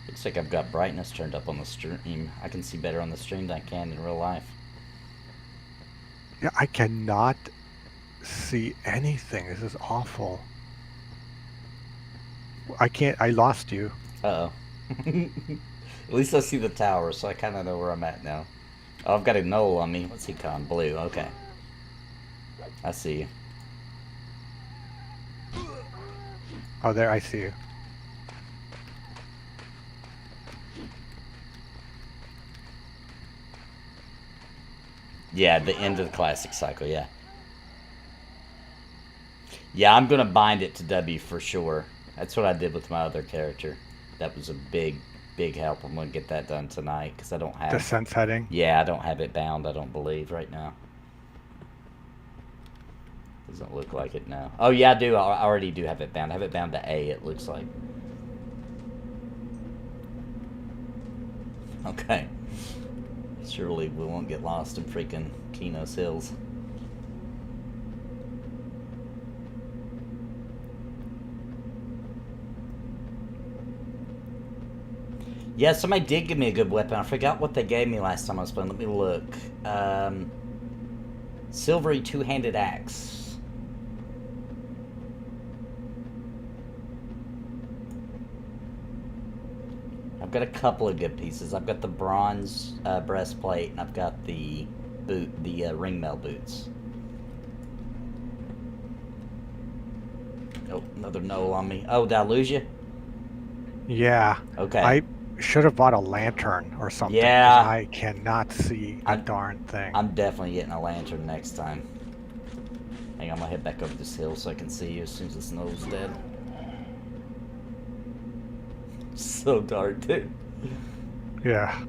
Looks like I've got brightness turned up on the stream. I can see better on the stream than I can in real life. Yeah, I cannot see anything. This is awful. I can't. I lost you. Uh-oh. At least I see the tower, so I kind of know where I'm at now. Oh, I've got a knoll on me. What's he calling? Blue. Okay. I see you. Oh, there. I see you. Yeah, the end of the classic cycle, yeah. Yeah, I'm going to bind it to W for sure. That's what I did with my other character. That was a big, big help. I'm going to get that done tonight because I don't have... The sense heading? Yeah, I don't have it bound, I don't believe, right now. Doesn't look like it now. Oh, yeah, I do. I already do have it bound. I have it bound to A, it looks like. Okay. Surely we won't get lost in freaking Keno's Hills. Yeah, somebody did give me a good weapon. I forgot what they gave me last time I was playing. Let me look. Silvery two-handed axe. I've got a couple of good pieces. I've got the bronze breastplate, and I've got the boot, the ringmail boots. Oh, another knoll on me. Oh, did I lose you? Yeah. Okay. I should have bought a lantern or something. Yeah. I cannot see a darn thing. I'm definitely getting a lantern next time. Hang on, I'm gonna head back over this hill so I can see you as soon as the snow's dead. So dark, dude. Yeah.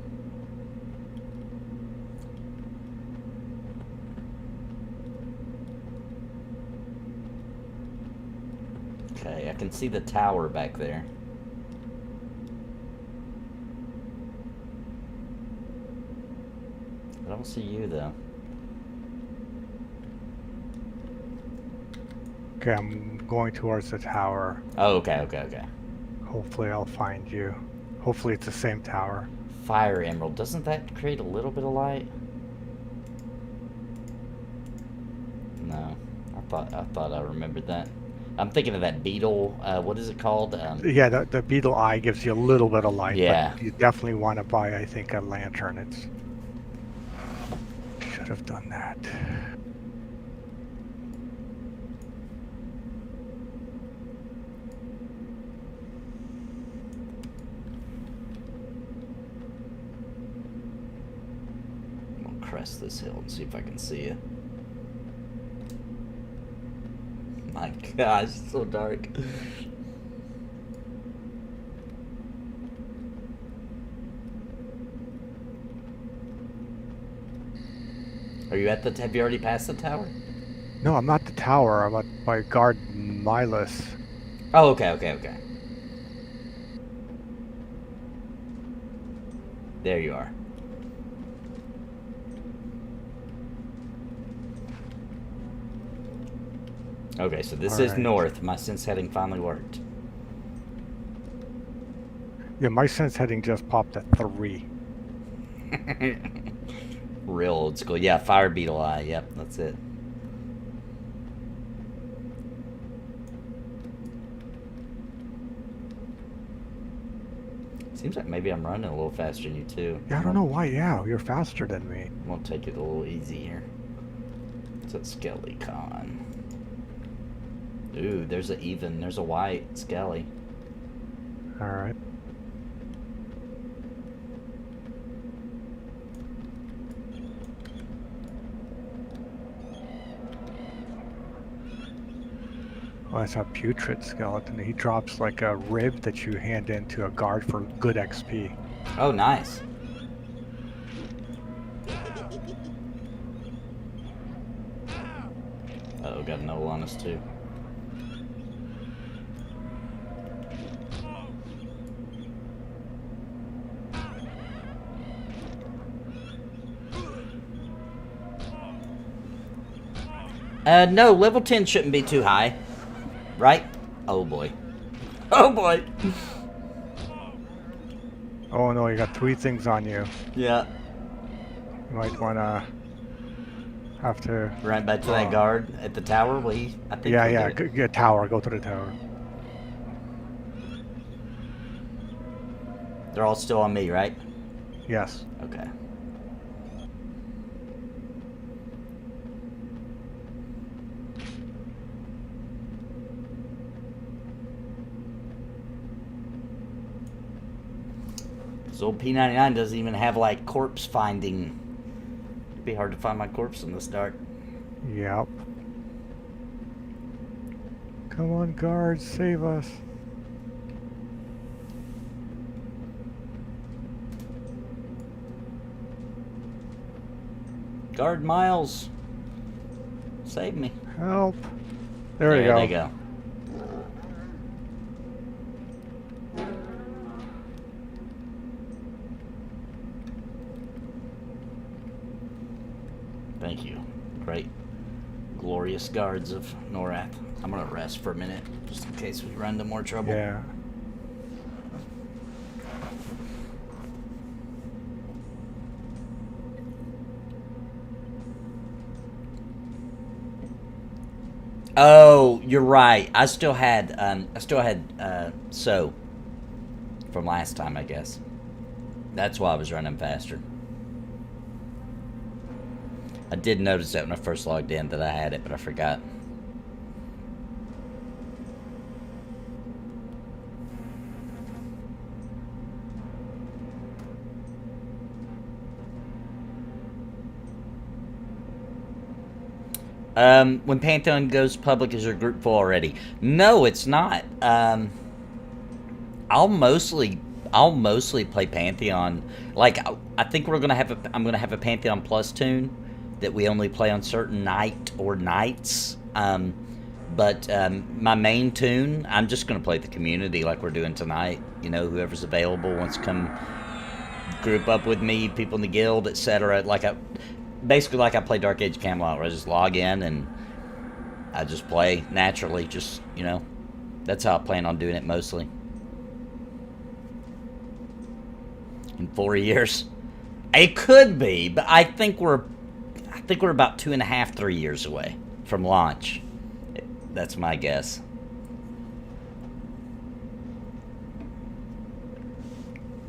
Okay, I can see the tower back there. I don't see you, though. Okay, I'm going towards the tower. Oh, okay, okay, okay. Hopefully I'll find you. Hopefully it's the same tower. Fire emerald. Doesn't that create a little bit of light? No. I thought I remembered that. I'm thinking of that beetle. What is it called? Yeah, the beetle eye gives you a little bit of light. Yeah. But you definitely want to buy, I think, a lantern. It's... Should have done that. I'm gonna crest this hill and see if I can see you. My gosh, it's so dark. Are you at the... Have you already passed the tower? No, I'm not the tower. I'm at by guard Milas. Oh, okay, okay, okay. There you are. Okay, so this is north. My sense heading finally worked. Yeah, my sense heading just popped at 3. Real old school. Yeah, fire beetle eye. Yep, that's it. Seems like maybe I'm running a little faster than you, too. Yeah, I don't know why. Yeah, you're faster than me. I'm gonna take it a little easy here. It's a Skellycon. Ooh, there's a white Skelly. Alright. Oh, that's a putrid skeleton. He drops like a rib that you hand in to a guard for good XP. Oh, nice. Uh-oh, got a knoll on us too. No, level 10 shouldn't be too high. Right? Oh boy. Oh boy! Oh no, you got 3 things on you. Yeah. You might want to have to... Right back to that guard at the tower. I think yeah. Get a tower. Go to the tower. They're all still on me, right? Yes. Okay. So P99 doesn't even have like corpse finding. It'd be hard to find my corpse in this dark. Yep. Come on, guards, save us. Guard Miles, save me. Help. There you go. There they go. Thank you. Great. Glorious guards of Norrath. I'm going to rest for a minute, just in case we run into more trouble. Yeah. Oh, you're right. I still had so from last time, I guess. That's why I was running faster. I did notice that when I first logged in that I had it, but I forgot. When Pantheon goes public, is your group full already? No, it's not. I'll mostly play Pantheon. Like, I think I'm gonna have a Pantheon Plus tune that we only play on certain nights. But my main tune, I'm just gonna play the community like we're doing tonight. You know, whoever's available wants to come group up with me, people in the guild, etc. Basically like I play Dark Age Camelot, where I just log in and I just play naturally. Just, you know, that's how I plan on doing it mostly. In 4 years, it could be, but I think we're about 2.5, 3 years away from launch. That's my guess.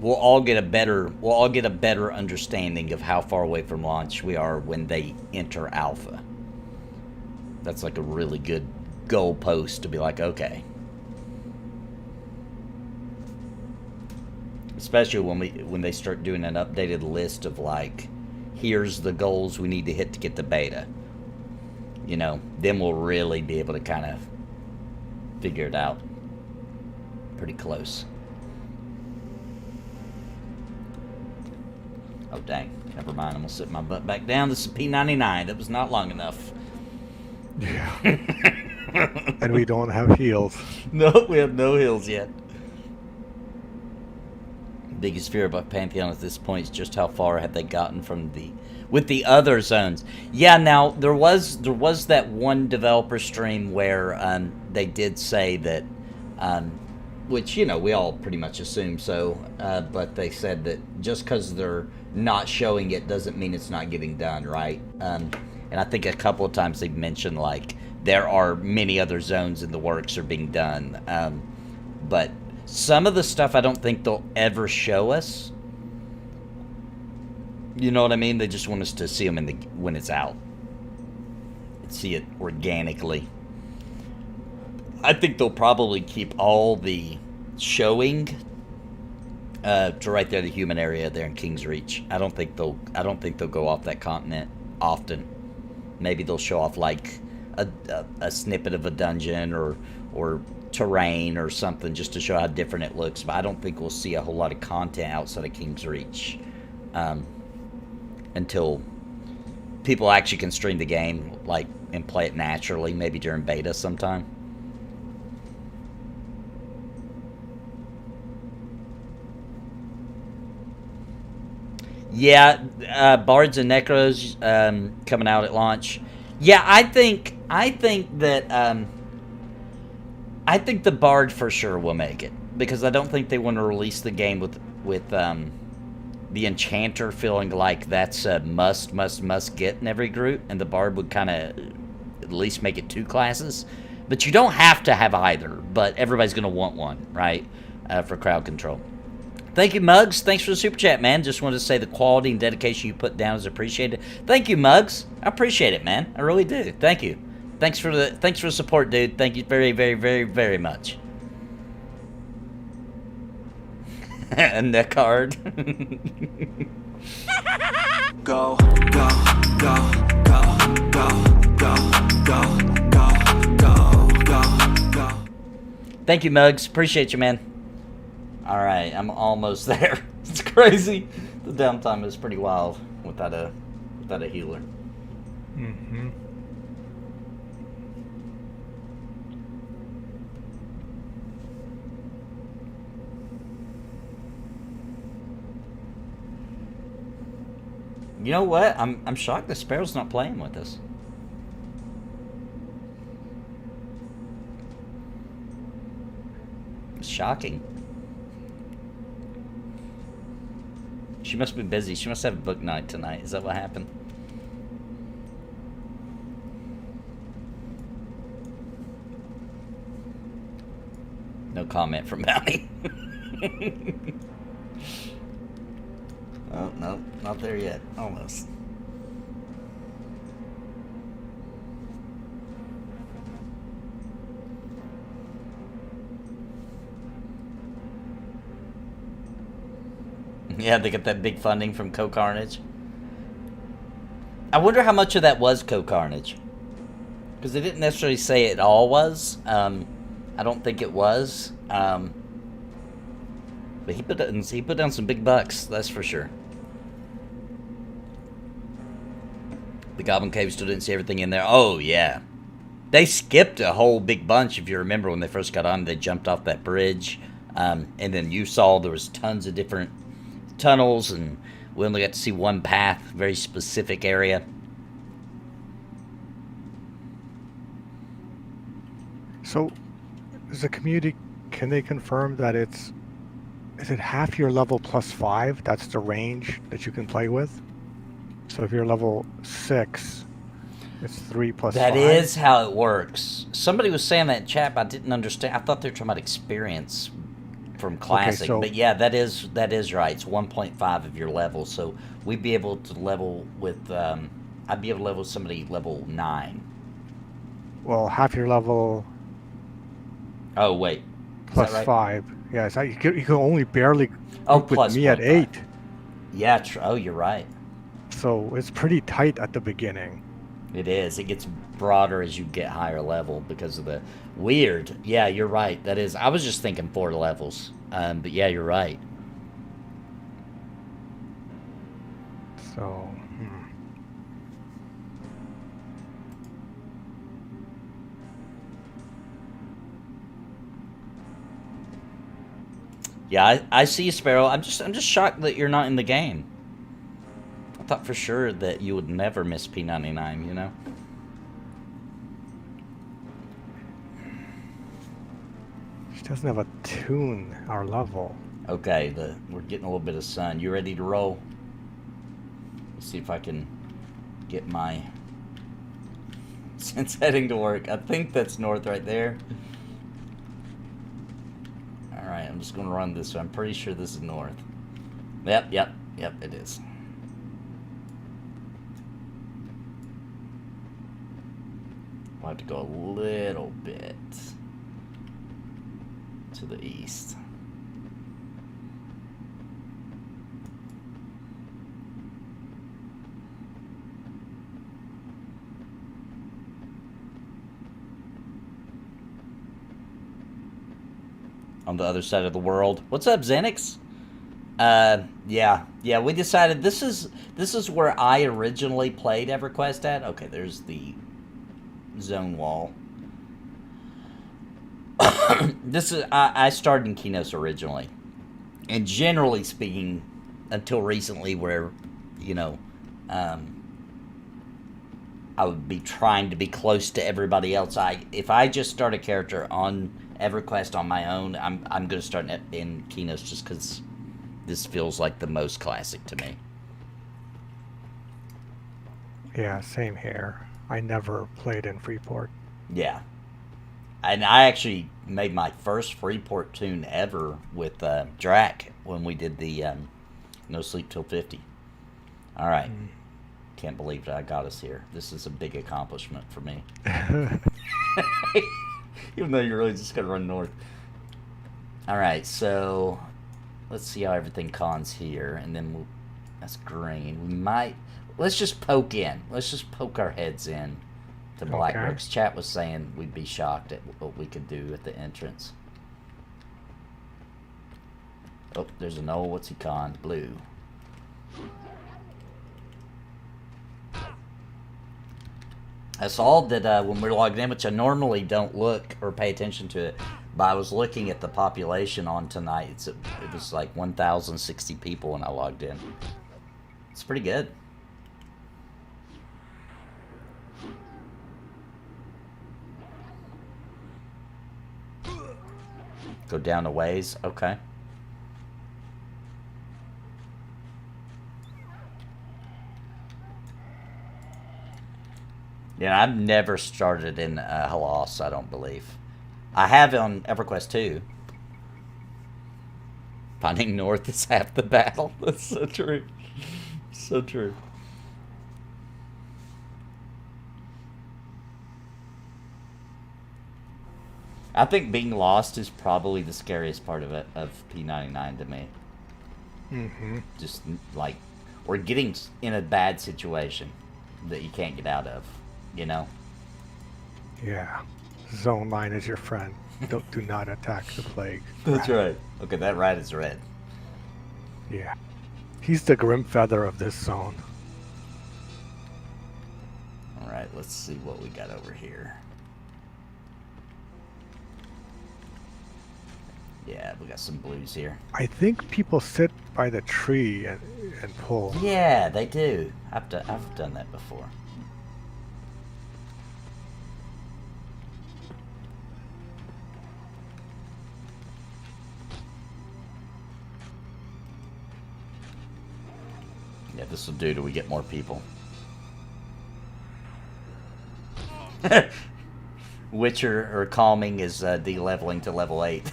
We'll all get a better understanding of how far away from launch we are when they enter alpha. That's like a really good goalpost to be like, okay. Especially when they start doing an updated list of like, here's the goals we need to hit to get the beta. You know, then we'll really be able to kind of figure it out. Pretty close. Oh, dang. Never mind. I'm going to sit my butt back down. This is P99. That was not long enough. Yeah. And we don't have heals. No, we have no heals yet. Biggest fear about Pantheon at this point is just how far have they gotten from with the other zones. Yeah, now, there was that one developer stream where they did say that, which, you know, we all pretty much assume so, but they said that just because they're not showing it doesn't mean it's not getting done, right? And I think a couple of times they've mentioned, like, there are many other zones in the works are being done. But some of the stuff I don't think they'll ever show us. You know what I mean? They just want us to see them when it's out. See it organically. I think they'll probably keep all the showing to right there, the human area there in King's Reach. I don't think they'll go off that continent often. Maybe they'll show off like a snippet of a dungeon or terrain or something just to show how different it looks. But I don't think we'll see a whole lot of content outside of King's Reach until people actually can stream the game and play it naturally, maybe during beta sometime. Yeah, Bards and Necros coming out at launch. Yeah, I think that I think the Bard for sure will make it, because I don't think they want to release the game with with the enchanter feeling like that's a must get in every group, and the bard would kind of at least make it 2 classes. But you don't have to have either, but everybody's going to want one, right, for crowd control. Thank you, Muggs. Thanks for the super chat, man. Just wanted to say the quality and dedication you put down is appreciated. Thank you, Muggs. I appreciate it, man. I really do. Thank you. Thanks for the support, dude. Thank you very, very, very, very much. And that card. Go, go, go, go, go, go, go, go, go, go, go. Thank you, Muggs. Appreciate you, man. Alright, I'm almost there. It's crazy. The downtime is pretty wild without a healer. Mm-hmm. You know what? I'm shocked the Sparrow's not playing with us. It's shocking. She must be busy. She must have a book night tonight. Is that what happened? No comment from Bounty. Oh, no, not there yet. Almost. Yeah, they got that big funding from Co-Carnage. I wonder how much of that was Co-Carnage. Because they didn't necessarily say it all was. I don't think it was. But he put down some big bucks, that's for sure. The Goblin Cave still didn't see everything in there. Oh, yeah. They skipped a whole big bunch, if you remember when they first got on. They jumped off that bridge. And then you saw there was tons of different tunnels, and we only got to see one path, very specific area. So, is the community, can they confirm that is it half your level plus 5? That's the range that you can play with? So if you're level 6, it's 3 plus 5? That is how it works. Somebody was saying that in chat, but I didn't understand. I thought they were talking about experience from Classic. Okay, so, but yeah, that is right. It's 1.5 of your level. So we'd be able to level with... I'd be able to level with somebody level 9. Well, half your level... Oh, wait. Plus right? 5. Yeah, so you can only barely group with me at 8. Yeah, oh, you're right. So it's pretty tight at the beginning. It is. It gets broader as you get higher level because of the weird. Yeah, you're right. That is. I was just thinking 4 levels. But yeah, you're right. So, Yeah, I see you, Sparrow. I'm just shocked that you're not in the game. I thought for sure that you would never miss P99, you know? she doesn't have a tune, our level. Okay, we're getting a little bit of sun. You ready to roll? Let's see if I can get my... Since heading to work. I think that's north right there. Alright, I'm just going to run this way. I'm pretty sure this is north. Yep, it is. We'll have to go a little bit to the east. On the other side of the world. What's up, Xenix? Yeah, we decided this is where I originally played EverQuest at. Okay, there's the zone wall. I started in Kinos originally, and generally speaking, until recently, where I would be trying to be close to everybody else. If I just start a character on EverQuest on my own, I'm going to start in Kinos just because This feels like the most classic to me. Yeah, same here. I never played in Freeport. Yeah. And I actually made my first Freeport tune ever with Drac when we did the No Sleep Till 50. All right. Can't believe that I got us here. This is a big accomplishment for me. Even though you're really just going to run north. All right, so let's see how everything cons here. And then we'll, that's green. We might... Let's just poke in. Let's just poke our heads in to Blackburrow's. Chat was saying we'd be shocked at what we could do at the entrance. Oh, there's an old, what's he con? Blue. I saw that when we were logged in, which I normally don't look or pay attention to it, but I was looking at the population on tonight. It was like 1,060 people when I logged in. It's pretty good. Go down a ways, okay. Yeah, I've never started in Halas, I don't believe. I have on EverQuest 2. Finding North is half the battle. That's so true. So true. I think being lost is probably the scariest part of it, of P99 to me. Mm-hmm. Just like, or getting in a bad situation that you can't get out of, you know? Yeah. Zone line is your friend. Do not attack the plague. That's right. Okay, that rat is red. Yeah. He's the grim feather of this zone. Alright, let's see what we got over here. Yeah, we got some blues here. I think people sit by the tree and pull. Yeah, they do. I've done that before. Yeah, this will do till we get more people. Witcher or calming is de-leveling to level 8.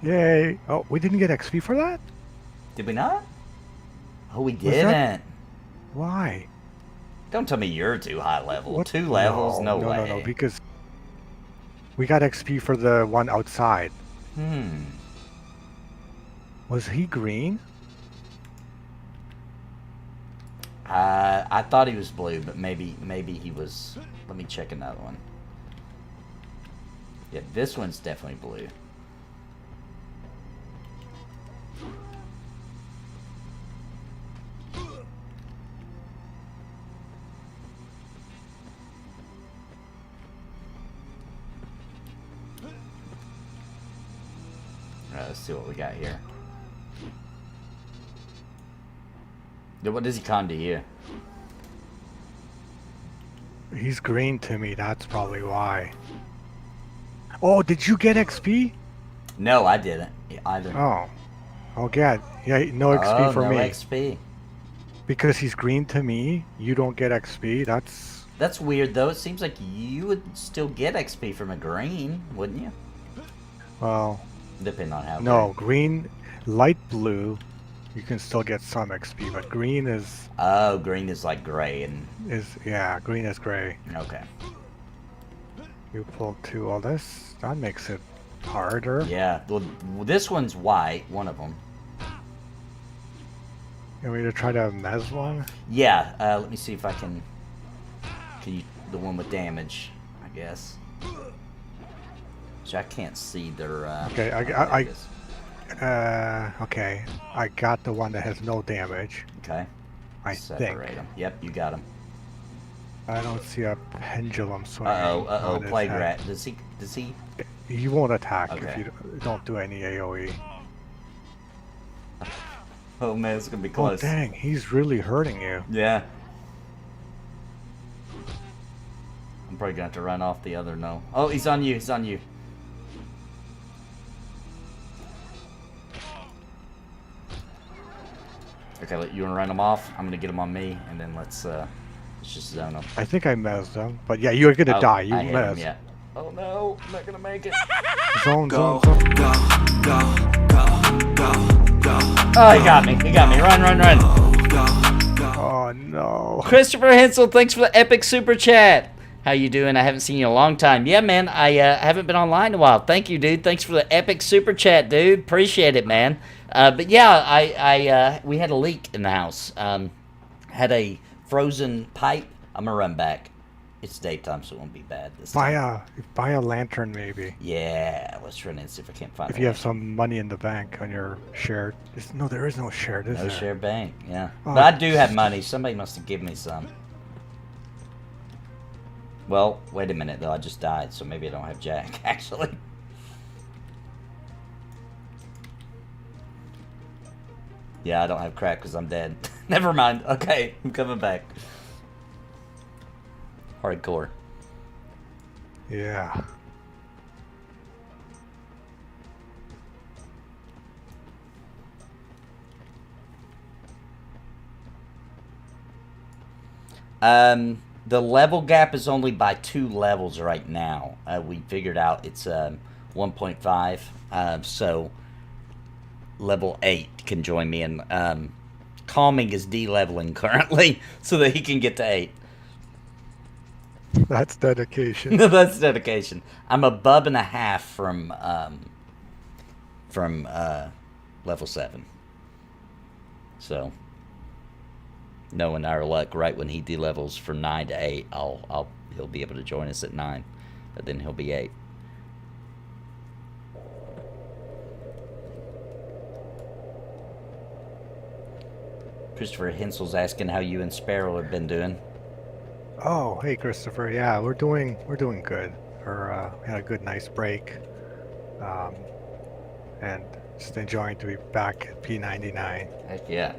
Yay. Oh, we didn't get XP for that? Did we not? Oh, we didn't. Why? Don't tell me you're too high level. What? 2 levels? No way. No, because we got XP for the one outside. Was he green? I thought he was blue, but maybe he was... Let me check another one. Yeah, this one's definitely blue. Alright, let's see what we got here. What does he con to you? He's green to me, that's probably why. Oh, did you get XP? No, I didn't either. Oh. Oh, God. Yeah, no XP for no me. XP. Because he's green to me, you don't get XP. That's weird, though. It seems like you would still get XP from a green, wouldn't you? Well... Depending on how... No, green, light blue, you can still get some XP, but green is... Oh, green is like gray and... Yeah, green is gray. Okay. You pulled 2 of this. That makes it harder. Yeah, well, this one's white, one of them. You want me to try to mez one? Yeah, let me see if I can... Can you... The one with damage, I guess. Which I can't see their... Okay, okay, I got the one that has no damage. Okay. I Separate think. them. Yep, you got them. I don't see a pendulum swinging. Uh-oh, on his Plague head. Rat. Does he... He won't attack if Okay. you don't do any AoE. Oh man, it's gonna be Oh close. dang, he's really hurting you. Yeah. I'm probably gonna have to run off the other no. Oh, he's on you. He's on you. Okay, you wanna run him off? I'm gonna get him on me, and then let's just zone him. I think I mezzed him, but yeah, you're gonna die. You I hit him, mezzed. yeah. Oh no, I'm not gonna make it. Zone. Go, Zone. go, go, go, go, go. Oh, he got me. He got me. Run, run, run. Oh no. Christopher Hensel, thanks for the epic super chat. How you doing? I haven't seen you in a long time. Yeah, man, I haven't been online in a while. Thank you, dude. Thanks for the epic super chat, dude. Appreciate it, man. But yeah, we had a leak in the house. Had a frozen pipe. I'm gonna run back. It's daytime, so it won't be bad this time. Buy a lantern, maybe. Yeah, let's run in and see if I can't find it. If you have some money in the bank on your shared. No, there is no shared, is No there? share bank, yeah. Oh. But I do have money. Somebody must have given me some. Well, wait a minute, though. I just died, so maybe I don't have Jack, actually. Yeah, I don't have crack because I'm dead. Never mind. Okay, I'm coming back. Hardcore. Yeah. The level gap is only by 2 levels right now. We figured out it's 1.5. So level 8 can join me, and Calming is de-leveling currently so that he can get to 8. That's dedication. That's dedication. I'm a bub and a half from level 7. So, knowing our luck, right when he de-levels from 9 to 8, he'll be able to join us at 9, but then he'll be 8. Christopher Hensel's asking how you and Sparrow have been doing. Oh, hey Christopher. Yeah, we're doing good. We had a good, nice break, and just enjoying to be back at P99. Heck yeah.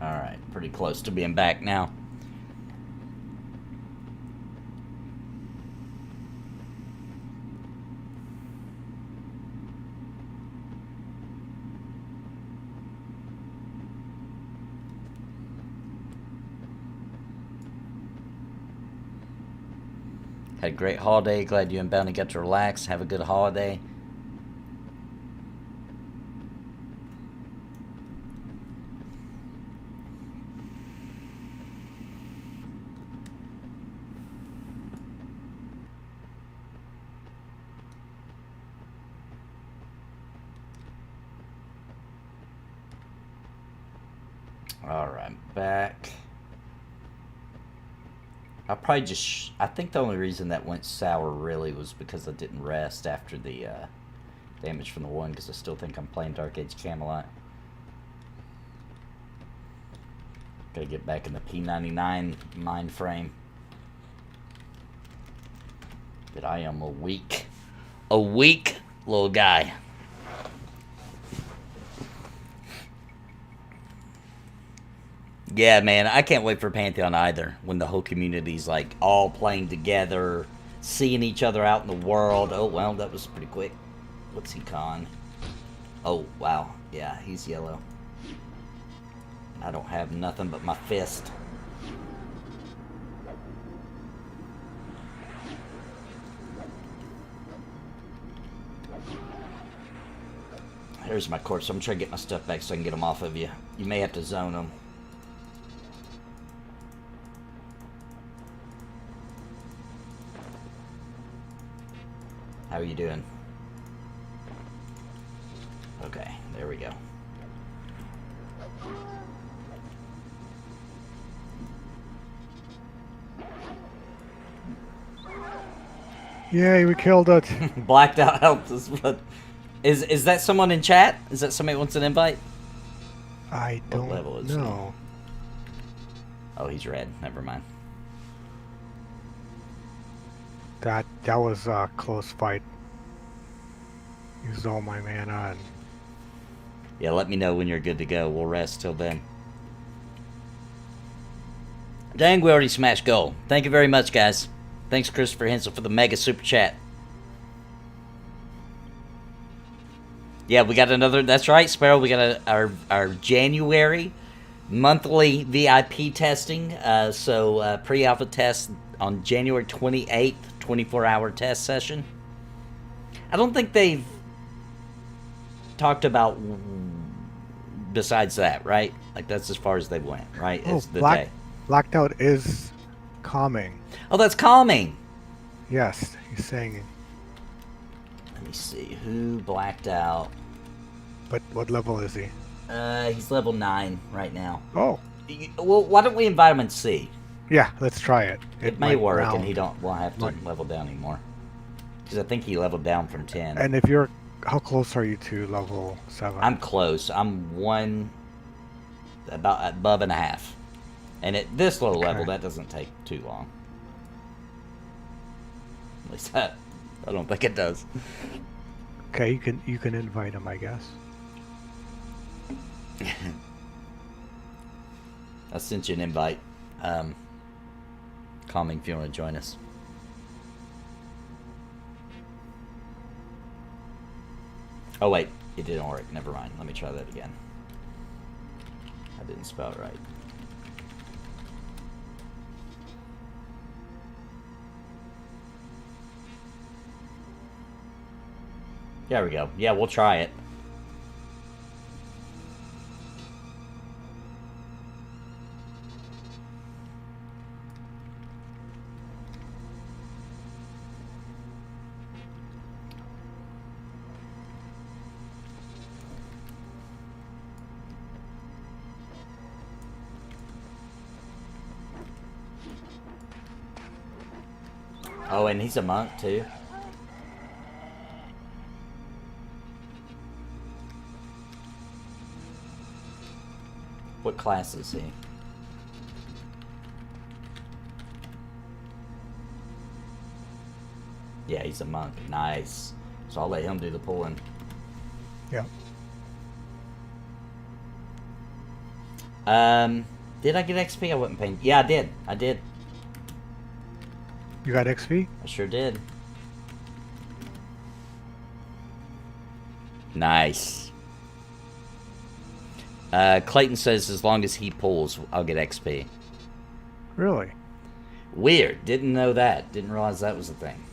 Alright, pretty close to being back now. Had a great holiday. Glad you and Bounty got to relax. Have a good holiday. Alright, back. I'll probably just... I think the only reason that went sour really was because I didn't rest after the damage from the one, because I still think I'm playing Dark Age Camelot. Gotta get back in the P99 mind frame. But I am a weak little guy. Yeah, man, I can't wait for Pantheon either, when the whole community's like all playing together, seeing each other out in the world. Oh, well, that was pretty quick. What's he con? Oh, wow. Yeah, he's yellow. I don't have nothing but my fist. There's my corpse. I'm trying to get my stuff back so I can get them off of you. You may have to zone them. How are you doing? Okay, there we go. Yay, we killed it. Blacked out helped us, but is that someone in chat? Is that somebody who wants an invite? I don't level is know. Oh, he's red. Never mind. That was a close fight. Used all my mana and... Yeah, let me know when you're good to go. We'll rest till then. Dang, we already smashed goal. Thank you very much, guys. Thanks, Christopher Hensel, for the mega super chat. Yeah, we got another... That's right, Sparrow. We got our January monthly VIP testing. Pre-alpha test on January 28th, 24-hour test session. I don't think they've talked about besides that, right? Like, that's as far as they went, right? Oh, Is the day. Blacked out is calming. Oh, that's calming. Yes, he's saying it. Let me see. Who blacked out? But what level is he? He's level 9 right now. Oh. Well, why don't we invite him and see? Yeah, let's try it. It may work, round. and he won't have to level down anymore. Because I think he leveled down from 10. And if how close are you to level 7? I'm close. I'm about above and a half. And at this low level, that doesn't take too long. At least I don't think it does. Okay, you can invite him, I guess. I sent you an invite. Calming if you want to join us. Oh wait, it didn't work. Never mind. Let me try that again. I didn't spell it right. There we go. Yeah, we'll try it. Oh, and he's a monk too. What class is he? Yeah, he's a monk. Nice. So I'll let him do the pulling. Yeah. Did I get XP? I wasn't paying. Yeah, I did. I did. You got XP? I sure did. Nice. Clayton says as long as he pulls, I'll get XP. Really? Weird. Didn't know that. Didn't realize that was a thing.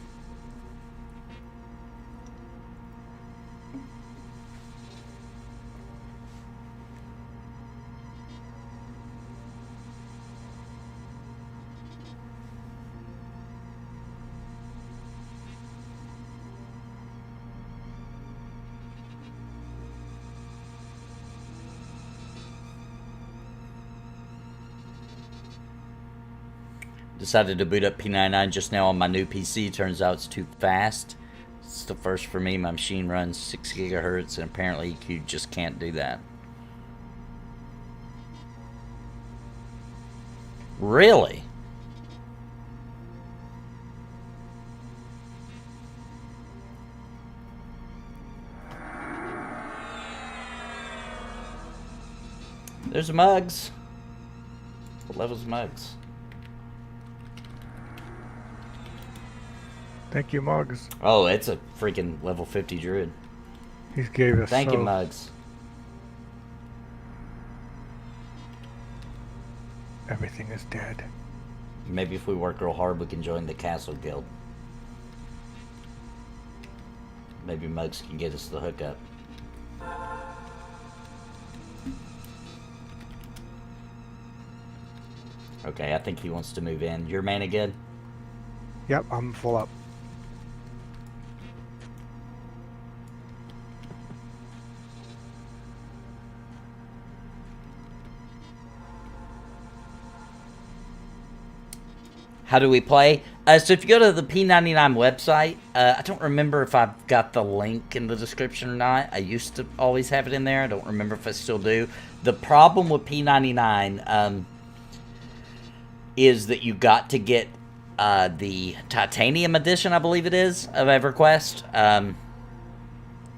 Decided to boot up P99 just now on my new PC. Turns out it's too fast. It's the first for me. My machine runs 6 gigahertz, and apparently you just can't do that. Really? There's Mugs. What level's Mugs? Thank you, Mugs. Oh, it's a freaking level 50 druid. He gave us. Thank you, Mugs. Everything is dead. Maybe if we work real hard, we can join the Castle Guild. Maybe Mugs can get us the hookup. Okay, I think he wants to move in. Your mana good? Yep, I'm full up. How do we play? So if you go to the P99 website, I don't remember if I've got the link in the description or not. I used to always have it in there. I don't remember if I still do. The problem with P99 is that you got to get the Titanium edition, I believe it is, of EverQuest,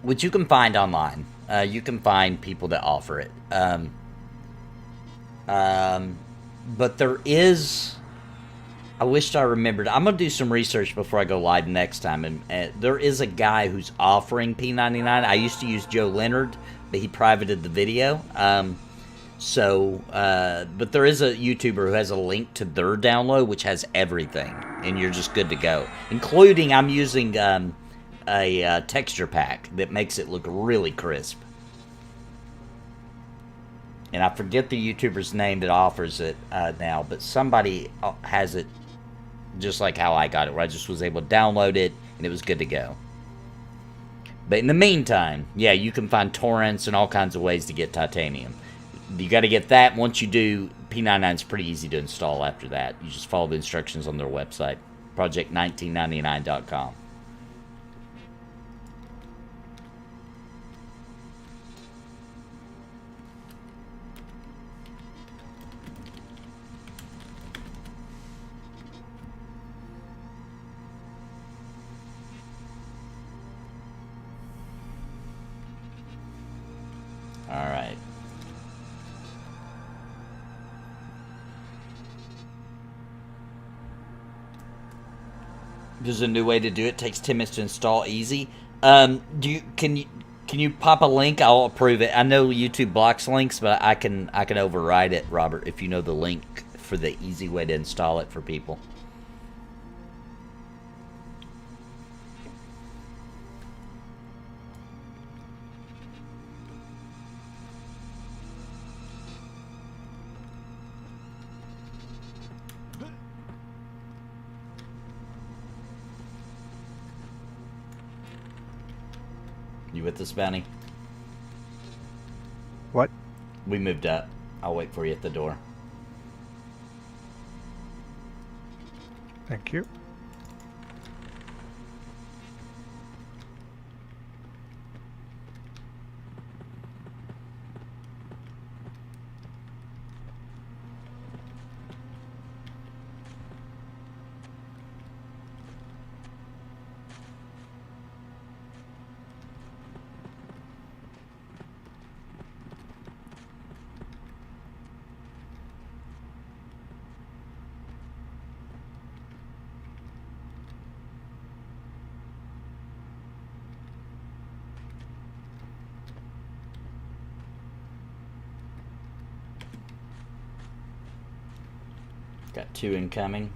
which you can find online. You can find people that offer it. But there is... I wished I remembered. I'm going to do some research before I go live next time. And there is a guy who's offering P99. I used to use Joe Leonard, but he privated the video. But there is a YouTuber who has a link to their download, which has everything. And you're just good to go. Including, I'm using a texture pack that makes it look really crisp. And I forget the YouTuber's name that offers it now. But somebody has it just like how I got it, where I just was able to download it, and it was good to go. But in the meantime, yeah, you can find torrents and all kinds of ways to get Titanium. You got to get that. Once you do, P99 is pretty easy to install after that. You just follow the instructions on their website, project1999.com. Alright. There's a new way to do it. Takes 10 minutes to install, easy. Can you pop a link? I'll approve it. I know YouTube blocks links, but I can override it, Robert, if you know the link for the easy way to install it for people. You with us, Bounty? What? We moved up. I'll wait for you at the door. Thank you. Got 2 incoming.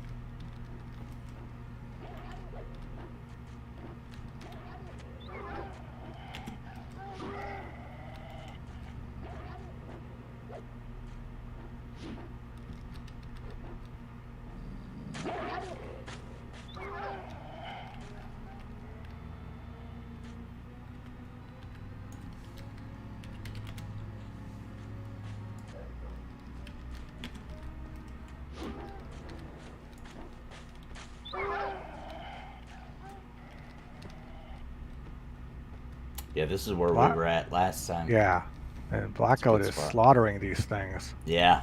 Yeah, this is where we were at last time. Yeah, and Blackout is slaughtering these things. Yeah.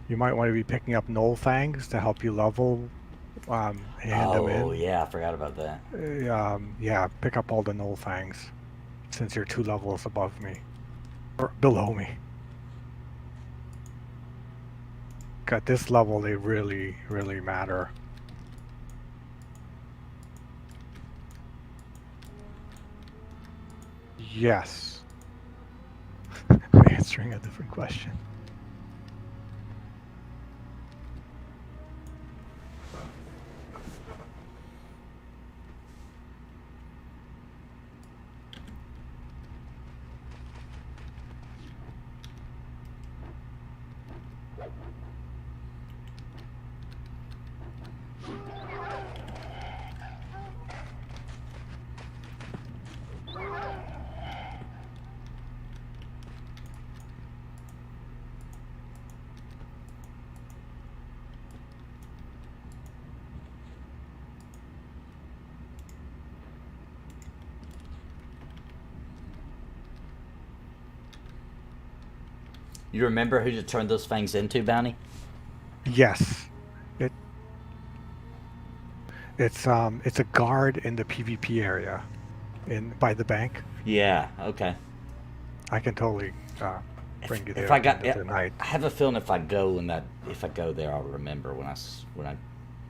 You might want to be picking up Null Fangs to help you level, hand them in. Oh, yeah, I forgot about that. Yeah, pick up all the Null Fangs, since you're 2 levels above me. Or below me. At this level, they really, really matter. Yes. I'm answering a different question. You remember who to turn those things into, Bounty? Yes. It's a guard in the PvP area, by the bank. Yeah. Okay. I can totally bring you there If I at the got, end of the night. I have a feeling if I go there, I'll remember when I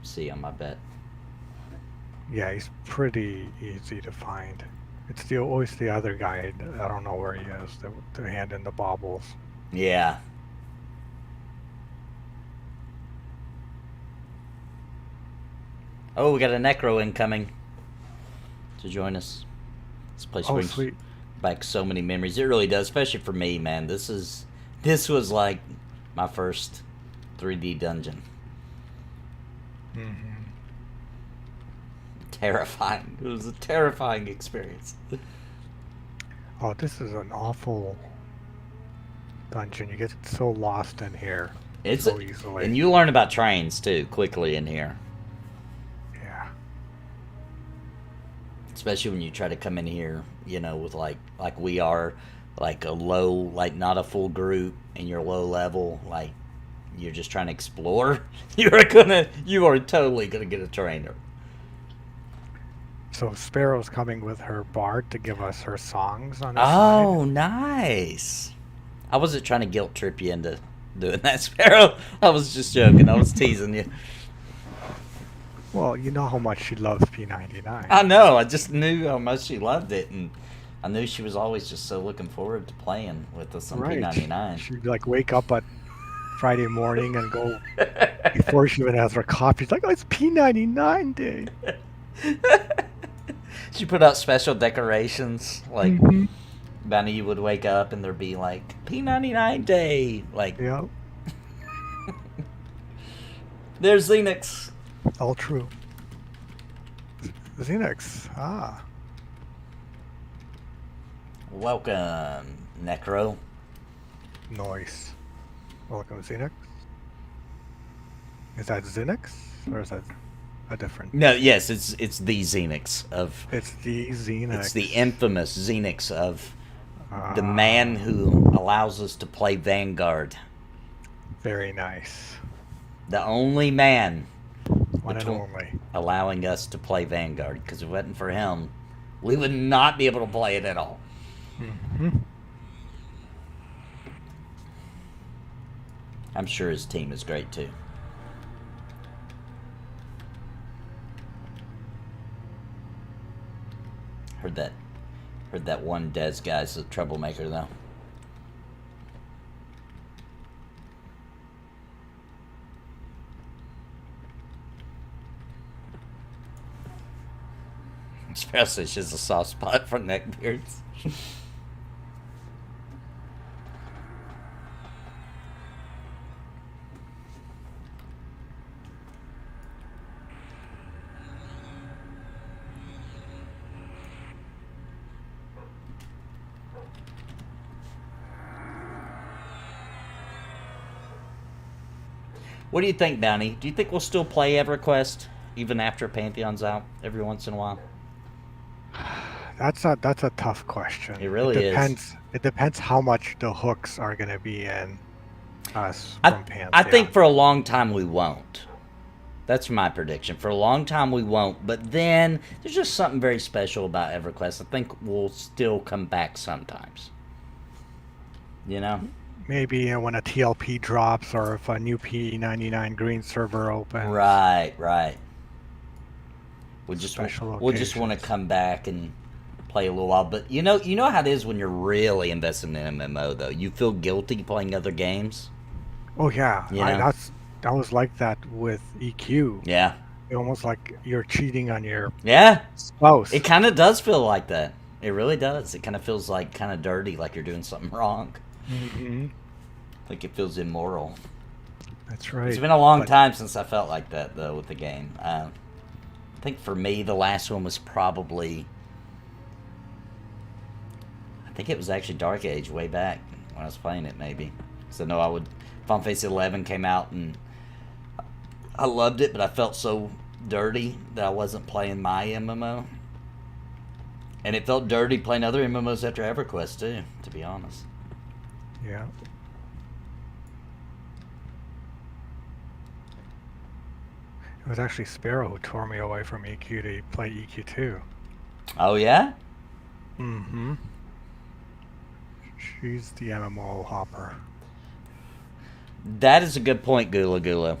see him. I bet. Yeah, he's pretty easy to find. It's always the other guy. I don't know where he is. The hand in the baubles. Yeah. Oh, we got a Necro incoming to join us. This place brings Sweet. back so many memories. It really does, especially for me, man. This was like my first 3D dungeon. Mm-hmm. Terrifying. It was a terrifying experience. Oh, this is an awful dungeon. You get so lost in here so easily. And you learn about trains too quickly in here. Yeah. Especially when you try to come in here, with like we are, like a low, like not a full group, and you're low level, like you're just trying to explore. You are totally gonna get a trainer. So Sparrow's coming with her bard to give us her songs on the Oh, side. nice. I wasn't trying to guilt trip you into doing that, Sparrow. I was just joking. I was teasing you. Well, you know how much she loves P99. I know. I just knew how much she loved it, and I knew she was always just so looking forward to playing with us on P99. She'd like wake up at Friday morning and go before she even has her coffee. She's like, "Oh, it's P99 day." She put out special decorations, like Bounty, you would wake up and there'd be like P99 day, like Yep. There's Xenix. All true. Xenix. Ah. Welcome, Necro. Nice. Welcome, Xenix. Is that Xenix or is that a different? No, yes, it's the Xenix of. It's the Xenix. It's the infamous Xenix of the man who allows us to play Vanguard. Very nice. The only man. One and only. Allowing us to play Vanguard, because if it wasn't for him, we would not be able to play it at all. Mm-hmm. I'm sure his team is great too. Heard that one Des guy's a troublemaker though. Especially she's a soft spot for neckbeards. What do you think, Bounty? Do you think we'll still play EverQuest even after Pantheon's out every once in a while? That's a tough question. It really is. It depends how much the hooks are going to be in us from Pantheon. I think for a long time we won't. That's my prediction. For a long time we won't. But then there's just something very special about EverQuest. I think we'll still come back sometimes. You know? Maybe when a TLP drops or if a new P99 Green Server opens. Right. We'll just want to come back and play a little while. But you know how it is when you're really invested in an MMO though. You feel guilty playing other games. Oh yeah, You know? that was like that with EQ. Yeah. Almost like you're cheating on your spouse. spouse. It kind of does feel like that. It really does. It kind of feels like kind of dirty, like you're doing something wrong. Mm-hmm. Like it feels immoral. That's right. It's been a long time since I felt like that though with the game. I think for me the last one was probably, I think it was actually Dark Age way back when I was playing it maybe. So no, Final Fantasy 11 came out and I loved it, but I felt so dirty that I wasn't playing my MMO. And it felt dirty playing other MMOs after EverQuest too, to be honest. Yeah. It was actually Sparrow who tore me away from EQ to play EQ2. Oh, yeah? Mm-hmm. She's the MMO hopper. That is a good point, Gula Gula.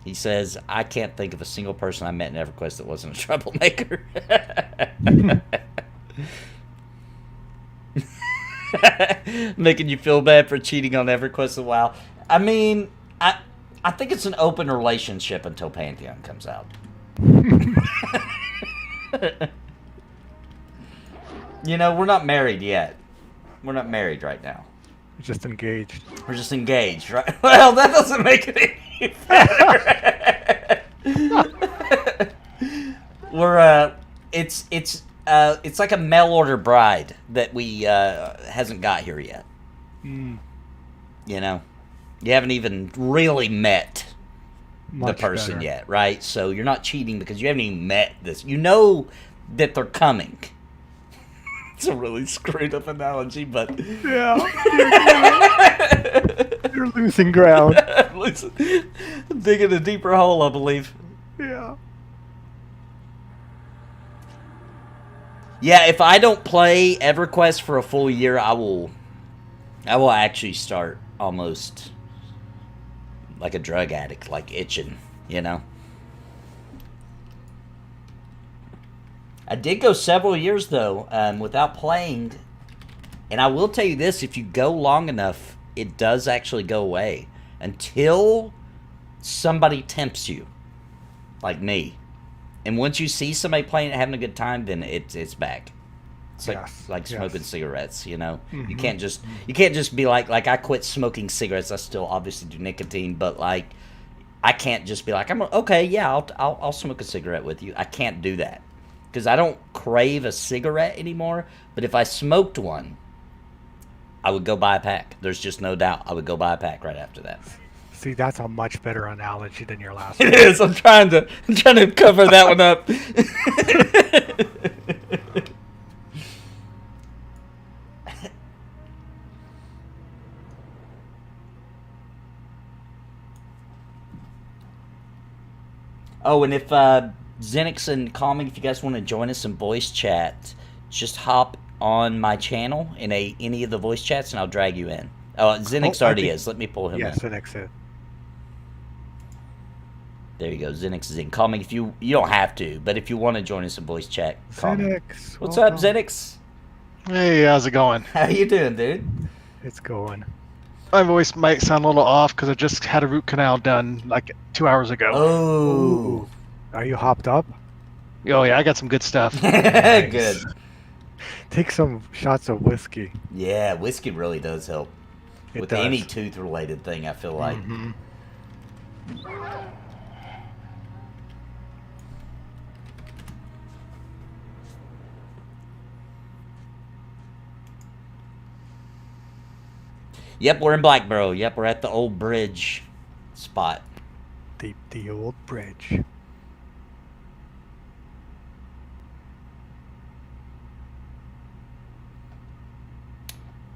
He says, I can't think of a single person I met in EverQuest that wasn't a troublemaker. Making you feel bad for cheating on EverQuest a while. I mean, I think it's an open relationship until Pantheon comes out. You know, we're not married yet. We're not married right now. We're just engaged. We're just engaged, right? Well, that doesn't make it any better. We're it's like a mail order bride that we hasn't got here yet. Mm. You know, you haven't even really met the Much person better. yet, right? So you're not cheating because you haven't even met this. You know that they're coming. It's a really screwed up analogy, but Yeah. You're losing ground. listen, digging a deeper hole, I believe. Yeah. Yeah, if I don't play EverQuest for a full year, I will actually start almost like a drug addict, like itching, you know? I did go several years, though, without playing. And I will tell you this, if you go long enough, it does actually go away. Until somebody tempts you, like me. And once you see somebody playing it, having a good time, then it's back. It's like smoking cigarettes, you know. Mm-hmm. You can't just be like I quit smoking cigarettes. I still obviously do nicotine, but like I can't just be like I'll smoke a cigarette with you. I can't do that because I don't crave a cigarette anymore. But if I smoked one, I would go buy a pack. There's just no doubt. I would go buy a pack right after that. See, that's a much better analogy than your last It one. is. I'm trying to cover that one up. Oh, and if Xenix and Calming, if you guys want to join us in voice chat, just hop on my channel in any of the voice chats, and I'll drag you in. Oh, Xenix already is. Let me pull him in. Yes, Xenix is. There you go. Xenix is in. Calming, if you don't have to, but if you want to join us in voice chat, call me. Xenix. What's welcome. up, Xenix? Hey, how's it going? How you doing, dude? It's going. My voice might sound a little off because I just had a root canal done like 2 hours ago. Oh, Are you hopped up? Oh yeah, I got some good stuff. good. Take some shots of whiskey. Yeah, whiskey really does help It with does. any tooth-related thing. I feel like. Mhm. Yep, we're in Blackburrow. Yep, we're at the old bridge spot. The old bridge.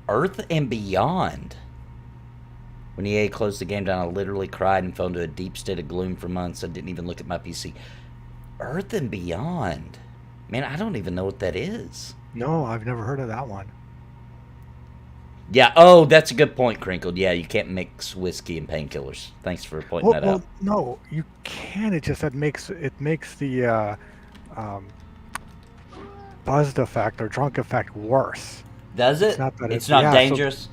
Earth and Beyond. When EA closed the game down, I literally cried and fell into a deep state of gloom for months. I didn't even look at my PC. Earth and Beyond. Man, I don't even know what that is. No, I've never heard of that one. Yeah, oh, that's a good point, Crinkled. Yeah, you can't mix whiskey and painkillers. Thanks for pointing that out. No, you can. It just makes the buzzed effect or drunk effect worse. Does it? It's not that it's it's- not yeah, so- dangerous?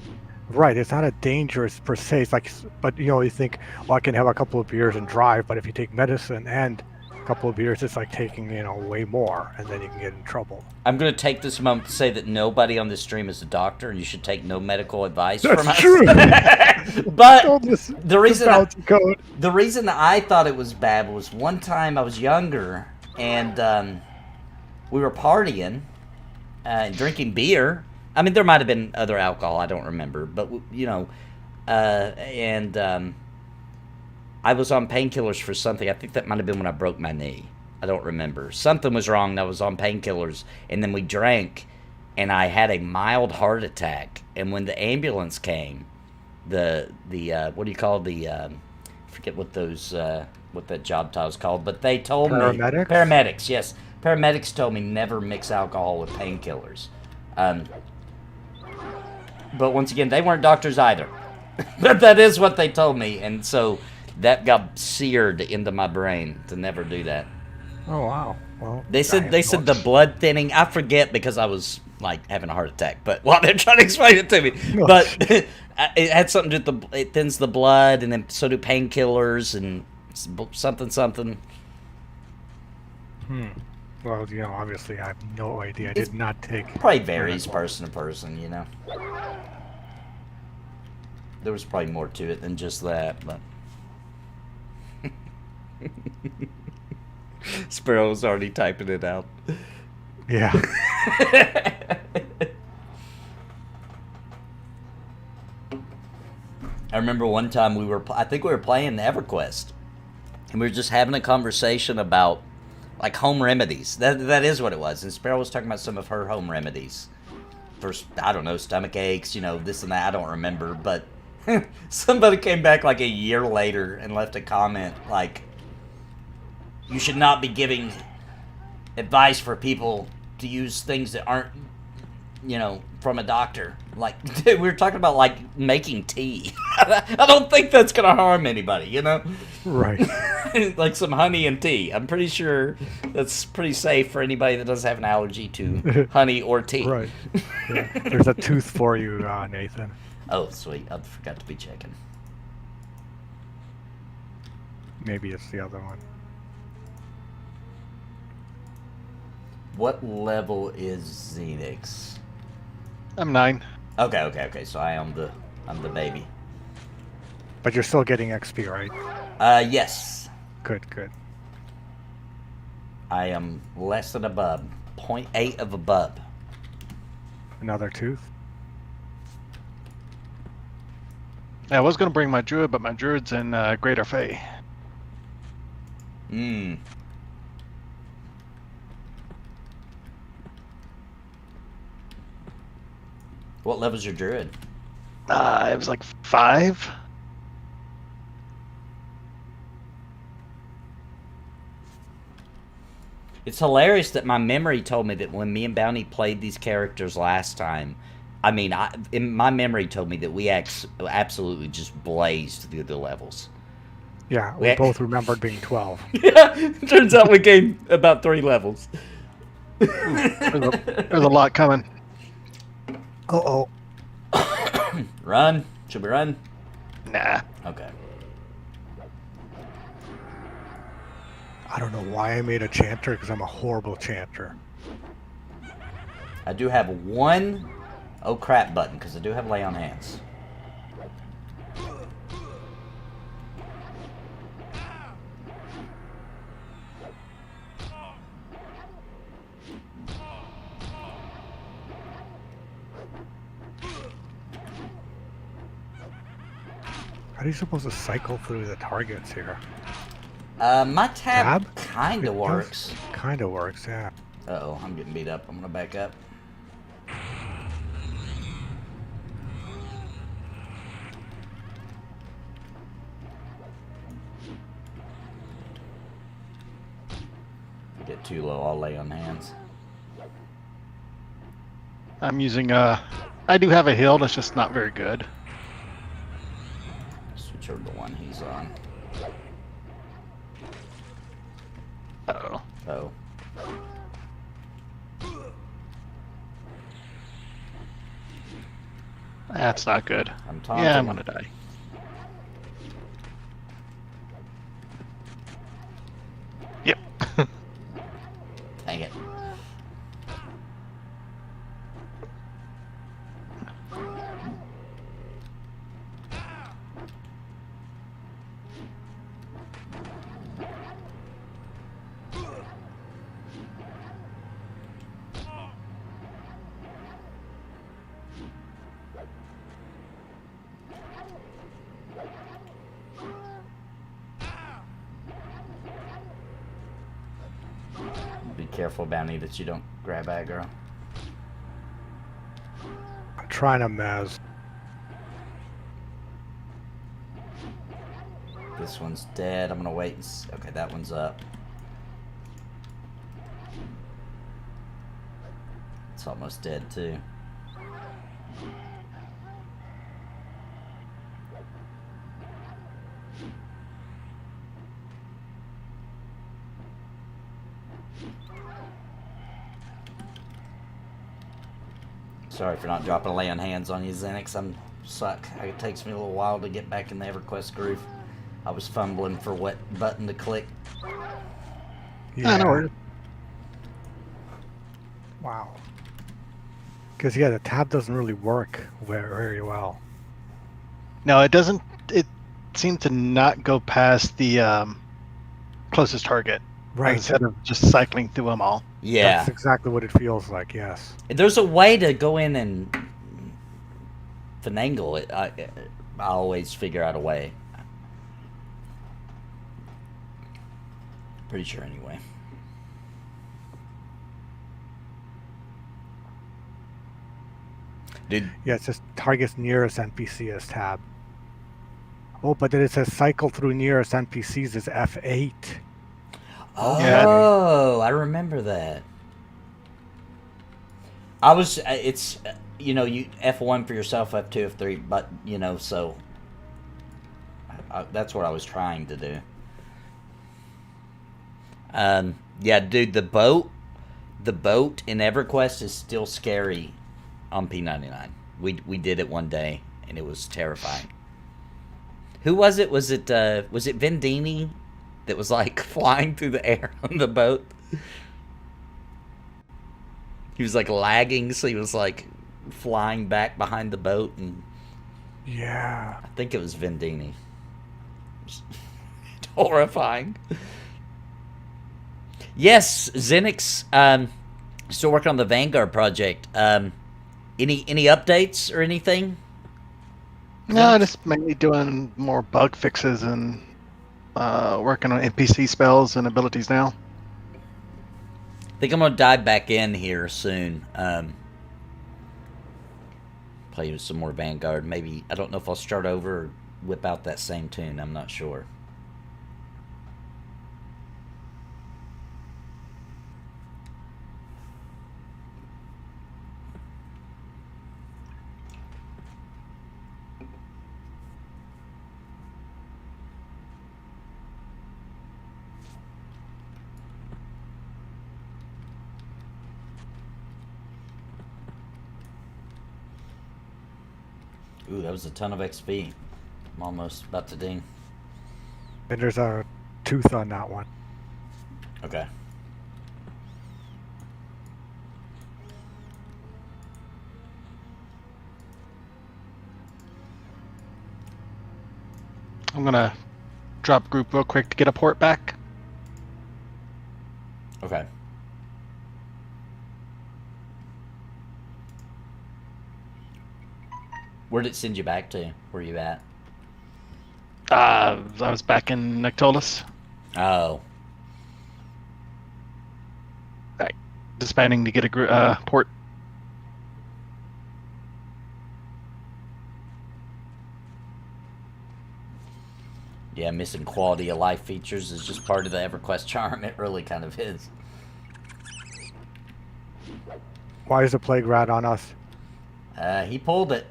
Right, it's not a dangerous per se. It's like, but you think, well, I can have a couple of beers and drive, but if you take medicine and a couple of beers, it's like taking way more, and then you can get in trouble. I'm going to take this moment to say that nobody on this stream is a doctor, and you should take no medical advice That's from us. true. But Don't listen the to reason bouncy code. the reason I thought it was bad was one time I was younger, and we were partying and drinking beer. I mean, there might have been other alcohol. I don't remember. But, I was on painkillers for something. I think that might have been when I broke my knee. I don't remember. Something was wrong, and I was on painkillers. And then we drank, and I had a mild heart attack. And when the ambulance came, the what do you call I forget what those what that job title is called, but they told Paramedics? me paramedics. Yes, paramedics told me never mix alcohol with painkillers. But once again, they weren't doctors either. But that is what they told me, and so that got seared into my brain to never do that. Oh wow. Well, They said the blood thinning. I forget because I was like having a heart attack. But while they're trying to explain it to me, but it had something to do with it thins the blood, and then so do painkillers and something. Well, you know, obviously I have no idea. I did not take. Probably varies person to person, you know. There was probably more to it than just that, but. Sparrow's already typing it out. Yeah. I remember one time I think we were playing EverQuest, and we were just having a conversation about like home remedies. That is what it was. And Sparrow was talking about some of her home remedies for, I don't know, stomach aches, you know, this and that. I don't remember, but somebody came back like a year later and left a comment like, you should not be giving advice for people to use things that aren't, you know, from a doctor. Like, we were talking about, like, making tea. I don't think that's going to harm anybody, you know? Right. Like some honey and tea. I'm pretty sure that's pretty safe for anybody that doesn't have an allergy to honey or tea. Right. Yeah. There's a tooth for you, Nathan. Oh, sweet. I forgot to be checking. Maybe it's the other one. What level is Xenix? I'm 9. Okay. So I'm the baby. But you're still getting XP, right? Yes. Good. I am less than a bub. 0.8 of a bub. Another tooth? I was going to bring my druid, but my druid's in Greater Fey. What level's your druid? It was like 5. It's hilarious that my memory told me that when me and Bounty played these characters last time, I mean, my memory told me that we absolutely just blazed through the levels. Yeah, we both remembered being 12. Yeah, turns out we gained about 3 levels. There's a lot coming. Uh-oh. Run? Should we run? Nah. Okay. I don't know why I made a chanter, because I'm a horrible chanter. I do have one oh crap button, because I do have lay on hands. How are you supposed to cycle through the targets here? My tab kind of works. Kind of works, yeah. Uh-oh, I'm getting beat up. I'm going to back up. Get too low, I'll lay on hands. I'm using I do have a heal that's just not very good. Switch over to one he's on. Uh-oh. Oh. That's not good. I'm taunting. Yeah, I'm gonna die. Yep. Dang it. Be careful, Bounty, that you don't grab aggro. I'm trying to mez. This one's dead. I'm gonna wait and okay, that one's up. It's almost dead too. Sorry for not dropping laying hands on you, Xenix. I'm suck. It takes me a little while to get back in the EverQuest groove. I was fumbling for what button to click. Yeah. No worries. Wow. Because yeah, the tab doesn't really work very well. No, it doesn't. It seemed to not go past the closest target. Right. Instead of just cycling through them all. Yeah. That's exactly what it feels like. Yes. There's a way to go in and finagle it. I always figure out a way. Pretty sure anyway. Dude. Yeah, it says targets nearest NPC as tab. Oh, but then it says cycle through nearest NPCs is F8. Oh, I remember that. I was, it's, you know, you F1 for yourself, F2, F3, but, you know, so that's what I was trying to do. Yeah, dude, the boat in EverQuest is still scary on P99. We did it one day, and it was terrifying. Who was it? Was it Vendini that was, like, flying through the air on the boat? He was, like, lagging, so he was, like, flying back behind the boat, and... Yeah. I think it was Vendini. It was horrifying. Yes, Xenix, still working on the Vanguard project. Any updates or anything? No, just mainly doing more bug fixes and working on NPC spells and abilities now. I think I'm gonna dive back in here soon. Play with some more Vanguard. Maybe, I don't know if I'll start over or whip out that same tune. I'm not sure. Ooh, that was a ton of XP. I'm almost about to ding. And there's a tooth on that one. Okay. I'm gonna drop group real quick to get a port back. Okay. Where did it send you back to? Where are you at? I was back in Nectolis. Oh. Right. Disbanding to get a port. Yeah, missing quality of life features is just part of the EverQuest charm. It really kind of is. Why is the plague rat on us? He pulled it.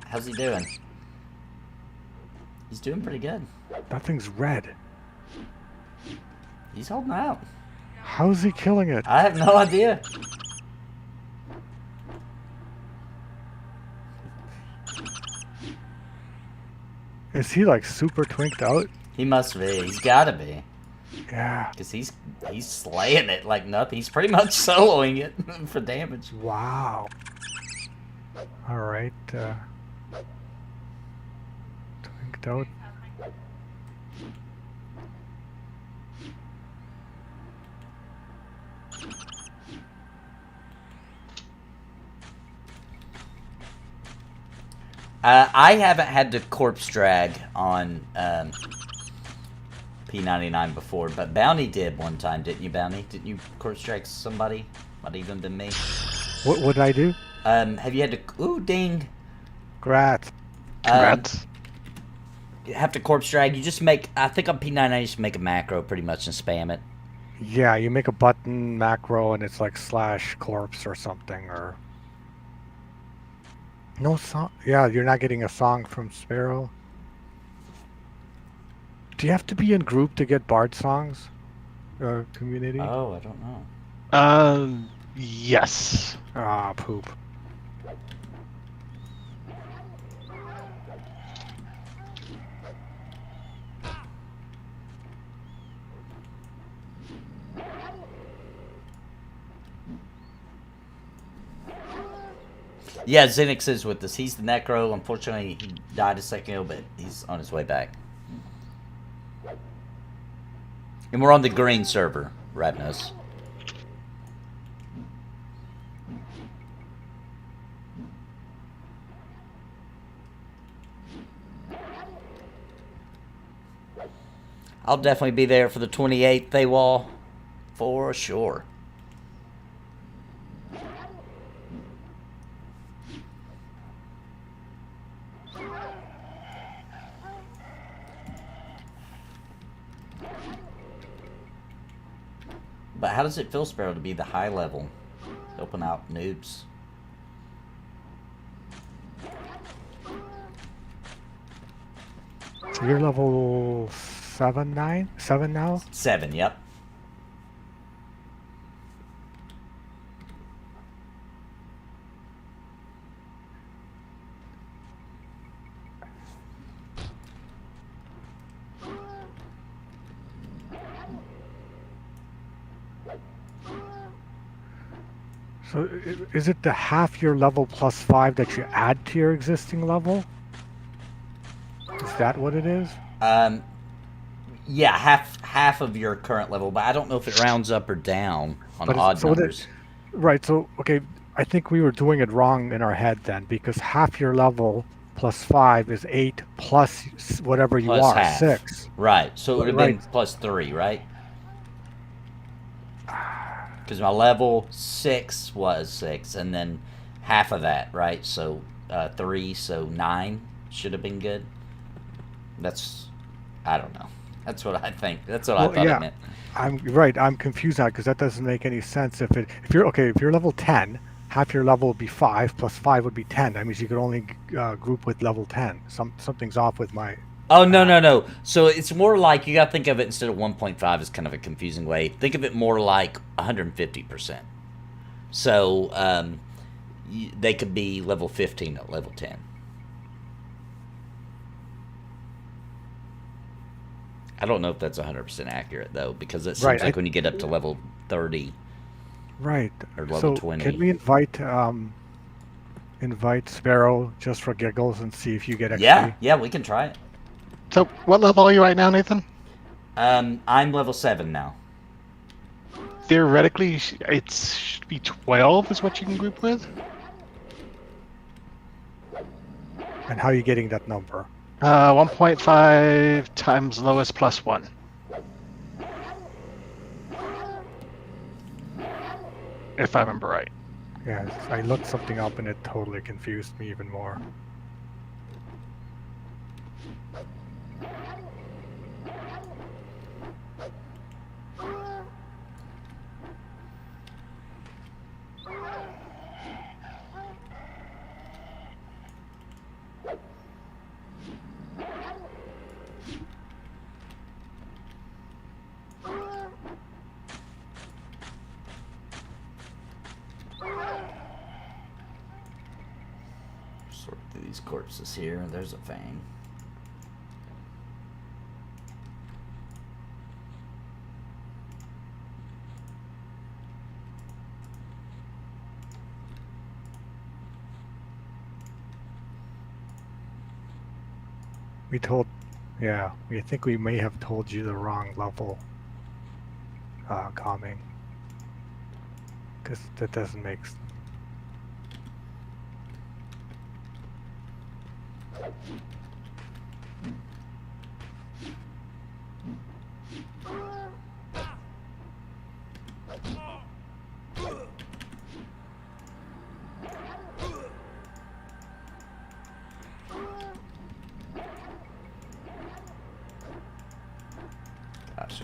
How's he doing? He's doing pretty good. That thing's red. He's holding out. How's he killing it? I have no idea. Is he like super twinked out? He must be. He's got to be. Yeah. Because he's slaying it like nothing. He's pretty much soloing it for damage. Wow. All right. Twinked out. I haven't had to corpse drag on P99 before, but Bounty did one time, didn't you, Bounty? Didn't you corpse drag somebody? Might even been me. What did I do? Have you had to... Ooh, ding. Congrats. Congrats. have to corpse drag. You just make, I think on P99 you just make a macro pretty much and spam it. Yeah, you make a button macro and it's like slash corpse or something, or no song. Yeah, you're not getting a song from Sparrow. Do you have to be in group to get bard songs? Community? Oh, I don't know. Yes. Ah, poop. Yeah, Zenix is with us. He's the Necro. Unfortunately, he died a second ago, but he's on his way back. And we're on the green server, Radnos. I'll definitely be there for the 28th AWOL, for sure. But how does it feel, Sparrow, to be the high level? Helping out noobs. So you're level 7 now? 7, yep. So is it the half your level plus 5 that you add to your existing level? Is that what it is? Yeah, half of your current level, but I don't know if it rounds up or down on odd numbers. Right, so, okay, I think we were doing it wrong in our head then, because half your level plus 5 is 8 plus whatever you Plus are, half. 6. Right, so it would have been plus 3, right? Because my level 6 was 6, and then half of that, right? So 3, so 9 should have been good. That's, I don't know. That's what I think. That's what I thought it meant. I'm confused now because that doesn't make any sense. If you're level 10, half your level would be 5 plus 5 would be 10. That means you could only group with level 10. Something's off with my. Oh, no. So it's more like, you got to think of it instead of 1.5 is kind of a confusing way. Think of it more like 150%. So they could be level 15 at level 10. I don't know if that's 100% accurate, though, because it seems like when you get up to level 30. Right. Or level 20. Can we invite Sparrow just for giggles and see if you get XP? Yeah, we can try it. So, what level are you right now, Nathan? I'm level 7 now. Theoretically, it should be 12 is what you can group with. And how are you getting that number? 1.5 times lowest plus 1. If I remember right. Yeah, I looked something up and it totally confused me even more. Sort through these corpses here. There's a fang. We think we may have told you the wrong level, calming. Because that doesn't make sense.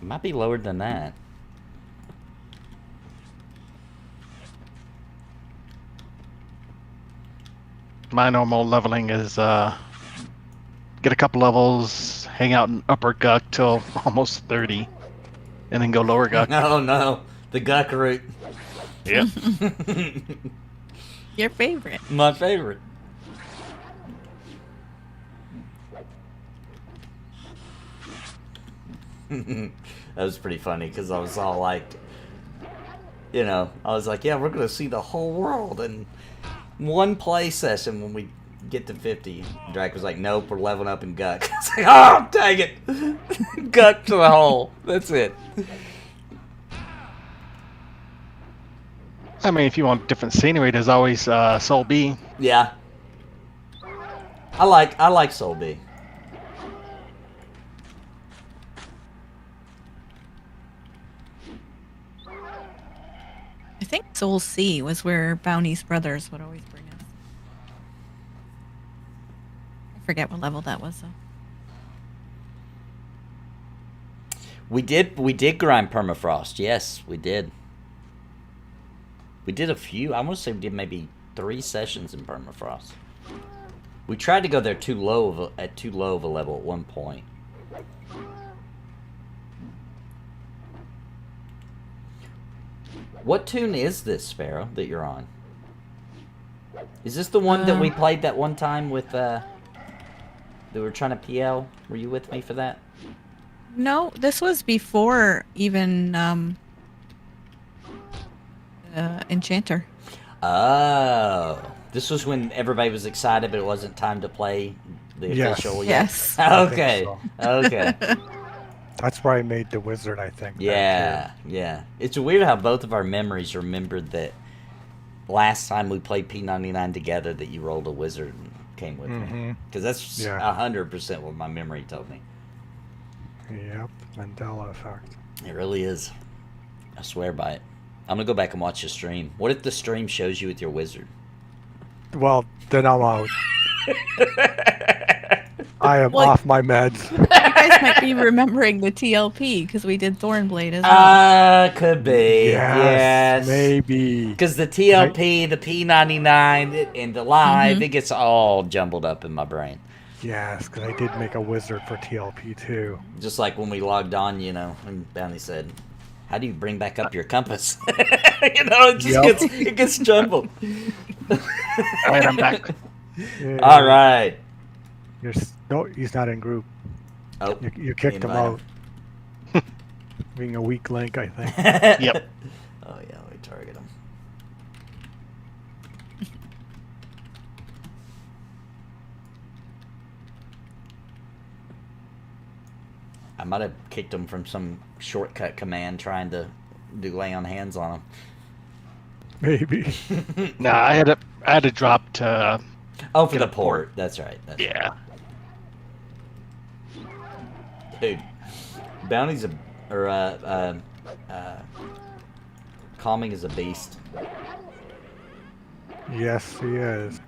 It might be lower than that. My normal leveling is get a couple levels, hang out in upper Guck till almost 30, and then go lower Guck. Oh no, the Guck route. Yep. Your favorite. My favorite. That was pretty funny because I was all like, you know, I was like, yeah, we're going to see the whole world in one play session when we get to 50. Drake was like, nope, we're leveling up in Guck. I was like, oh, dang it. Guck to the hole. That's it. I mean, if you want different scenery, there's always Soul B. Yeah. I like Soul B. I think Soul C was where Bounty's brothers would always bring us. I forget what level that was though. We did grind permafrost. Yes, we did. We did a few. I want to say we did maybe 3 sessions in permafrost. We tried to go there too low of a level at one point. What tune is this, Sparrow, that you're on? Is this the one that we played that one time with that we were trying to PL? Were you with me for that? No, this was before even Enchanter. Oh, this was when everybody was excited, but it wasn't time to play the official yet? Yes. Okay. I think Okay. That's where I made the wizard, I think. Yeah, yeah. It's weird how both of our memories remembered that last time we played P99 together that you rolled a wizard and came with me. Because that's 100% what my memory told me. Yep, Mandela effect. It really is. I swear by it. I'm going to go back and watch the stream. What if the stream shows you with your wizard? Well, then I'm out. I am off my meds. You guys might be remembering the TLP because we did Thornblade as well. Could be. Yes. Maybe. Because the TLP, the P99, and the live, it gets all jumbled up in my brain. Yes, because I did make a wizard for TLP too. Just like when we logged on, you know, and Bounty said, how do you bring back up your compass? You know, it just gets jumbled. All right, I'm back. Yeah. All right. No, he's not in group. Oh, You kicked him invite out. Being a weak link, I think. Yep. Oh, yeah, we target him. I might have kicked him from some shortcut command trying to do lay on hands on him. Maybe. Nah, I had to drop to. Oh, for the port. That's right. Yeah. Dude, Bounty's Calming is a beast. Yes, he is.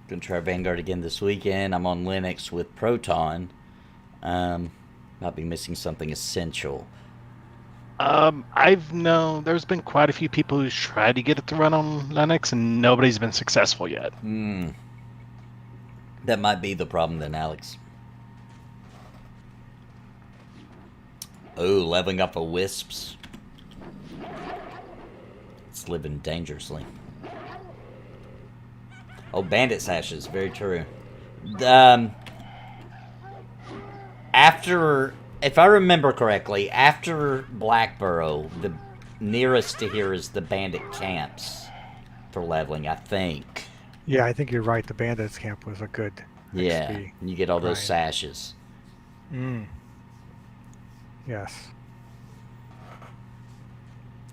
Gonna try Vanguard again this weekend. I'm on Linux with Proton. Might be missing something essential. I've known there's been quite a few people who's tried to get it to run on Linux, and nobody's been successful yet. That might be the problem then, Alex. Oh, leveling up a wisps. It's living dangerously. Oh, bandit sashes, very true. After, if I remember correctly, after Blackburrow, the nearest to here is the bandit camps for leveling, I think. Yeah, I think you're right. The bandits camp was a good Yeah, XP. and you get all those Right. sashes. Yes.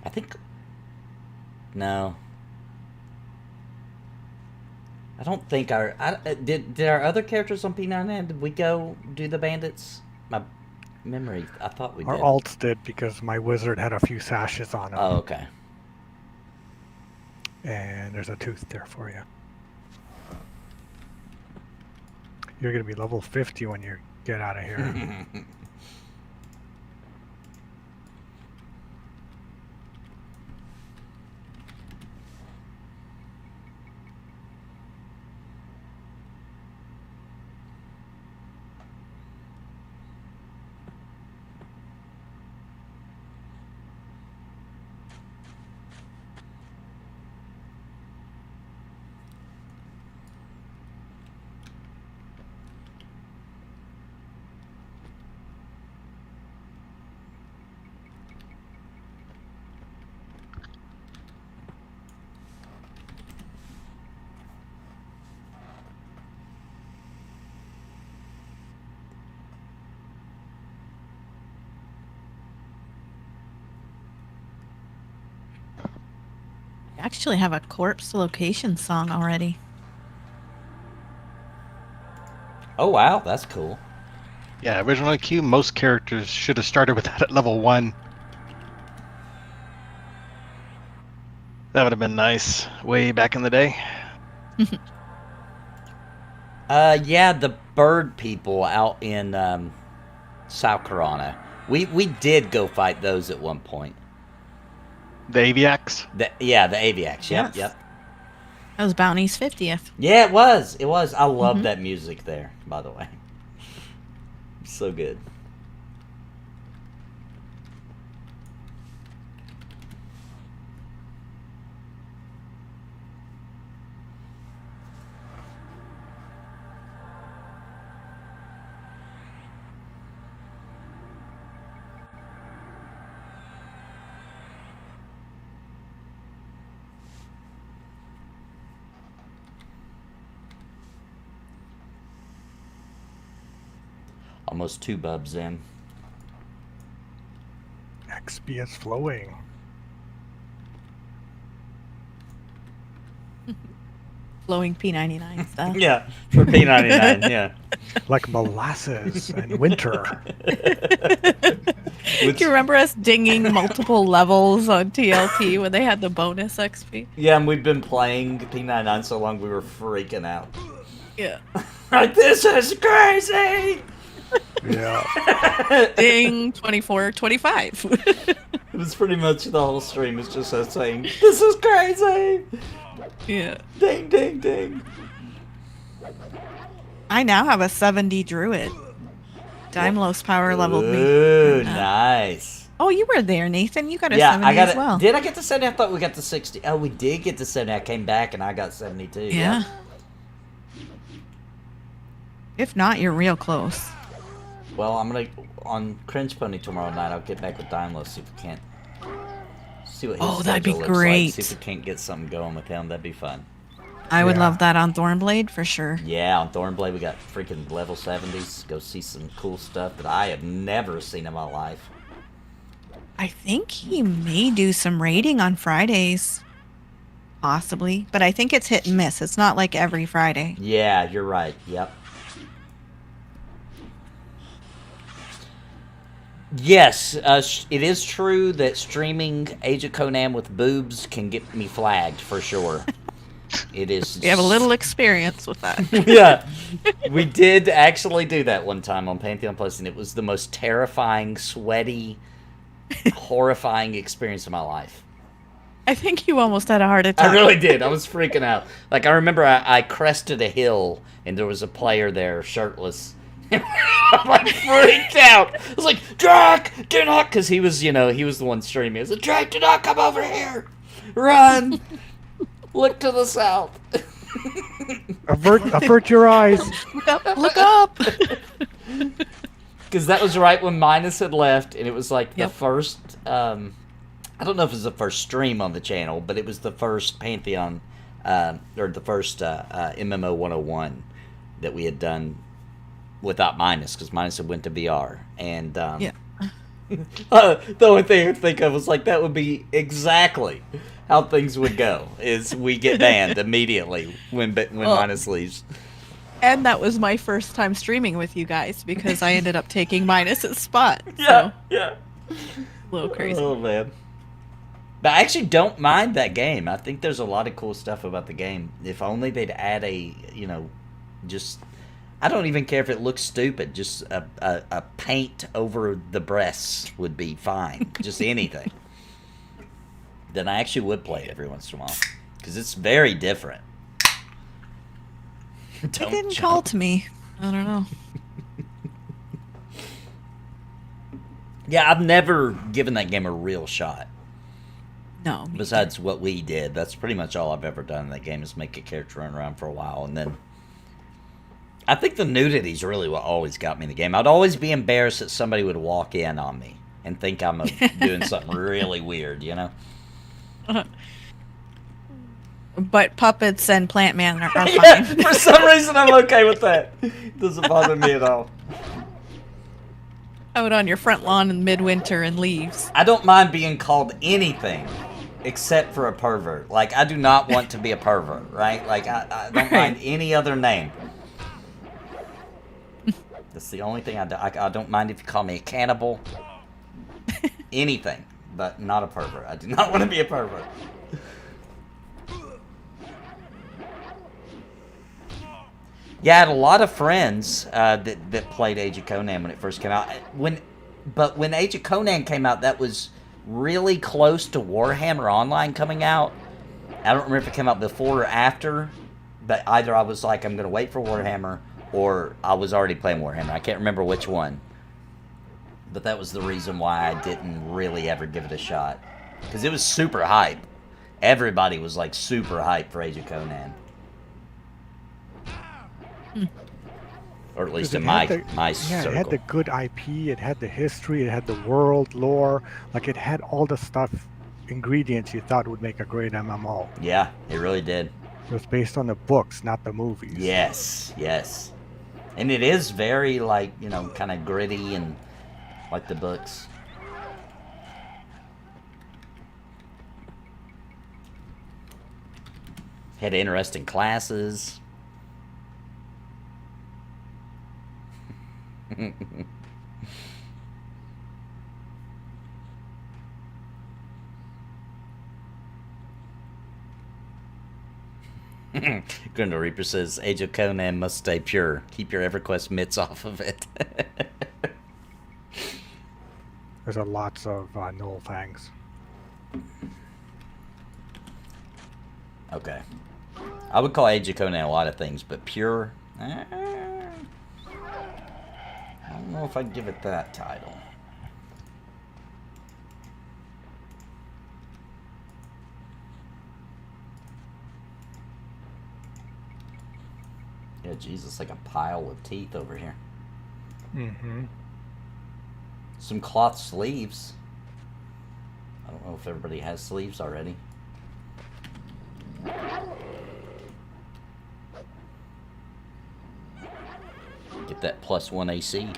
I think No. I don't think did our other characters on P99, did we go do the bandits? My memory, I thought we Our did. alts did because my wizard had a few sashes on him. Oh, okay. And there's a tooth there for you. You're going to be level 50 when you get out of here. I actually have a corpse location song already. Oh, wow. That's cool. Yeah, original queue, most characters should have started with that at level 1. That would have been nice way back in the day. Yeah, the bird people out in South Carolina. We did go fight those at one point. The Aviacs? Yeah, the Aviacs. Yep, Yes. yep. That was Bounty's 50th. Yeah, it was. It was. I love that music there, by the way. So good. Almost 2 bubs in. XP is flowing. Flowing P99 stuff. Yeah, for P99, yeah. Like molasses in winter. Do you remember us dinging multiple levels on TLP when they had the bonus XP? Yeah, and we've been playing P99 so long we were freaking out. Yeah. Like, this is crazy! Yeah. Ding, 24, 25. It was pretty much the whole stream is just us saying, this is crazy! Yeah. Ding, ding, ding. I now have a 70 druid. Daimlos power leveled me. Ooh, nice. Oh, you were there, Nathan. You got a Yeah, 70 I got as it. well. Did I get to 70? I thought we got to 60. Oh, we did get to 70. I came back and I got 72. Yeah. If not, you're real close. Well, I'm gonna on Cringe Pony tomorrow night. I'll get back with Daimlos, see if we can't see what his that'd be schedule looks great. Like. See if we can't get something going with him. That'd be fun. I would Yeah. love that on Thornblade for sure. Yeah, on Thornblade we got freaking level 70s. Go see some cool stuff that I have never seen in my life. I think he may do some raiding on Fridays. Possibly. But I think it's hit and miss. It's not like every Friday. Yeah, you're right. Yep. Yes, it is true that streaming Age of Conan with boobs can get me flagged for sure. It is. We have a little experience with that. Yeah, we did actually do that one time on Pantheon Plus, and it was the most terrifying, sweaty, horrifying experience of my life. I think you almost had a heart attack. I really did. I was freaking out. Like, I remember I crested a hill, and there was a player there, shirtless. I'm like freaked out. I was like, Drac, do not, because he was, he was the one streaming. I was like, Drac, do not come over here. Run. Look to the south. Avert your eyes. Look up. Look up. Because that was right when Minus had left, and it was like the Yep. first, I don't know if it was the first stream on the channel, but it was the first Pantheon, or the first MMO 101 that we had done without Minus, because Minus had went to VR. And Yeah. The only thing I could think of was like that would be exactly how things would go. Is we get banned immediately when Minus leaves. And that was my first time streaming with you guys because I ended up taking Minus's spot. Yeah, So, yeah. a little crazy. Oh man. But I actually don't mind that game. I think there's a lot of cool stuff about the game. If only they'd add a, just I don't even care if it looks stupid. Just a paint over the breasts would be fine. Just anything. Then I actually would play it every once in a while because it's very different. It didn't call to me. I don't know. Yeah, I've never given that game a real shot. No. Besides what we did. That's pretty much all I've ever done in that game is make a character run around for a while. And then I think the nudity's really what always got me in the game. I'd always be embarrassed that somebody would walk in on me and think I'm doing something really weird, But puppets and Plant Man are fine. Yeah, for some reason, I'm okay with that. It doesn't bother me at all. Out on your front lawn in midwinter and leaves. I don't mind being called anything except for a pervert. Like, I do not want to be a pervert, right? Like, I don't mind any other name. That's the only thing I don't mind if you call me a cannibal. Anything, but not a pervert. I do not want to be a pervert. Yeah, I had a lot of friends that played Age of Conan when it first came out. But when Age of Conan came out, that was really close to Warhammer Online coming out. I don't remember if it came out before or after, but either I was like, I'm going to wait for Warhammer, or I was already playing Warhammer. I can't remember which one. But that was the reason why I didn't really ever give it a shot. Because it was super hype. Everybody was like super hype for Age of Conan. Or at least in my circle. It had the good IP, it had the history, it had the world, lore. Like, it had all the stuff, ingredients you thought would make a great MMO. Yeah, it really did. It was based on the books, not the movies. Yes, yes. And it is very, like, kind of gritty and like the books. Had interesting classes. Grinda Reaper says, Age of Conan must stay pure. Keep your EverQuest mitts off of it. There's lots of null fangs. Okay. I would call Age of Conan a lot of things, but pure... I don't know if I'd give it that title. Yeah, Jesus, like a pile of teeth over here. Mm-hmm. Some cloth sleeves. I don't know if everybody has sleeves already. Get that +1 AC.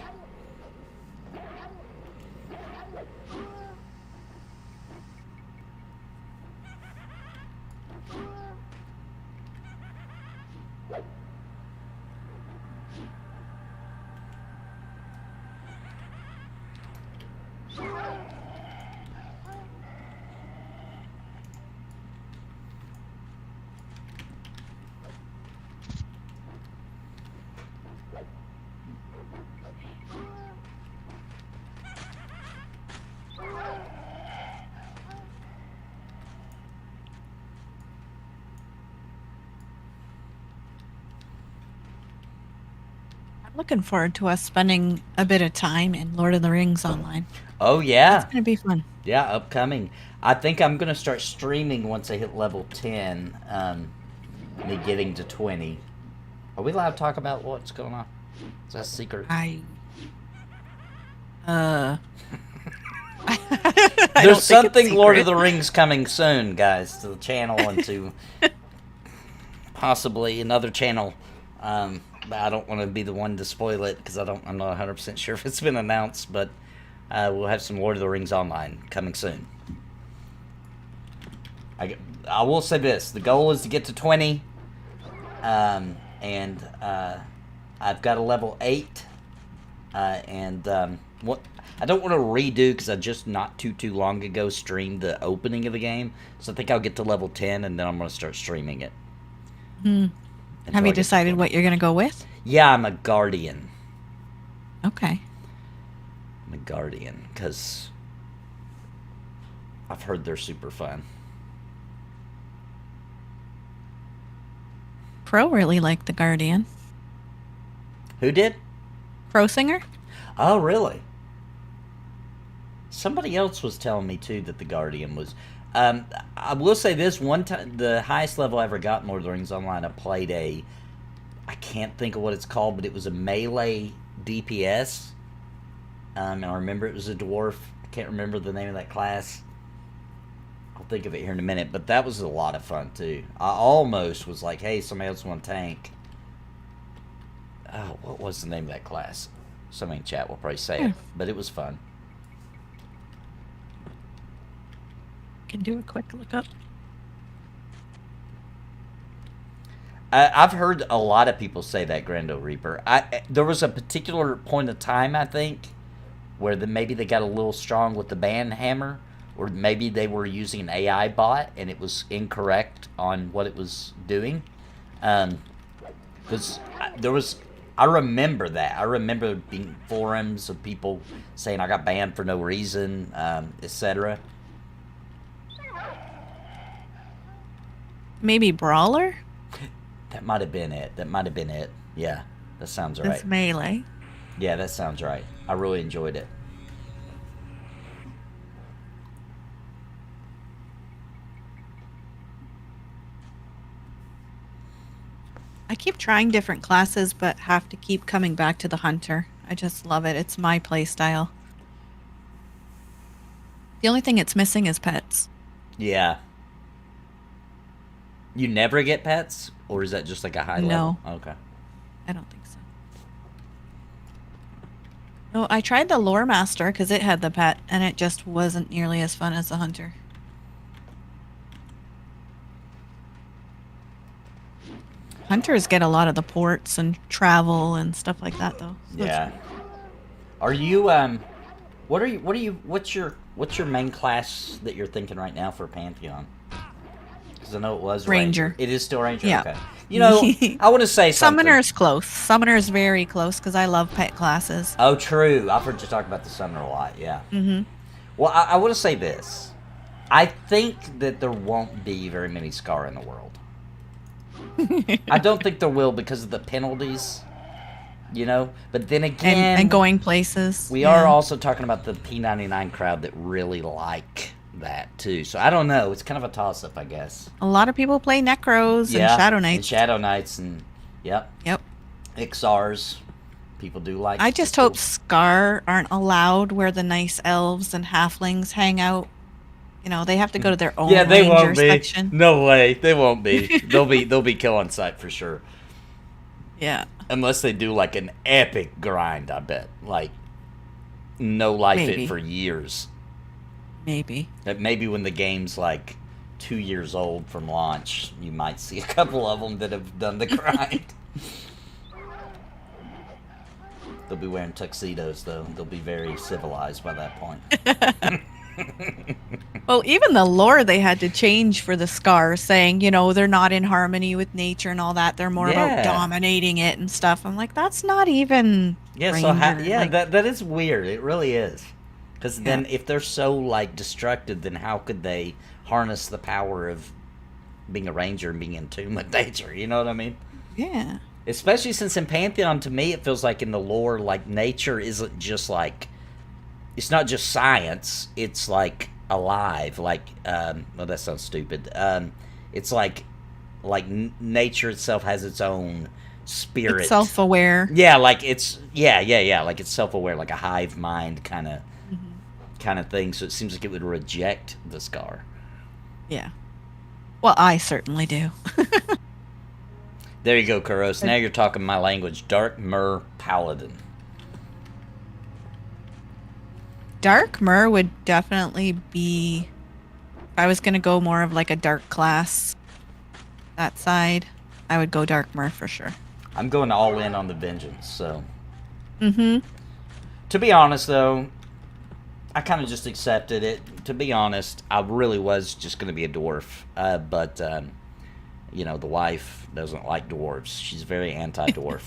Looking forward to us spending a bit of time in Lord of the Rings online. Oh, yeah. It's going to be fun. Yeah, upcoming. I think I'm going to start streaming once I hit level 10. Me getting to 20. Are we allowed to talk about what's going on? Is that a secret? There's something Lord of the Rings coming soon, guys, to the channel and to possibly another channel. But I don't want to be the one to spoil it because I'm not 100% sure if it's been announced. But We'll have some Lord of the Rings Online coming soon. I will say this. The goal is to get to 20. I've got a level 8. What I don't want to redo because I just not too long ago streamed the opening of the game. So I think I'll get to level 10 and then I'm going to start streaming it. Have you decided what you're going to go with? Yeah, I'm a guardian. Okay. I'm a guardian because I've heard they're super fun. Pro really liked the Guardian. Who did? Pro Singer? Oh, really? Somebody else was telling me, too, that the Guardian was... I will say this. One time, the highest level I ever got in Lord of the Rings Online, I played I can't think of what it's called, but it was a melee DPS. And I remember it was a dwarf. I can't remember the name of that class. I'll think of it here in a minute, but that was a lot of fun, too. I almost was like, hey, somebody else want to tank. Oh, what was the name of that class? Somebody in chat will probably say it, but it was fun. Can do a quick look up. I've heard a lot of people say that, Grando Reaper. There was a particular point of time, I think, where maybe they got a little strong with the ban hammer, or maybe they were using an AI bot and it was incorrect on what it was doing. Because I remember that. I remember being forums of people saying I got banned for no reason, etc. Maybe Brawler? That might have been it. Yeah, that sounds right. It's melee. Yeah, that sounds right. I really enjoyed it. I keep trying different classes, but have to keep coming back to the hunter. I just love it. It's my play style. The only thing it's missing is pets. Yeah. You never get pets? Or is that just like a high level? No. Okay. I don't think so. No, I tried the Lore Master because it had the pet, and it just wasn't nearly as fun as the hunter. Hunters get a lot of the ports and travel and stuff like that, though. So Yeah. Are you what's your main class that you're thinking right now for Pantheon? Because I know it was Ranger. It is still Ranger. Yeah. Okay. You know, I want to say something. Summoner's close. Summoner's very close because I love pet classes. Oh, true. I've heard you talk about the Summoner a lot. Yeah. Mm-hmm. Well, I want to say this. I think that there won't be very many Scar in the world. I don't think there will because of the penalties, you know. But then again, and going places. We are also talking about the P99 crowd that really like that too. So I don't know. It's kind of a toss-up, I guess. A lot of people play Necros and Shadow Knights. And Shadow Knights and yep. Ixars. People do like. I just hope Scar aren't allowed where the nice elves and halflings hang out. You know, they have to go to their own they won't be. section. No way, they won't be. they'll be kill on sight for sure. Yeah. Unless they do like an epic grind, I bet. Like no life it for years. Maybe. That maybe when the game's like 2 years old from launch, you might see a couple of them that have done the grind. They'll be wearing tuxedos though. They'll be very civilized by that point. Well, even the lore they had to change for the Scar, saying, you know, they're not in harmony with nature and all that. They're more about dominating it and stuff. I'm like, that's not even. Yeah, Ranger. that is weird. It really is. Because then, if they're so like destructive, then how could they harness the power of being a ranger and being in tune with nature? You know what I mean? Yeah. Especially since in Pantheon, to me, it feels like in the lore, like nature isn't just like. It's not just science. It's like alive. Like, well, that sounds stupid. It's like nature itself has its own spirit. It's self-aware. Yeah, like it's like it's self-aware, like a hive mind kind of thing. So it seems like it would reject the Scar. Yeah. Well, I certainly do. There you go, Kuros. Now you're talking my language. Dark Myr Paladin. Dark Mer would definitely be. If I was gonna go more of like a dark class, that side, I would go Dark Mer for sure. I'm going all in on the Vengeance, so. Mm-hmm. To be honest, though, I kind of just accepted it. To be honest, I really was just going to be a dwarf. But, you know, the wife doesn't like dwarves. She's very anti-dwarf.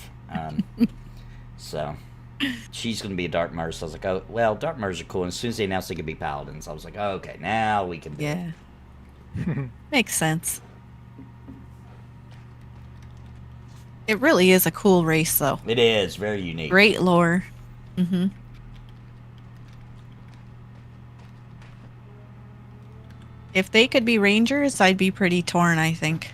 So, she's going to be a Dark Mer. So I was like, oh, well, Dark Mers are cool. And as soon as they announced they could be Paladins, I was like, oh, okay, now we can do it. Yeah. Makes sense. It really is a cool race, though. It is. Very unique. Great lore. Mm-hmm. If they could be rangers, I'd be pretty torn, I think.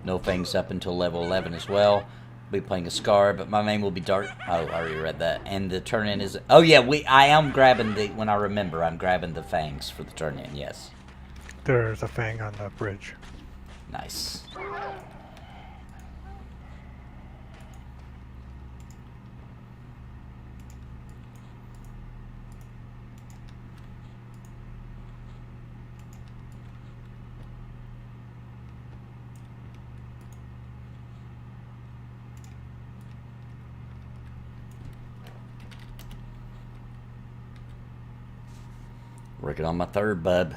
No Fangs up until level 11 as well. Be playing a Scar, but my main will be Dark. Oh, I already read that. And the turn-in is... Oh, yeah, I am grabbing the... When I remember, I'm grabbing the Fangs for the turn-in, yes. There's a Fang on the bridge. Nice. Working on my third, bub.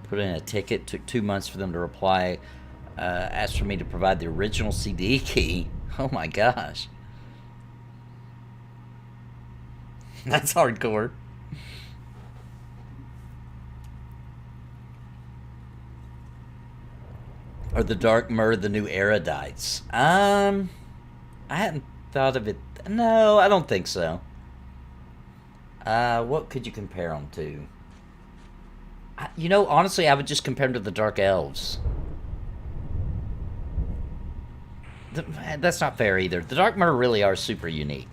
Put in a ticket. Took 2 months for them to reply. Asked for me to provide the original CD key. Oh my gosh. That's hardcore. Are the Dark Mer the new Erudites? I hadn't thought of it. No, I don't think so. What could you compare them to? You know, honestly, I would just compare them to the Dark Elves. That's not fair either. The Dark Mer really are super unique.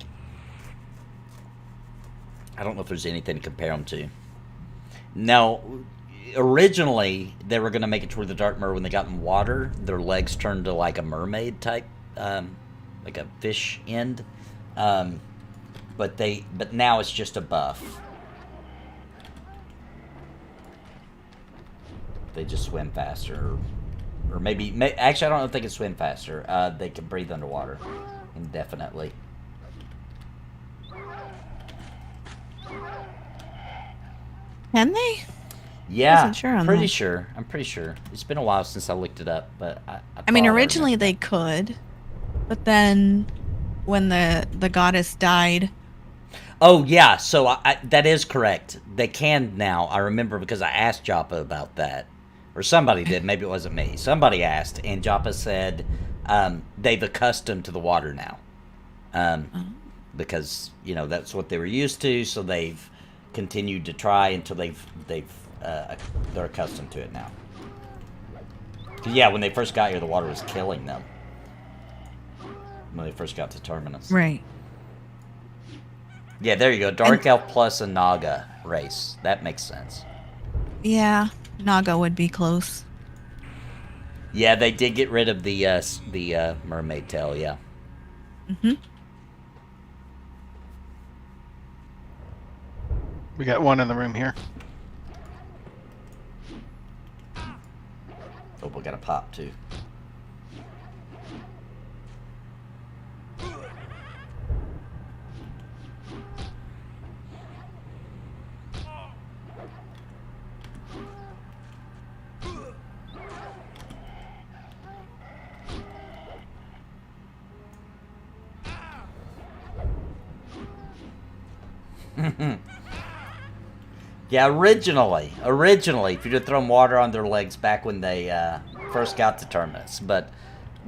I don't know if there's anything to compare them to. Now, originally, they were going to make it toward the Dark Mer when they got in water. Their legs turned to like a mermaid type, like a fish end. But now it's just a buff. They just swim faster, or maybe actually I don't know if they can swim faster. They can breathe underwater indefinitely. Can they? Yeah, Wasn't sure on that. sure. I'm pretty sure. It's been a while since I looked it up, but I mean, thought originally remembered. they could, but then when the goddess died. Oh yeah, so that is correct. They can now. I remember because I asked Joppa about that, or somebody did. Maybe it wasn't me. Somebody asked, and Joppa said they've accustomed to the water now, because you know that's what they were used to. So they've continued to try until they're accustomed to it now. 'Cause, yeah, when they first got here, the water was killing them. When they first got to Terminus. Right. Yeah, there you go. Dark Elf plus a Naga race. That makes sense. Yeah, Naga would be close. Yeah, they did get rid of the mermaid tail, yeah. Mm-hmm. We got one in the room here. Oh, we got a pop, too. Yeah, originally, if you'd have thrown water on their legs back when they first got to Terminus, but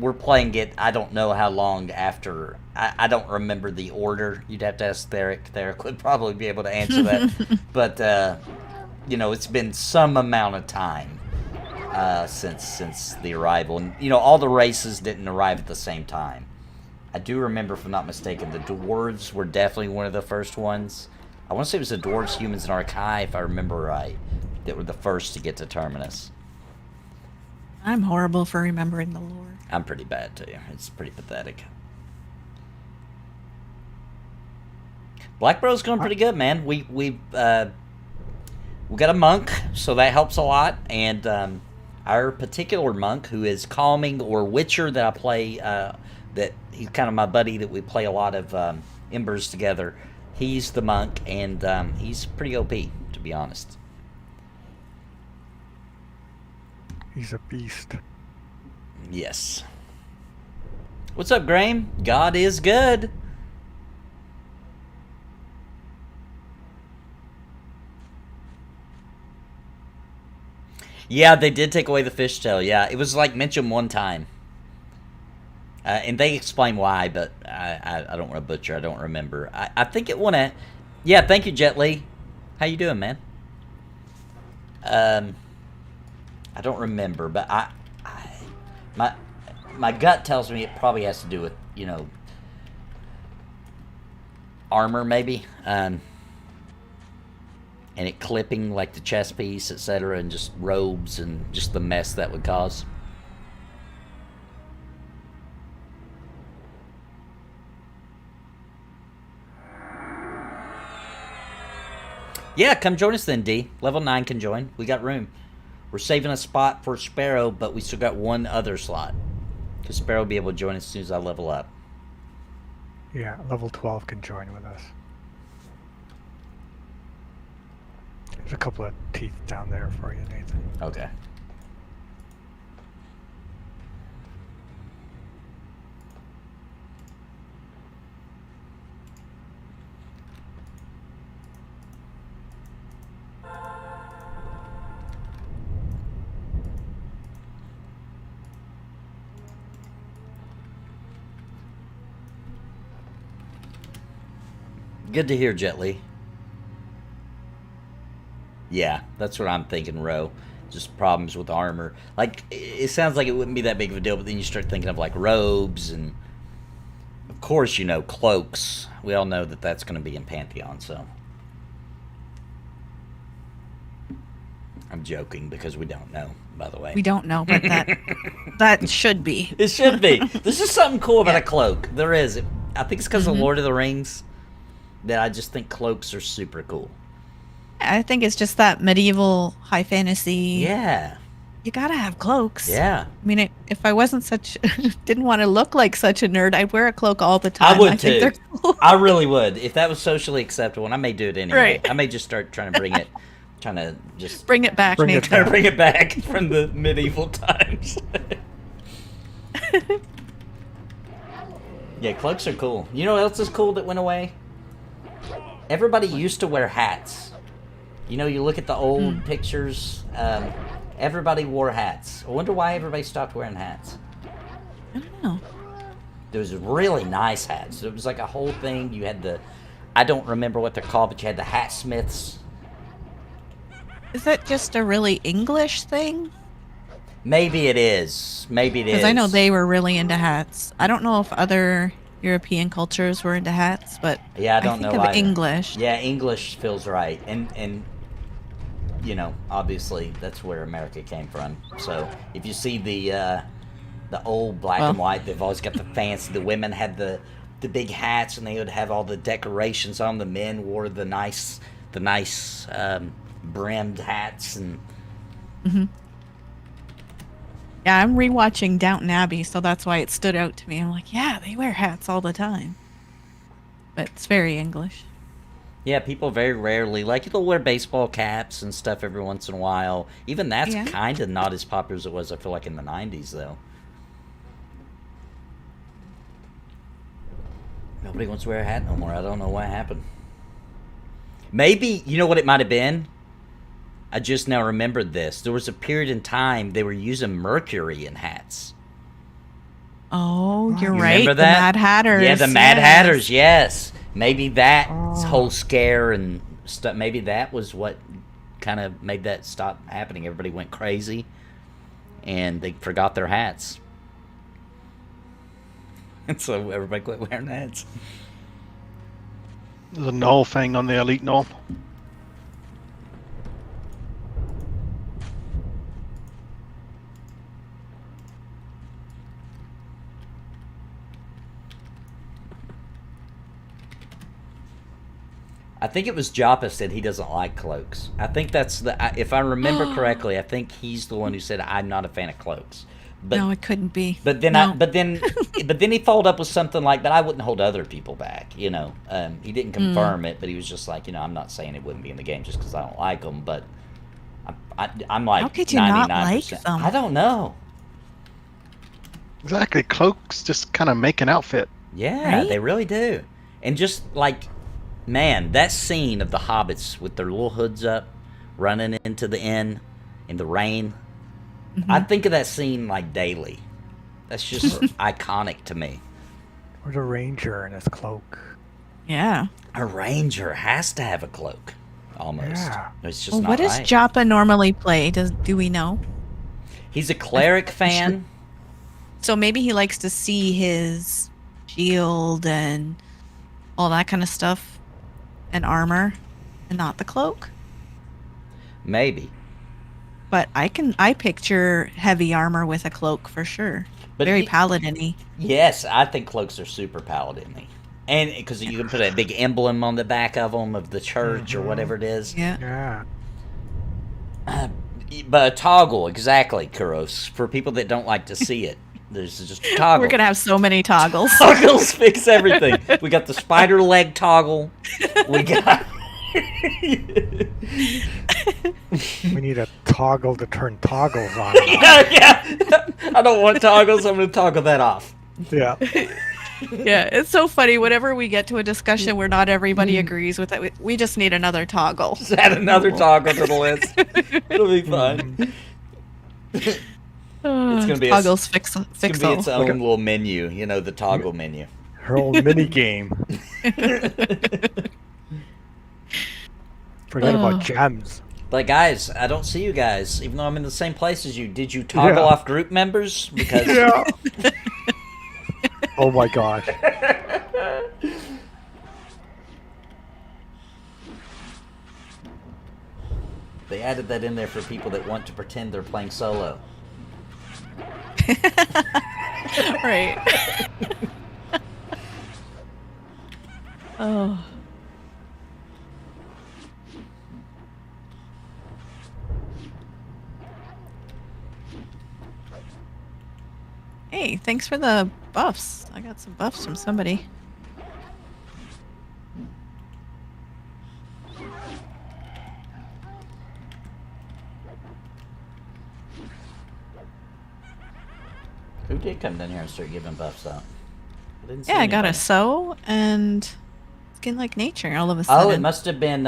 we're playing it, I don't know how long after, I don't remember the order. You'd have to ask Theric. Theric would probably be able to answer that, but, you know, it's been some amount of time since the arrival, and, you know, all the races didn't arrive at the same time. I do remember, if I'm not mistaken, the Dwarves were definitely one of the first ones. I want to say it was the Dwarves, Humans, and Archive, if I remember right, that were the first to get to Terminus. I'm horrible for remembering the lore. I'm pretty bad, too. It's pretty pathetic. Blackburrow's going pretty good, man. We got a monk, so that helps a lot. And our particular monk, who is Calming or Witcher that I play, that he's kind of my buddy that we play a lot of Embers together. He's the monk, and he's pretty OP, to be honest. He's a beast. Yes. What's up, Graham? God is good. Yeah, they did take away the fishtail. Yeah, it was like mentioned one time. And they explain why, but I don't want to butcher. I don't remember. I think it wanna. Yeah, thank you, Jet Li. How you doing, man? I don't remember, but my gut tells me it probably has to do with, you know, armor maybe, and it clipping like the chest piece, etc., and just robes and just the mess that would cause. Yeah, come join us then, D. Level 9 can join. We got room. We're saving a spot for Sparrow, but we still got one other slot. Because Sparrow will be able to join as soon as I level up. Yeah, level 12 can join with us. There's a couple of teeth down there for you, Nathan. Okay. Good to hear, Jet Li. Yeah, that's what I'm thinking, Ro. Just problems with armor. Like, it sounds like it wouldn't be that big of a deal, but then you start thinking of, like, robes and, of course, you know, cloaks. We all know that that's going to be in Pantheon, so. I'm joking because we don't know, by the way. We don't know, but that should be. It should be. There's just something cool about a cloak. There is. I think it's because of Lord of the Rings that I just think cloaks are super cool. I think it's just that medieval high fantasy. Yeah. You gotta have cloaks. Yeah. I mean, if I wasn't didn't want to look like such a nerd, I'd wear a cloak all the time. I would too. Think they're cool. I really would. If that was socially acceptable, and I may do it anyway. Right. I may just start trying to bring it, bring it back, Bring it Nathan. trying to bring it back from the medieval times. Yeah, cloaks are cool. You know what else is cool that went away? Everybody used to wear hats. You know, you look at the old pictures, everybody wore hats. I wonder why everybody stopped wearing hats. I don't know. There was really nice hats. It was like a whole thing. You had the, I don't remember what they're called, but you had the hat smiths. Is that just a really English thing? Maybe it is. Maybe it is. Because I know they were really into hats. I don't know if other European cultures were into hats, but yeah, I don't know think of either. English. Yeah, English feels right, and you know, obviously that's where America came from. So if you see the old black and white, they've always got the fancy. The women had the big hats, and they would have all the decorations on. The men wore the nice brimmed hats and. Yeah, I'm rewatching Downton Abbey, so that's why it stood out to me. I'm like, yeah, they wear hats all the time. But it's very English. Yeah, people very rarely, like, they'll wear baseball caps and stuff every once in a while. Even that's kind of not as popular as it was, I feel like, in the 90s, though. Nobody wants to wear a hat no more. I don't know what happened. Maybe, you know what it might have been? I just now remembered this. There was a period in time they were using mercury in hats. Oh, you're You right. remember The that? Mad Hatters. Yeah, the Mad yes. Hatters, yes. Maybe that whole scare and stuff, maybe that was what kind of made that stop happening. Everybody went crazy, and they forgot their hats. And so everybody quit wearing hats. There's a null thing on the elite null. I think it was Joppa said he doesn't like cloaks. I think that's if I remember correctly, I think he's the one who said I'm not a fan of cloaks. But, no, it couldn't be. But then No. but then he followed up with something like, "But I wouldn't hold other people back." You know, he didn't confirm it, but he was just like, I'm not saying it wouldn't be in the game just because I don't like them. But I'm like, how could you not 99%. like them? I don't know. Exactly, cloaks just kind of make an outfit. Yeah, Right? they really do. And just like, man, that scene of the hobbits with their little hoods up, running into the inn in the rain. I think of that scene like daily. That's just iconic to me. Or the ranger in his cloak. Yeah. A ranger has to have a cloak, almost. Yeah. It's just Well, not what does right. Joppa normally play? Do we know? He's a cleric fan. So maybe he likes to see his shield and all that kind of stuff and armor and not the cloak. Maybe. But I picture heavy armor with a cloak for sure. But Very he- paladin-y. Yes, I think cloaks are super paladin-y. And because you can put a big emblem on the back of them of the church or whatever it is. Yeah. Yeah. But a toggle, exactly, Kuros. For people that don't like to see it, there's just a toggle. We're gonna have so many toggles. Toggles fix everything. We got the spider leg toggle. We got. We need a toggle to turn toggles on. yeah. I don't want toggles. I'm going to toggle that off. Yeah. Yeah, it's so funny. Whenever we get to a discussion where not everybody agrees with it, we just need another toggle. Just add another toggle to the list. It'll be fun. It's gonna be toggles it's gonna fix be its all. own little menu. You know, the toggle menu. Her old mini game. Forget about gems. But guys, I don't see you guys, even though I'm in the same place as you. Did you toggle off group members? Because Yeah. Oh my gosh. they added that in there for people that want to pretend they're playing solo. Right. Oh. Hey, thanks for the buffs. I got some buffs from somebody. Who did come down here and start giving buffs out? I didn't see Yeah, I got a anybody. sew and skin like nature all of a sudden. Oh, it must have been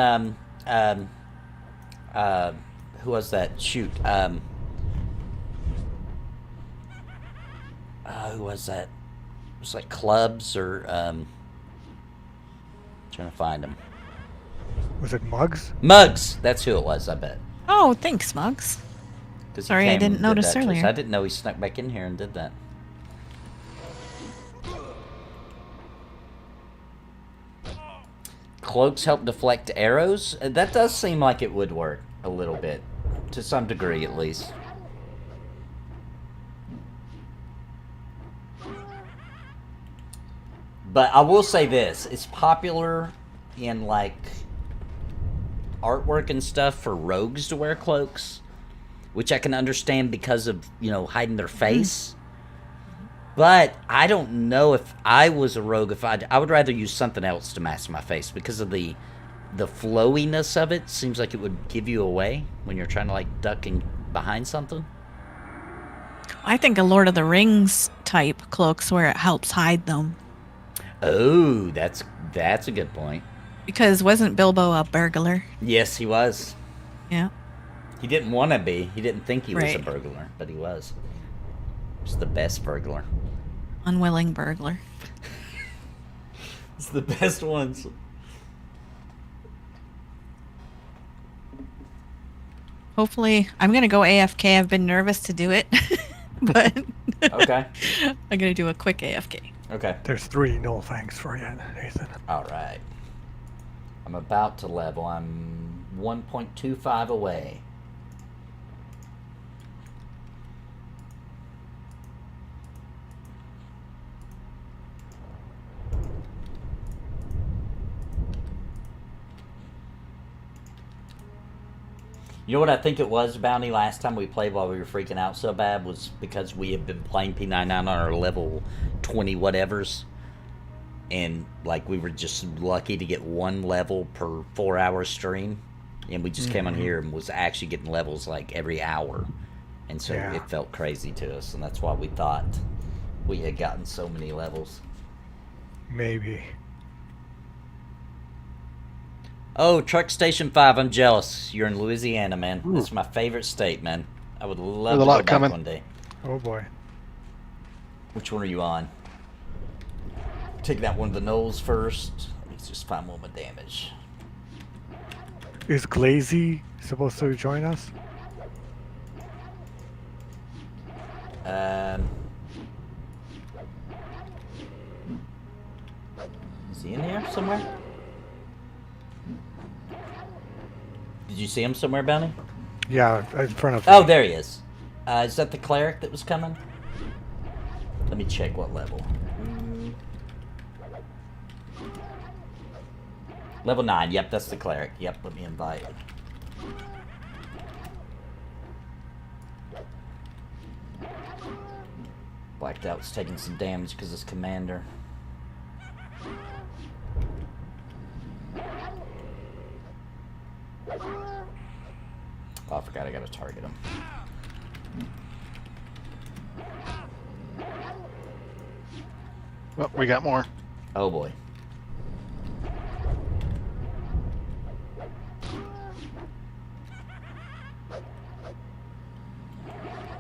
who was that? Shoot. Who was that? It was like clubs or trying to find them. Was it Mugs? Mugs. That's who it was. I bet. Oh, thanks, Mugs. 'Cause he Sorry, I came didn't and did notice that to us. earlier. I didn't know he snuck back in here and did that. Cloaks help deflect arrows? That does seem like it would work a little bit. To some degree, at least. But I will say this. It's popular in, like, artwork and stuff for rogues to wear cloaks. Which I can understand because of, you know, hiding their face. But I don't know if I was a rogue, if I would rather use something else to mask my face because of the flowiness of it. Seems like it would give you away when you're trying to like duck in behind something. I think a Lord of the Rings type cloaks where it helps hide them. Oh, that's a good point. Because wasn't Bilbo a burglar? Yes, he was. Yeah. He didn't want to be. He didn't think he was a Right. burglar, but he was. He was the best burglar. Unwilling burglar. It's the best ones. Hopefully, I'm going to go AFK. I've been nervous to do it. But Okay. I'm going to do a quick AFK. Okay. There's 3 no thanks for you, Nathan. All right. I'm about to level. I'm 1.25 away. You know what I think it was, Bounty, last time we played while we were freaking out so bad was because we had been playing P99 on our level 20 whatevers. And, like, we were just lucky to get one level per 4-hour stream. And we just came on here and was actually getting levels, like, every hour. And so it felt crazy to us. And that's why we thought we had gotten so many levels. Maybe. Oh, Truck Station 5, I'm jealous. You're in Louisiana, man. This is my favorite state, man. I would love to go back one day. Oh, boy. Which one are you on? Take that one of the knolls first. Let's just find one with damage. Is Glazy supposed to join us? Is he in here somewhere? Did you see him somewhere, Bounty? Yeah, in front of. Oh, there he is. Is that the cleric that was coming? Let me check what level. Level 9. Yep, that's the cleric. Yep, let me invite him. Blacked Out's taking some damage because it's commander. Oh, I forgot I gotta target him. Well, we got more. Oh boy.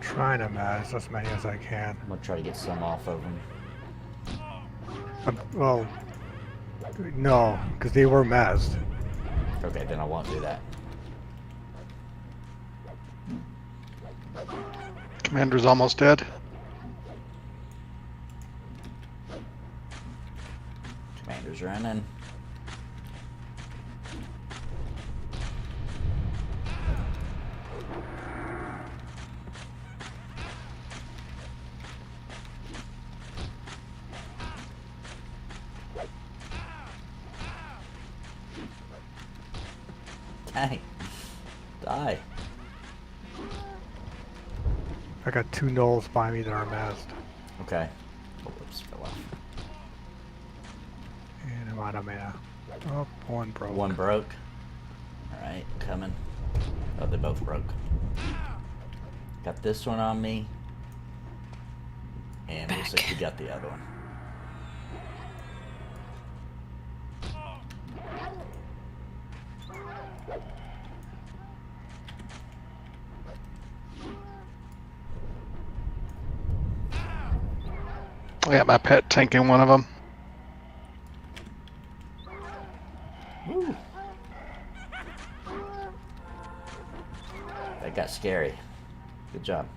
Trying to mass as many as I can. I'm gonna try to get some off of him. Well, no, because they were masked. Okay, then I won't do that. Commander's almost dead. Commander's running. Dang. Die. I got 2 gnolls by me that are masked. Okay. Oh, whoops, fell off. And I'm out of mana. Oh, one broke. One broke. Alright, coming. Oh, they both broke. Got this one on me. And looks like we got the other one. I got my pet tanking one of them. Woo. That got scary. Good job.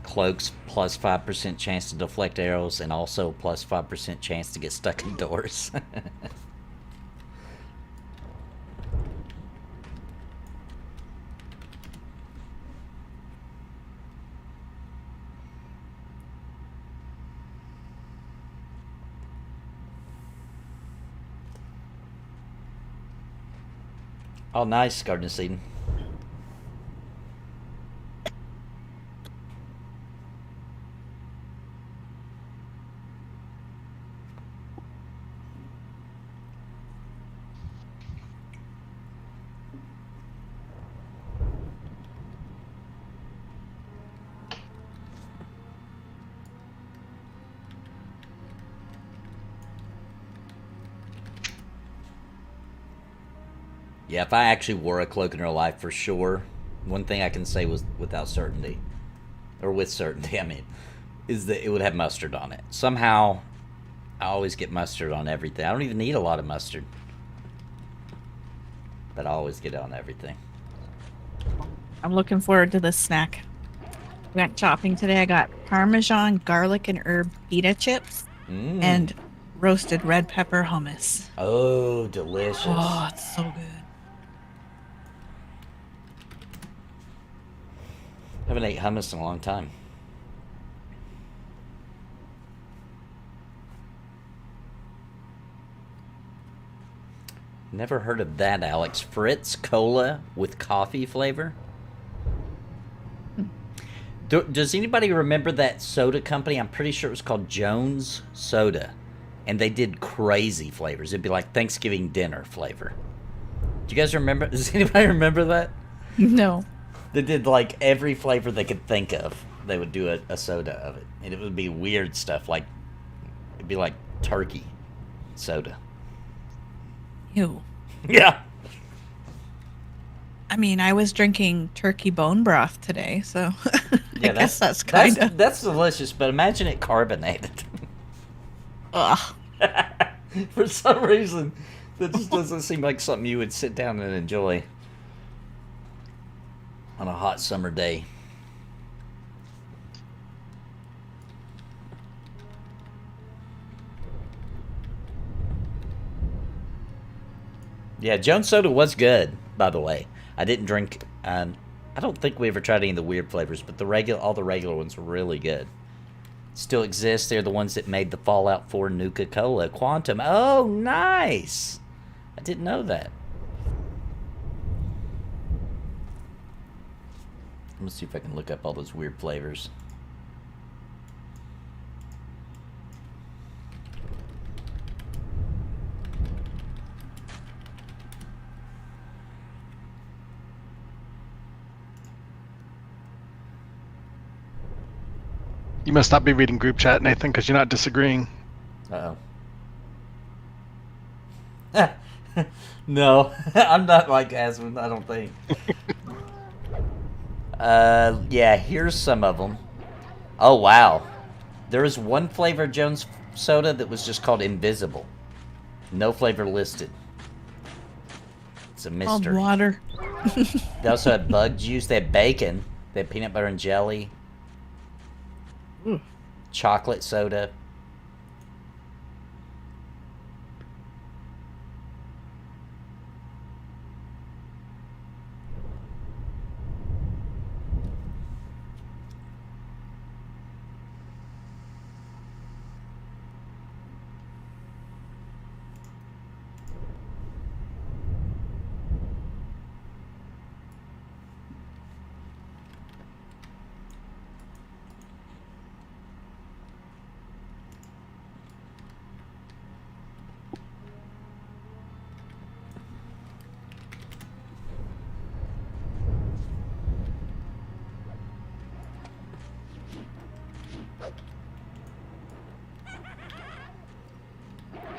Cloaks plus 5% chance to deflect arrows and also plus 5% chance to get stuck in doors. Oh, nice, Garden of Eden. Yeah, if I actually wore a cloak in real life, for sure, one thing I can say was without certainty, or with certainty, I mean, is that it would have mustard on it. Somehow, I always get mustard on everything. I don't even need a lot of mustard, but I always get it on everything. I'm looking forward to this snack. Went shopping today. I got Parmesan garlic and herb pita chips and roasted red pepper hummus. Oh, delicious. Oh, it's so good. Haven't ate hummus in a long time. Never heard of that, Alex. Fritz Cola with coffee flavor? Does anybody remember that soda company? I'm pretty sure it was called Jones Soda. And they did crazy flavors. It'd be like Thanksgiving dinner flavor. Do you guys remember? Does anybody remember that? No. They did like every flavor they could think of. They would do a soda of it. And it would be weird stuff. Like, it'd be like turkey soda. Ew. Yeah. I mean, I was drinking turkey bone broth today, so Yeah, I guess that's kind of... That's delicious, but imagine it carbonated. Ugh. For some reason, that just doesn't seem like something you would sit down and enjoy on a hot summer day. Yeah, Jones Soda was good, by the way. I didn't drink... I don't think we ever tried any of the weird flavors, but all the regular ones were really good. Still exist. They're the ones that made the Fallout 4 Nuka-Cola Quantum. Oh, nice! I didn't know that. Let me see if I can look up all those weird flavors. You must not be reading group chat, Nathan, because you're not disagreeing. Uh-oh. No, I'm not like Asmund, I don't think. Yeah, here's some of them. Oh, wow. There is one flavor of Jones Soda that was just called Invisible. No flavor listed. It's a mystery. Called water. They also had bug juice. They had bacon. They had peanut butter and jelly. Chocolate soda.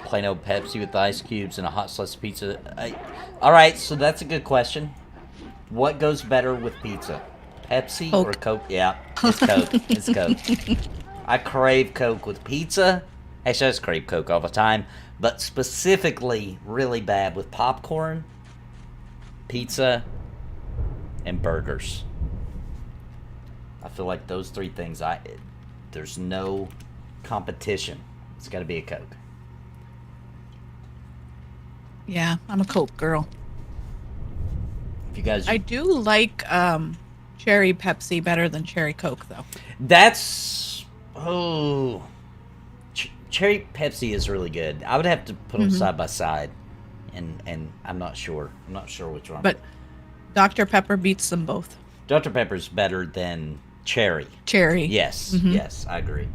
Plain old Pepsi with ice cubes and a hot slice of pizza. Alright, so that's a good question. What goes better with pizza? Pepsi Coke. or Coke? Yeah, it's Coke. It's Coke. I crave Coke with pizza. Actually, I just crave Coke all the time. But specifically, really bad with popcorn, pizza, and burgers. I feel like those three things, there's no competition. It's got to be a Coke. Yeah, I'm a Coke girl. If you guys, I do like cherry Pepsi better than cherry Coke, though. that's cherry Pepsi is really good. I would have to put them side by side, and I'm not sure. I'm not sure which one. But Dr. Pepper beats them both. Dr. Pepper's better than cherry. Cherry. Yes, yes, I agree.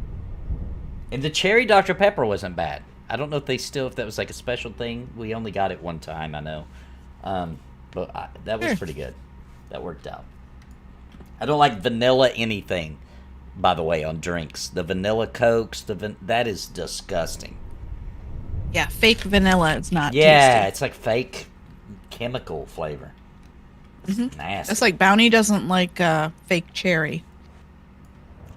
And the cherry Dr. Pepper wasn't bad. I don't know if that was like a special thing. We only got it one time, I know. But that was pretty good. That worked out. I don't like vanilla anything, by the way, on drinks. The vanilla Cokes, that is disgusting. Yeah, fake vanilla is not Yeah, tasty. it's like fake chemical flavor. It's nasty. It's like Bounty doesn't like fake cherry.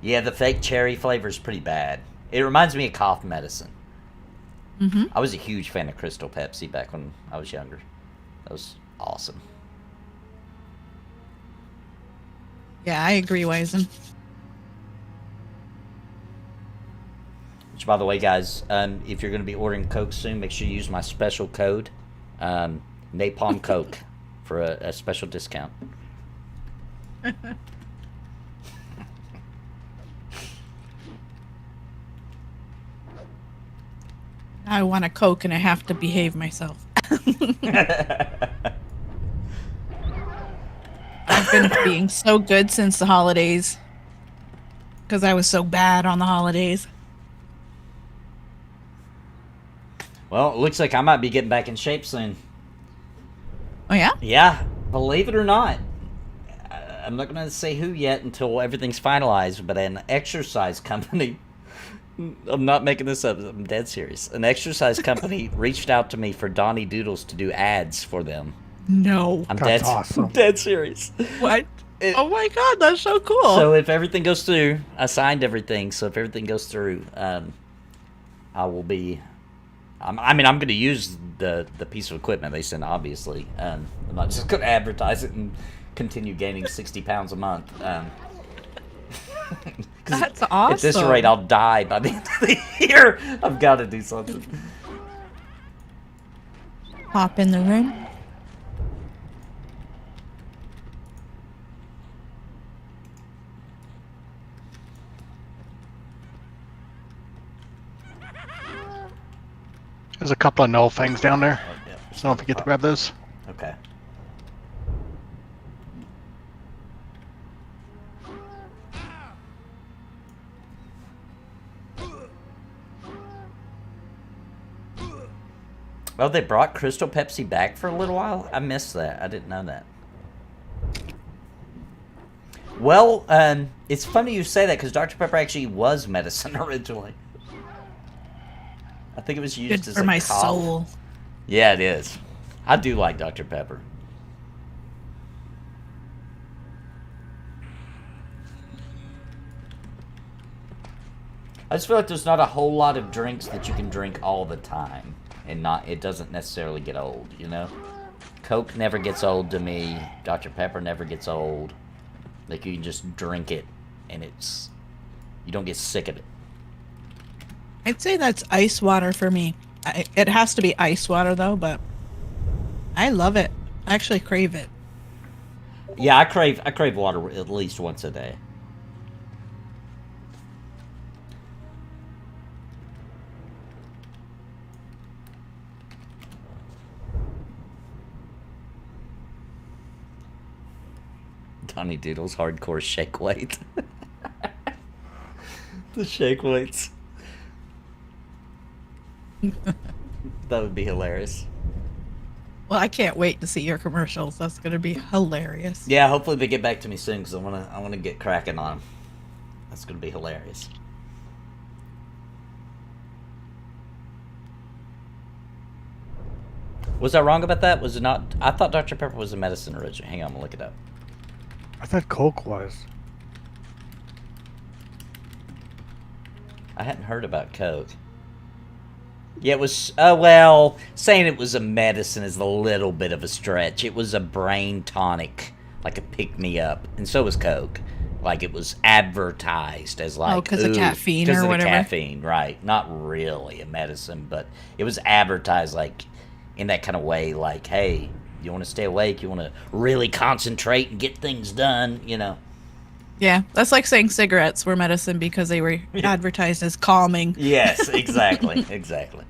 Yeah, the fake cherry flavor is pretty bad. It reminds me of cough medicine. I was a huge fan of Crystal Pepsi back when I was younger. That was awesome. Yeah, I agree, Wizen. Which, by the way, guys, if you're going to be ordering Coke soon, make sure you use my special code, Napalm Coke, for a special discount. I want a Coke and I have to behave myself. I've been being so good since the holidays. Because I was so bad on the holidays. Well, it looks like I might be getting back in shape soon. Oh, yeah? Yeah, believe it or not. I'm not going to say who yet until everything's finalized, but an exercise company... I'm not making this up. I'm dead serious. An exercise company reached out to me for Donnie Doodles to do ads for them. No. That's awesome. I'm dead serious. What? Oh my god, that's so cool. So if everything goes through, I signed everything. So if everything goes through, I will be... I mean, I'm going to use the piece of equipment they sent, obviously. I'm not just going to advertise it and continue gaining 60 pounds a month. That's awesome. At this rate, I'll die by the end of the year. I've got to do something. Hop in the room. There's a couple of null things down there. Oh, yeah. So don't forget to grab those. Okay. Oh, they brought Crystal Pepsi back for a little while? I missed that. I didn't know that. Well, it's funny you say that because Dr. Pepper actually was medicine originally. I think it was used Good as for a my cough. soul. Yeah, it is. I do like Dr. Pepper. I just feel like there's not a whole lot of drinks that you can drink all the time, and it doesn't necessarily get old, you know? Coke never gets old to me. Dr. Pepper never gets old. Like, you can just drink it, and you don't get sick of it. I'd say that's ice water for me. It has to be ice water, though, but I love it. I actually crave it. Yeah, I crave water at least once a day. Donnie Doodle's hardcore shake weight. The shake weights. That would be hilarious. Well, I can't wait to see your commercials. That's going to be hilarious. Yeah, hopefully they get back to me soon because I want to get cracking on them. That's going to be hilarious. Was I wrong about that? Was it not? I thought Dr. Pepper was a medicine originally. Hang on, I'm going to look it up. I thought Coke was. I hadn't heard about Coke. Yeah, it was, well, saying it was a medicine is a little bit of a stretch. It was a brain tonic, like a pick-me-up, and so was Coke. Like, it was advertised as like, because of caffeine or because of whatever. the caffeine, right. Not really a medicine, but it was advertised, like, in that kind of way, like, hey, you want to stay awake, you want to really concentrate and get things done, you know. Yeah, that's like saying cigarettes were medicine because they were advertised as calming. Yes, exactly, exactly.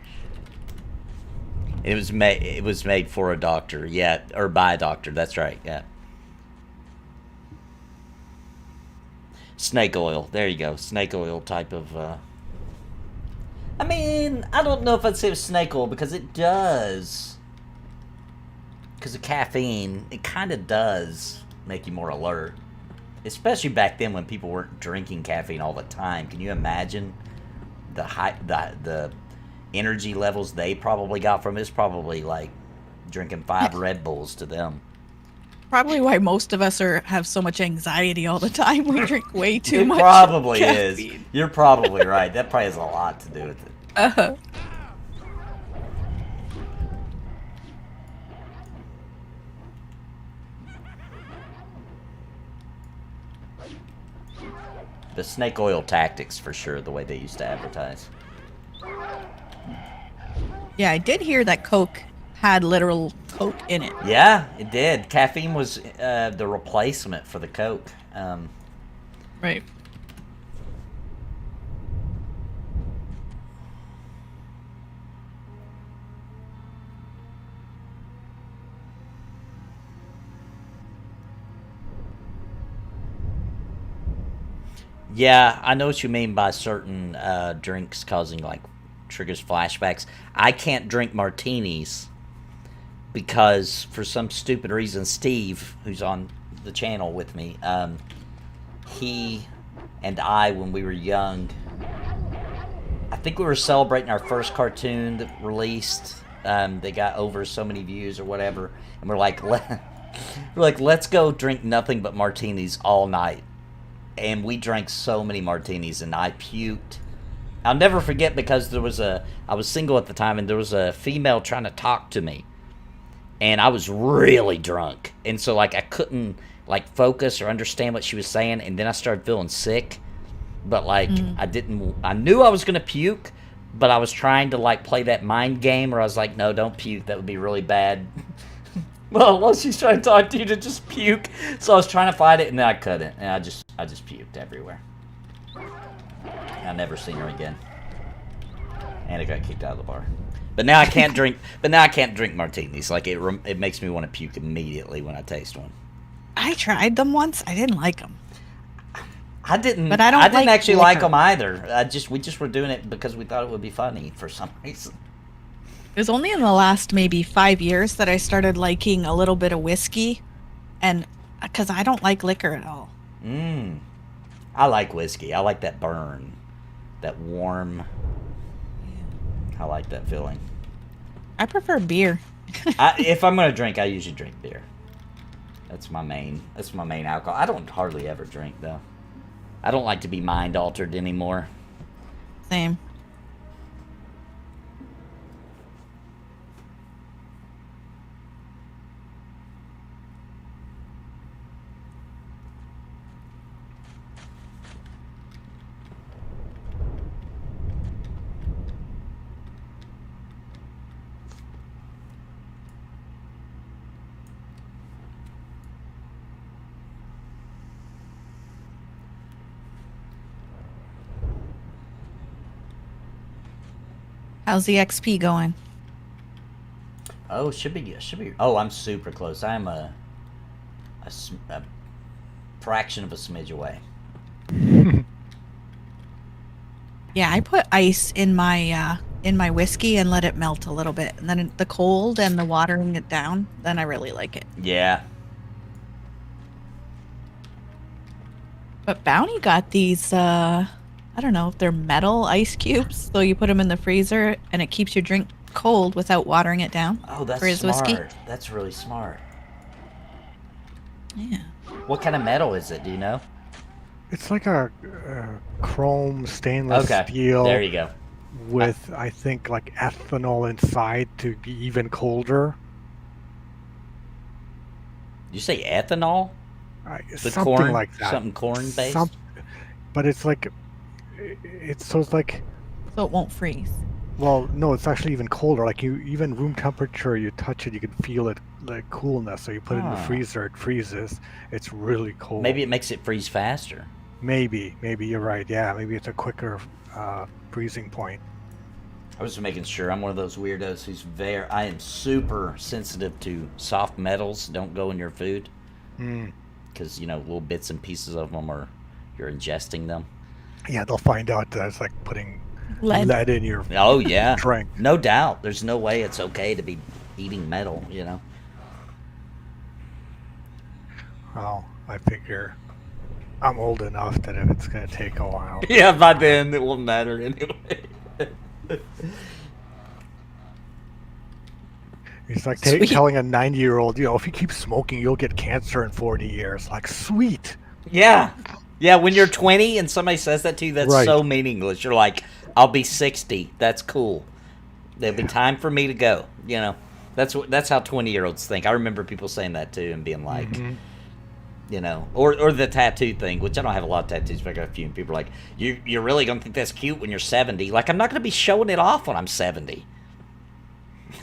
It was made for a doctor, yeah, or by a doctor. That's right, yeah. Snake oil, there you go. Snake oil type of. I mean, I don't know if I'd say it was snake oil because it does. Because of caffeine, it kind of does make you more alert. Especially back then when people weren't drinking caffeine all the time. Can you imagine the energy levels they probably got from it? It's probably like drinking 5 Red Bulls to them. Probably why most of us have so much anxiety all the time. We drink way too much. It probably caffeine. is. You're probably right. That probably has a lot to do with it. Uh-huh. The snake oil tactics, for sure, the way they used to advertise. Yeah, I did hear that Coke had literal Coke in it. Yeah, it did. Caffeine was the replacement for the Coke. Right. Yeah, I know what you mean by certain drinks causing, like, triggers flashbacks. I can't drink martinis because, for some stupid reason, Steve, who's on the channel with me, he and I, when we were young, I think we were celebrating our first cartoon that released. They got over so many views or whatever, and we're like, let's go drink nothing but martinis all night. And we drank so many martinis, and I puked. I'll never forget, because I was single at the time, and there was a female trying to talk to me. And I was really drunk. And so, like, I couldn't, like, focus or understand what she was saying. And then I started feeling sick. But, like, I knew I was going to puke, but I was trying to, like, play that mind game where I was like, no, don't puke. That would be really bad. Well, she's trying to talk to you to just puke. So I was trying to fight it, and then I couldn't. And I just puked everywhere. I never seen her again. And I got kicked out of the bar. But now I can't drink. But now I can't drink martinis. Like, it makes me want to puke immediately when I taste one. I tried them once. I didn't like them. I didn't. But I didn't actually like liquor. them either. We just were doing it because we thought it would be funny for some reason. It was only in the last maybe 5 years that I started liking a little bit of whiskey, and because I don't like liquor at all. I like whiskey. I like that burn, that warm. I like that feeling. I prefer beer. If I'm gonna drink, I usually drink beer. That's my main alcohol. I don't hardly ever drink though. I don't like to be mind altered anymore. Same. How's the XP going? Oh, should be. Oh, I'm super close. I'm a fraction of a smidge away. Yeah, I put ice in my whiskey and let it melt a little bit, and then the cold and the watering it down, then I really like it. Yeah. But Bounty got these I don't know if they're metal ice cubes, so you put them in the freezer and it keeps your drink cold without watering it down. Oh, that's for his smart. whiskey. That's really smart. Yeah. What kind of metal is it? Do you know? It's like a chrome stainless steel. There you go. With, I think, like ethanol inside to be even colder. You say ethanol? Something corn, like that. something corn based. But it's like, it's like. So it won't freeze. Well, no, it's actually even colder. Like even room temperature, you touch it, you can feel it, like coolness. So you put it in the freezer, it freezes. It's really cold. Maybe it makes it freeze faster. Maybe you're right. Yeah, maybe it's a quicker freezing point. I was just making sure. I'm one of those weirdos who's I am super sensitive to soft metals. Don't go in your food. Because, little bits and pieces of them you're ingesting them. Yeah, they'll find out that it's like putting lead in your Oh, yeah. drink. No doubt. There's no way it's okay to be eating metal, Well, I figure I'm old enough that if it's going to take a while. Yeah, by then it won't matter anyway. It's like telling a 90-year-old, if you keep smoking, you'll get cancer in 40 years. Like, sweet. Yeah. Yeah, when you're 20 and somebody says that to you, that's Right. so meaningless. You're like, I'll be 60. That's cool. There'll be time for me to go. That's how 20-year-olds think. I remember people saying that too and being like, You know, or the tattoo thing, which I don't have a lot of tattoos, but I got a few. And people are like, you're really gonna think that's cute when you're 70? Like, I'm not gonna be showing it off when I'm 70.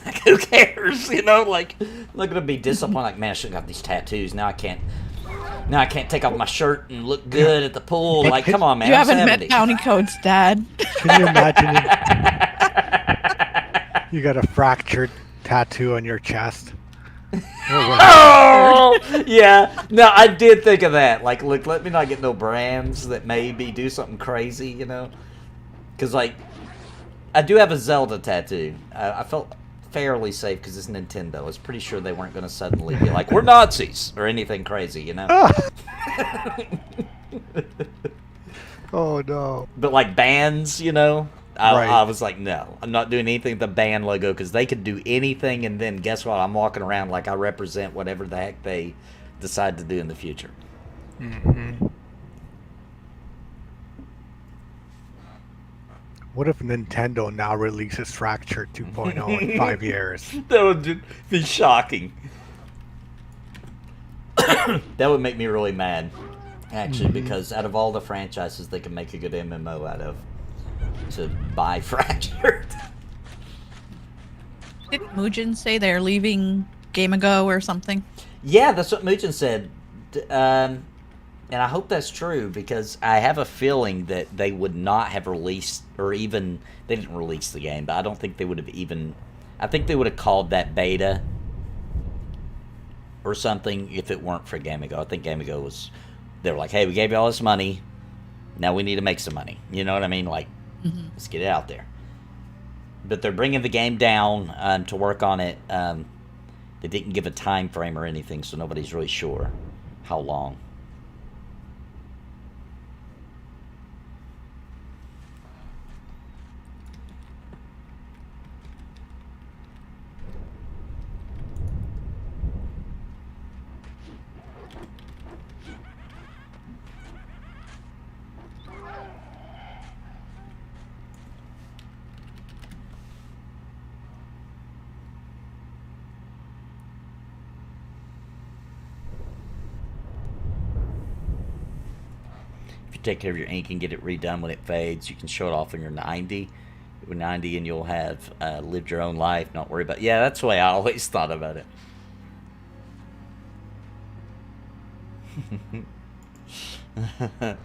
Like, who cares? You know, like, I'm not gonna be disappointed. Like, man, I should have got these tattoos. Now I can't take off my shirt and look good at the pool. Like, come on, man. You I'm haven't 70. met Bounty Codes, Dad. Can you imagine you got a fractured tattoo on your chest? Oh, yeah. No, I did think of that. Like, look, let me not get no brands that maybe do something crazy, you know? Because, like, I do have a Zelda tattoo. I felt fairly safe because it's Nintendo. I was pretty sure they weren't going to suddenly be like, we're Nazis or anything crazy, you know? Oh, no. But, like, bands, you know? Right. I was like, no, I'm not doing anything with the band logo because they could do anything, and then guess what? I'm walking around like I represent whatever the heck they decide to do in the future. Mm-hmm. What if Nintendo now releases Fractured 2.0 in 5 years? That would be shocking. That would make me really mad, actually, because out of all the franchises they can make a good MMO out of, to buy Fractured. Didn't Mugen say they're leaving Game Ago or something? Yeah, that's what Mugen said. And I hope that's true, because I have a feeling that they would not have released, or even, they didn't release the game, but I don't think they would have even, I think they would have called that beta or something if it weren't for Game Ago. I think Game Ago was, they were like, hey, we gave you all this money, now we need to make some money. You know what I mean? Like, let's get it out there. But they're bringing the game down to work on it. They didn't give a time frame or anything, so nobody's really sure how long. Take care of your ink and get it redone when it fades. You can show it off when you're 90. You're 90 and you'll have lived your own life, not worry about. Yeah, that's the way I always thought about it. Okay,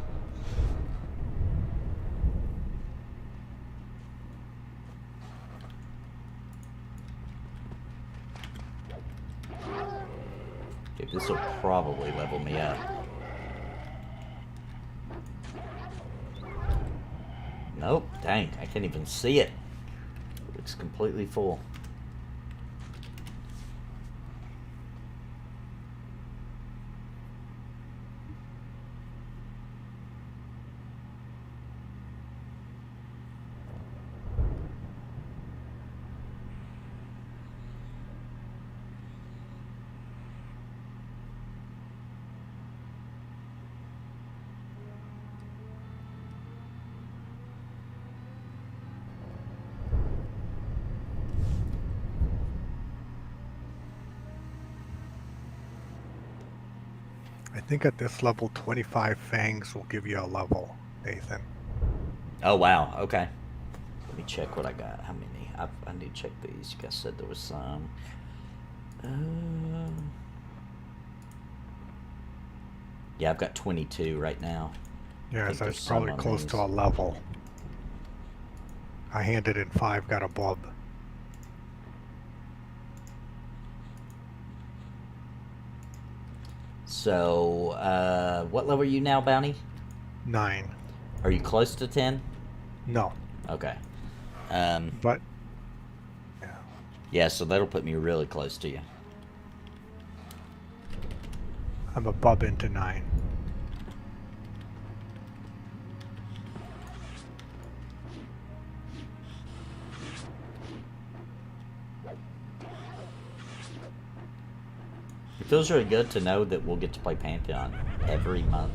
this will probably level me up. Nope, dang, I can't even see it. It's completely full. I think at this level, 25 fangs will give you a level, Nathan. Oh, wow. Okay. Let me check what I got. How many? I need to check these. You guys said there was some. Yeah, I've got 22 right now. Yeah, so it's probably close to a level. I handed in 5, got a bub. So, what level are you now, Bounty? 9. Are you close to 10? No. Okay. But, yeah. Yeah, so that'll put me really close to you. I'm a bub into 9. It feels really good to know that we'll get to play Pantheon every month.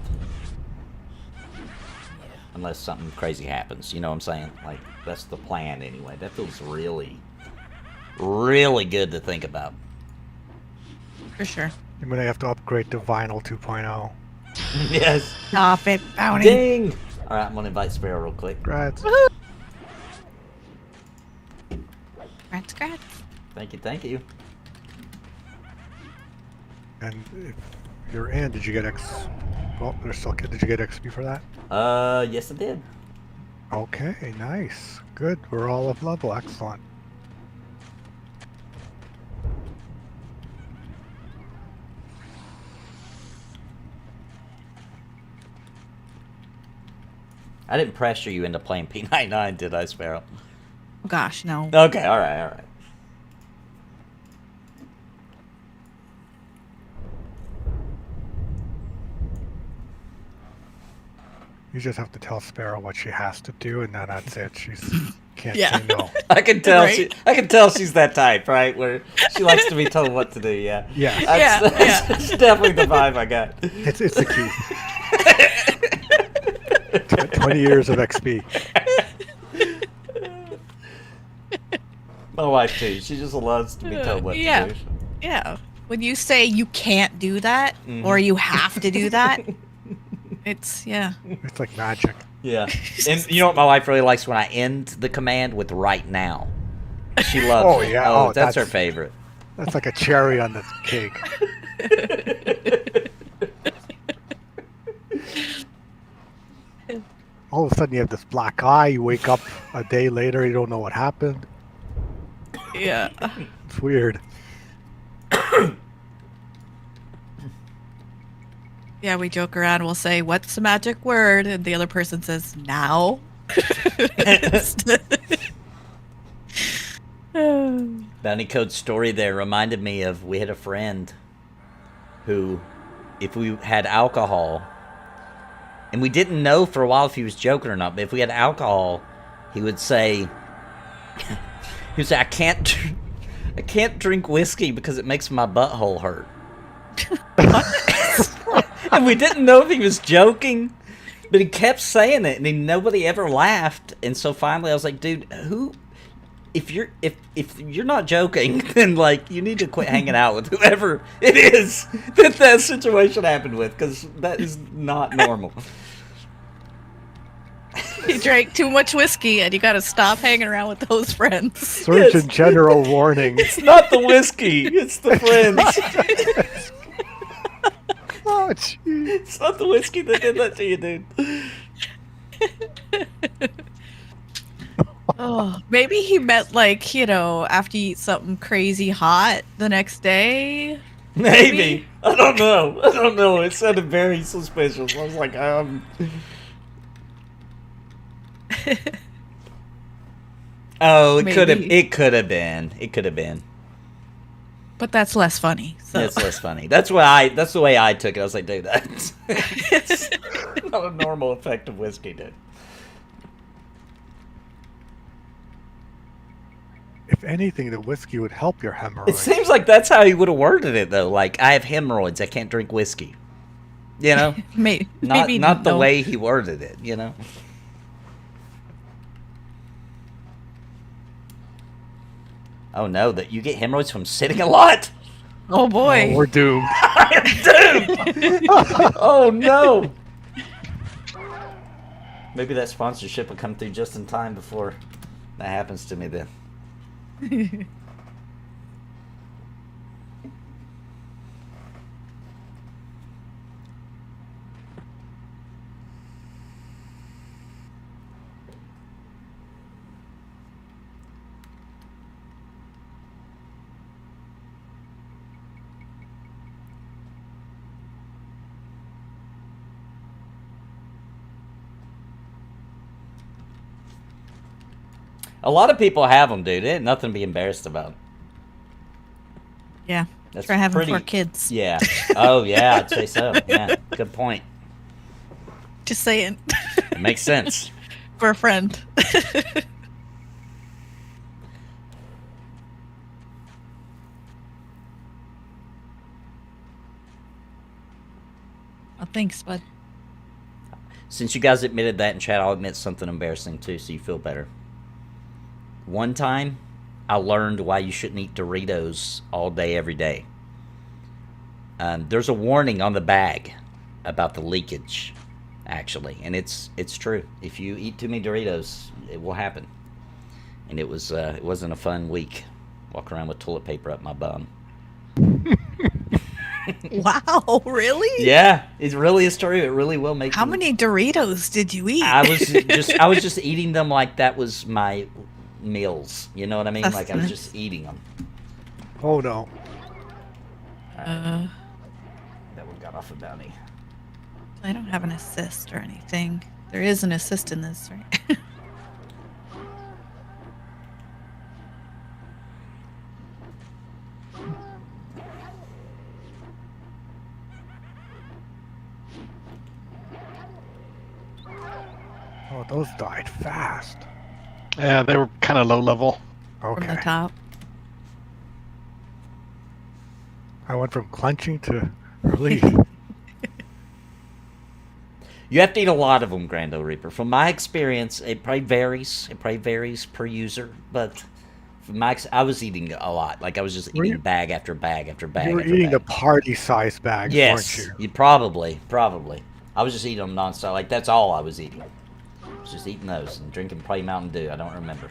Unless something crazy happens, you know what I'm saying? Like, that's the plan anyway. That feels really, really good to think about. For sure. I'm gonna have to upgrade to Vinyl 2.0. Yes. Stop it, Bounty. Ding! Alright, I'm gonna invite Sparrow real quick. Congrats. Congrats. Thank you, thank you. And if you're in, did you get X? Well, there's still. Did you get XP for that? Yes I did. Okay, nice. Good. We're all up level. Excellent. I didn't pressure you into playing P99, did I, Sparrow? Oh, gosh, no. Okay, alright, alright. You just have to tell Sparrow what she has to do, and then that's it. She's can't Yeah. say no. I can tell Right? I can tell she's that type, right? Where she likes to be told what to do, yeah. Yeah, That's definitely the vibe I got. it's the key. 20 years of XP. My wife too. She just loves to be told what Yeah. to do. Yeah. When you say you can't do that, or you have to do that, it's, yeah. It's like magic. Yeah. And you know what my wife really likes when I end the command with right now. She loves Oh, it. yeah. Oh, Oh, that's her that's- favorite. That's like a cherry on the cake. All of a sudden, you have this black eye. You wake up a day later, you don't know what happened. Yeah. It's weird. Yeah, we joke around. We'll say, "What's the magic word?" And the other person says, "Now." Bounty Code story there reminded me of, we had a friend who, if we had alcohol, and we didn't know for a while if he was joking or not, but if we had alcohol, he would say, I can't drink whiskey because it makes my butthole hurt. And we didn't know if he was joking, but he kept saying it, and nobody ever laughed. And so finally, I was like, "Dude, if you're not joking, then like you need to quit hanging out with whoever it is that situation happened with, because that is not normal." You drank too much whiskey, and you got to stop hanging around with those friends. Surgeon General warning. It's not the whiskey, it's the friends. Oh, jeez. It's not the whiskey that did that to you, dude. Oh, maybe he meant like, after you eat something crazy hot the next day. Maybe. I don't know. It sounded very suspicious. I was like, Oh, it could have. Maybe. It could have been. It could have been. But that's less funny. So. It's less funny. That's the way I took it. I was like, dude, that's not a normal effect of whiskey, dude. If anything, the whiskey would help your It hemorrhoids. seems like that's how he would have worded it, though. Like, I have hemorrhoids. I can't drink whiskey. You know, Maybe not the no. way he worded it. You know. Oh no! That you get hemorrhoids from sitting a lot. Oh boy. Oh, we're doomed. I am doomed. Oh no! Maybe that sponsorship will come through just in time before that happens to me. Then. A lot of people have them, dude. It ain't nothing to be embarrassed about. Yeah. That's Try having pretty. 4 kids. Yeah. Oh, yeah. I'd say so. Yeah. Good point. Just saying. It makes sense. For a friend. Oh, thanks, bud. Since you guys admitted that in chat, I'll admit something embarrassing too, so you feel better. One time, I learned why you shouldn't eat Doritos all day, every day. There's a warning on the bag about the leakage, actually, and it's true. If you eat too many Doritos, it will happen. And it wasn't a fun week, walking around with toilet paper up my bum. Wow, really? Yeah, it's really a story. It really will make. How many Doritos did you eat? I was just eating them like that was my meals. You know what I mean? Like I was just eating them. Oh no. Uh, That one got off a bounty. I don't have an assist or anything. There is an assist in this, right? Oh, those died fast. Yeah, they were kind of low level. Okay. From the top. I went from clenching to relief. You have to eat a lot of them, Grando Reaper. From my experience, it probably varies. It probably varies per user, but from I was eating a lot. Like I was just eating bag after bag after bag. You were after eating bag. the party-sized bags, Yes, weren't you? you probably. I was just eating them nonstop. Like that's all I was eating. I was just eating those and drinking probably Mountain Dew. I don't remember.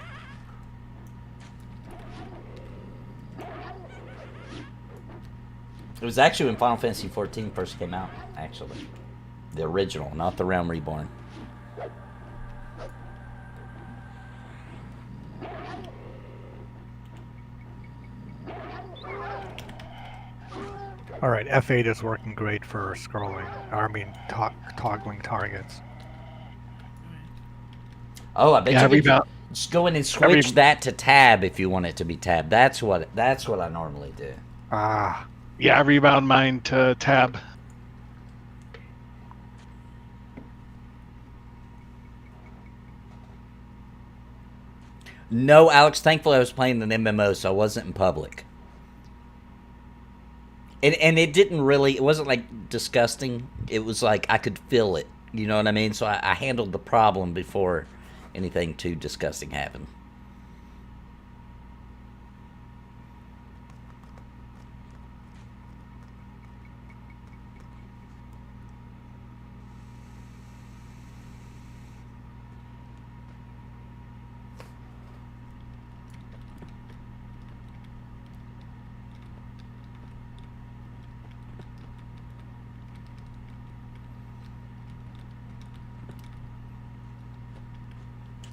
It was actually when Final Fantasy XIV first came out. Actually, the original, not the Realm Reborn. All right, F8 is working great for scrolling. I mean, toggling targets. Oh, I bet Yeah, you could rebound. just go in and switch that to tab if you want it to be tab. That's what I normally do. Ah, Yeah, I rebound mine to tab. No, Alex, thankfully I was playing an MMO, so I wasn't in public. And it didn't really, it wasn't like disgusting. It was like I could feel it. You know what I mean? So I handled the problem before anything too disgusting happened.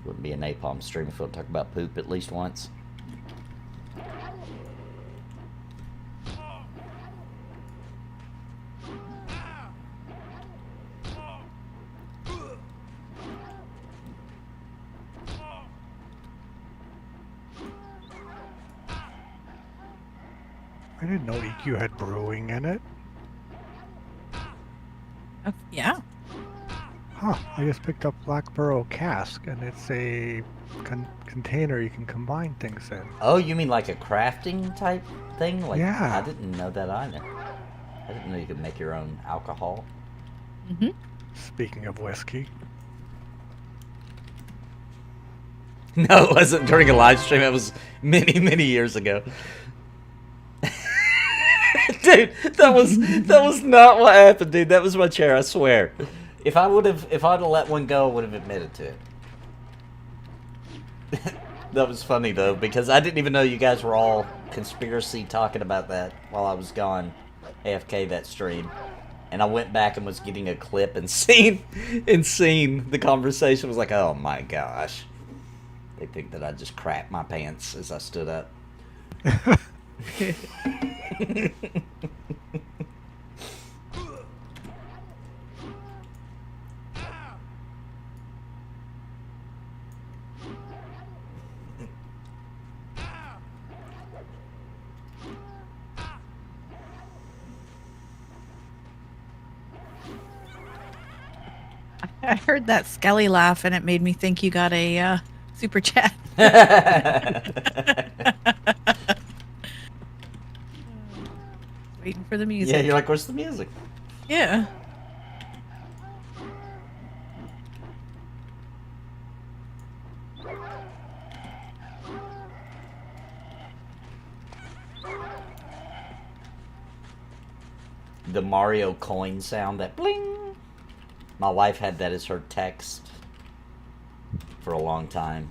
Wouldn't be a napalm stream if we'll talk about poop at least once. I didn't know EQ had brewing in it. Yeah. Huh, I just picked up Blackburrow cask, and it's a container you can combine things in. Oh, you mean like a crafting type thing? Like, Yeah. I didn't know that either. I didn't know you could make your own alcohol. Mm-hmm. Speaking of whiskey. No, it wasn't during a live stream. It was many, many years ago. Dude, that was not what happened, dude. That was my chair, I swear. If I'd have let one go, I would have admitted to it. That was funny though, because I didn't even know you guys were all conspiracy talking about that while I was gone AFK that stream. And I went back and was getting a clip and seen the conversation. Was like, oh my gosh. They think that I just crapped my pants as I stood up. I heard that Skelly laugh and it made me think you got a super chat. Waiting for the music. Yeah, you're like, where's the music? Yeah. the Mario coin sound, that bling. My wife had that as her text for a long time.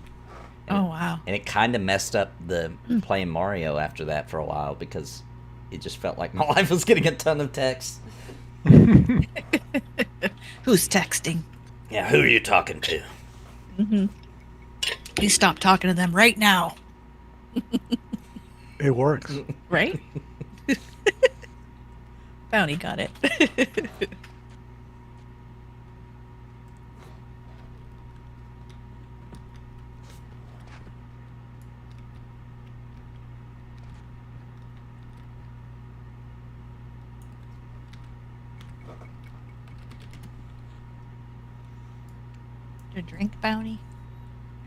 Oh, wow. And it kind of messed up the playing Mario after that for a while because it just felt like my wife was getting a ton of texts. Who's texting? Yeah, who are you talking to? Mm-hmm. Please stop talking to them right now. It works. Right? Bounty got it. A drink, Bounty?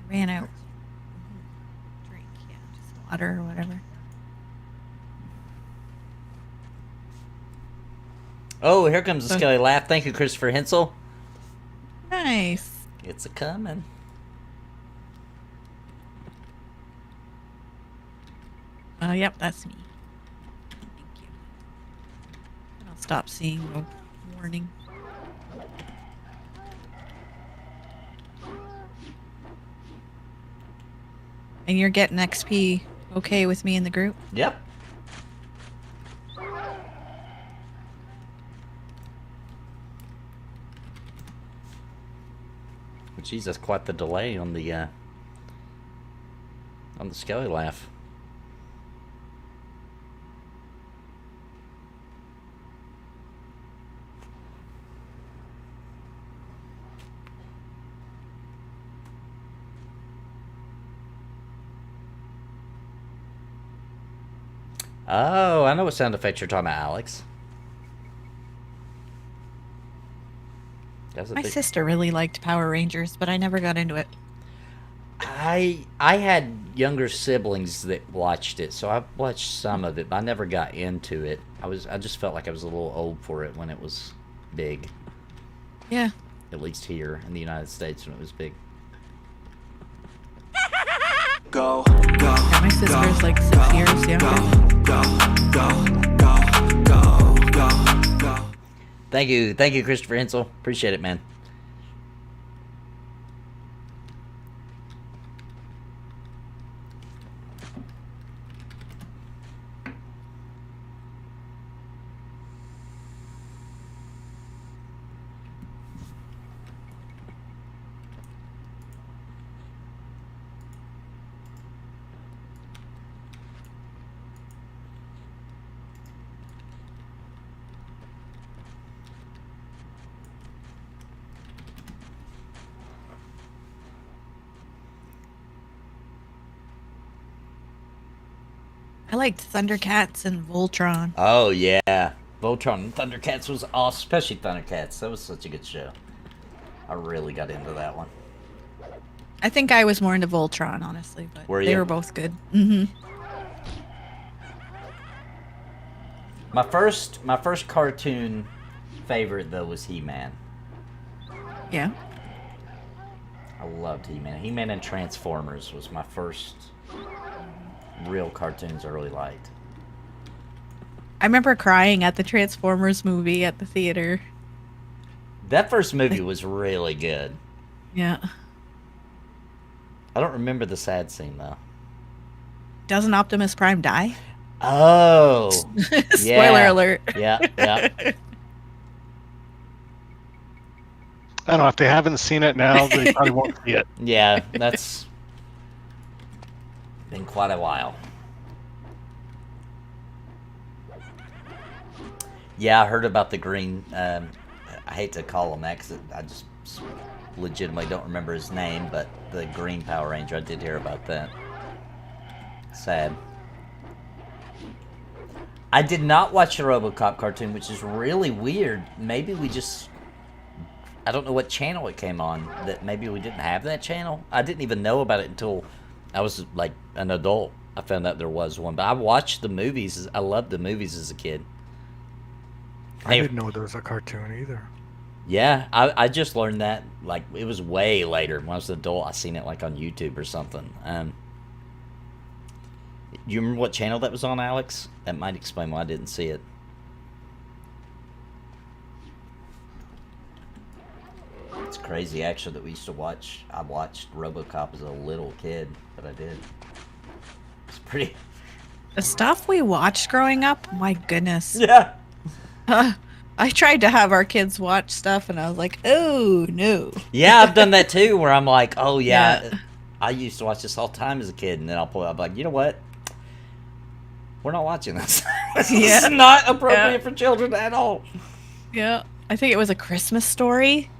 I ran out. Drink, yeah, just water or whatever. Oh, here comes the Skelly laugh. Thank you, Christopher Hensel. Nice. It's a coming. Yep, that's me. Thank you. And I'll stop seeing the warning. And you're getting XP okay with me in the group? Yep. Jeez, that's quite the delay on the Skelly laugh. Oh, I know what sound effects you're talking about, Alex. My sister really liked Power Rangers, but I never got into it. I had younger siblings that watched it, so I watched some of it, but I never got into it. I just felt like I was a little old for it when it was big. Yeah. At least here in the United States when it was big. Go, Yeah, go, my sister's like 6 years younger. go, go, go, go, go. Thank you, Christopher Hensel. Appreciate it, man. I liked Thundercats and Voltron. Oh, yeah. Voltron and Thundercats was awesome, especially Thundercats. That was such a good show. I really got into that one. I think I was more into Voltron, honestly, but Were they you? were both good. Mm-hmm. My first cartoon favorite, though, was He-Man. Yeah. I loved He-Man. He-Man and Transformers was my first real cartoons I really liked. I remember crying at the Transformers movie at the theater. That first movie was really good. Yeah. I don't remember the sad scene, though. Doesn't Optimus Prime die? Oh! Spoiler alert. Yeah, yeah. I don't know if they haven't seen it now, they probably won't see it. Yeah, that's been quite a while. Yeah, I heard about the green. I hate to call him that 'cause I just legitimately don't remember his name, but the Green Power Ranger, I did hear about that. Sad. I did not watch the RoboCop cartoon, which is really weird. Maybe we just... I don't know what channel it came on, that maybe we didn't have that channel. I didn't even know about it until I was like an adult. I found out there was one, but I watched the movies. I loved the movies as a kid. I didn't know there was a cartoon either. Yeah, I just learned that, like, it was way later. When I was an adult, I seen it, like, on YouTube or something. Do you remember what channel that was on, Alex? That might explain why I didn't see it. crazy, actually, that we used to watch. I watched RoboCop as a little kid, but I did. It's pretty... The stuff we watched growing up, my goodness. Yeah. I tried to have our kids watch stuff, and I was like, oh, no. Yeah, I've done that too, where I'm like, oh, yeah, Yeah. I used to watch this all the time as a kid, and then I'll pull it up, like, you know what? We're not watching this. This is not appropriate for children at all. Yeah. I think it was A Christmas Story.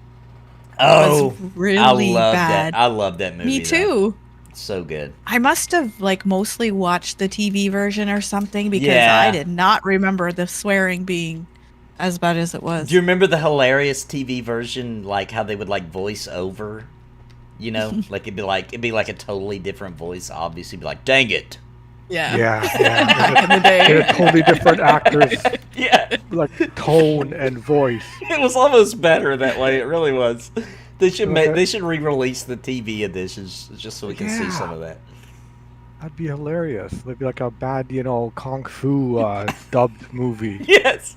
Oh, was really I love bad. that. I love that movie. Me too. It's so good. I must have like mostly watched the TV version or something because Yeah. I did not remember the swearing being as bad as it was. Do you remember the hilarious TV version, like how they would like voice over? You know, like it'd be like a totally different voice. Obviously, be like, "Dang it!" Yeah. Yeah. Back in the day. They're totally different actors, Yeah, like tone and voice. it was almost better that way. It really was. They should Okay. they should re-release the TV editions just so we can see Yeah. some of that. That'd be hilarious. It'd be like a bad, kung fu dubbed movie. Yes.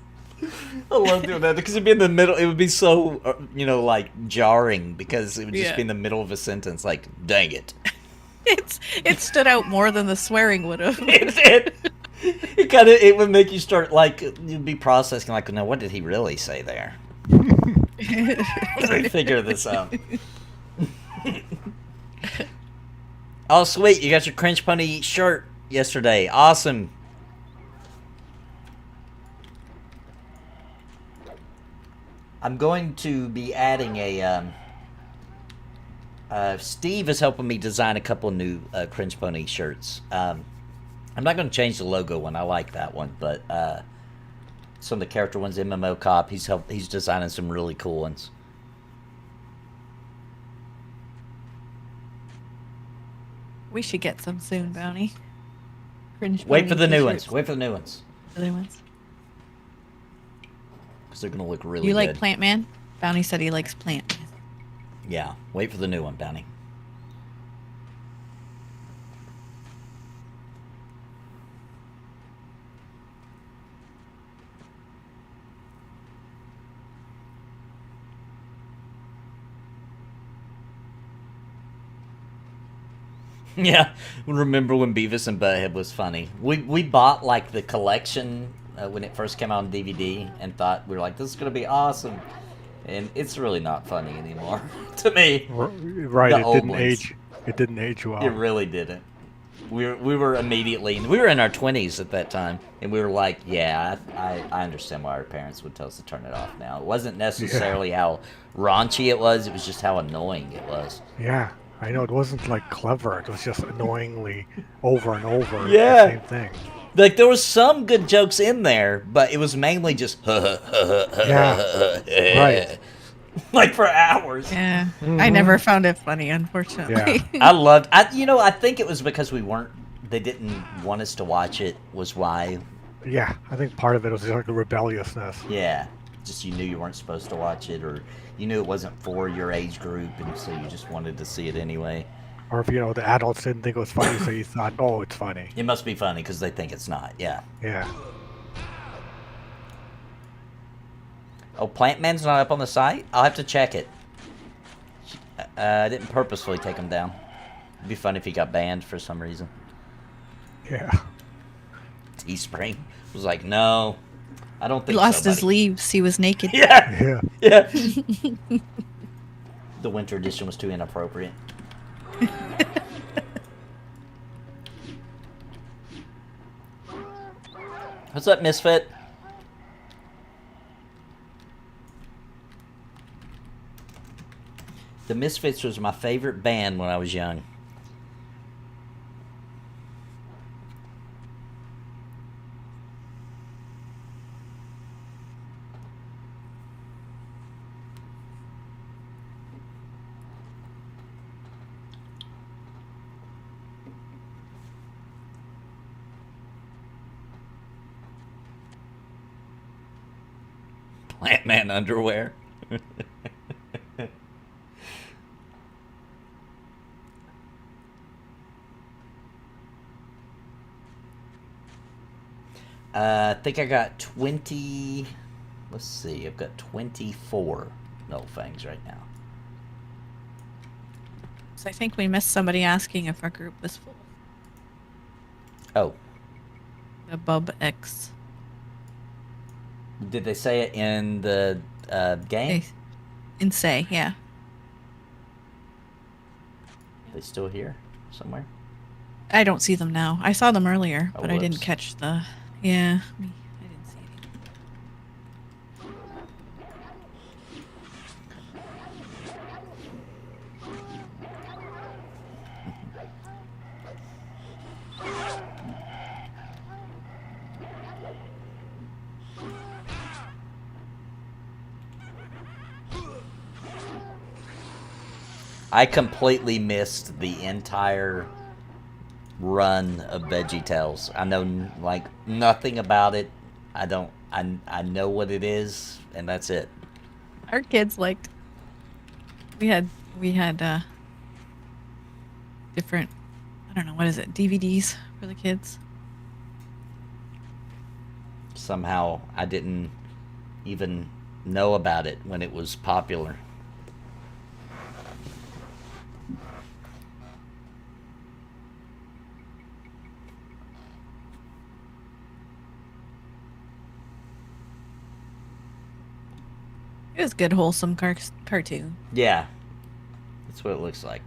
I love doing that because it'd be in the middle. It would be so, like jarring because it would just Yeah. be in the middle of a sentence. Like, dang it! It stood out more than the swearing would have. It did. It would make you start like you'd be processing like, no, what did he really say there? Let me figure this out. Oh, sweet! You got your Cringe Pony shirt yesterday. Awesome. I'm going to be adding a. Steve is helping me design a couple new Cringe Pony shirts. I'm not going to change the logo one. I like that one, but some of the character ones, MMO Cop, he's designing some really cool ones. We should get some soon, Bounty. Cringe Wait for Pony the new t-shirts. ones. Wait for the new ones. Other ones. Because they're going to look really You good. like Plant Man? Bounty said he likes Plant Man. Yeah. Wait for the new one, Bounty. Yeah, remember when Beavis and Butt-Head was funny? We bought like the collection when it first came out on DVD and thought we were like, this is gonna be awesome, and it's really not funny anymore to me. Right, The it old didn't ones. age. It didn't age well. It really didn't. We were immediately, we were in our 20s at that time, and we were like, yeah, I understand why our parents would tell us to turn it off now. It wasn't necessarily how raunchy it was just how annoying it was. Yeah, I know. It wasn't like clever. It was just annoyingly over and over Yeah. the same thing. Like, there was some good jokes in there, but it was mainly just Yeah, right. like for hours. Yeah. I Mhm. never found it funny, unfortunately. I think it was because they didn't want us to watch it was why. Yeah, I think part of it was like a rebelliousness. Yeah, just you knew you weren't supposed to watch it, or you knew it wasn't for your age group, and so you just wanted to see it anyway. Or if the adults didn't think it was funny, so you thought, oh, it's funny. It must be funny because they think it's not. Yeah. Yeah. Oh, Plant Man's not up on the site? I'll have to check it. I didn't purposefully take him down. It'd be funny if he got banned for some reason. Yeah. Teespring was like, no, I don't He think lost so, his buddy." leaves. He was naked. Yeah, Yeah. yeah. The winter edition was too inappropriate. What's up, Misfit? The Misfits was my favorite band when I was young. Plant Man underwear. I think I got 20. Let's see, I've got 24 null fangs right now. Oops, I think we missed somebody asking if our group was full. Oh, The Bub X. did they say it in the game? In Say, yeah. They still here somewhere? I don't see them now. I saw them earlier, Oh, but I didn't whoops. catch the... Yeah, I didn't see anything. I completely missed the entire run of Veggie Tales. I know like nothing about it. I know what it is, and that's it. Our kids liked... We had different... I don't know, what is it? DVDs for the kids. Somehow I didn't even know about it when it was popular. It was good, wholesome cartoon. Yeah, that's what it looks like.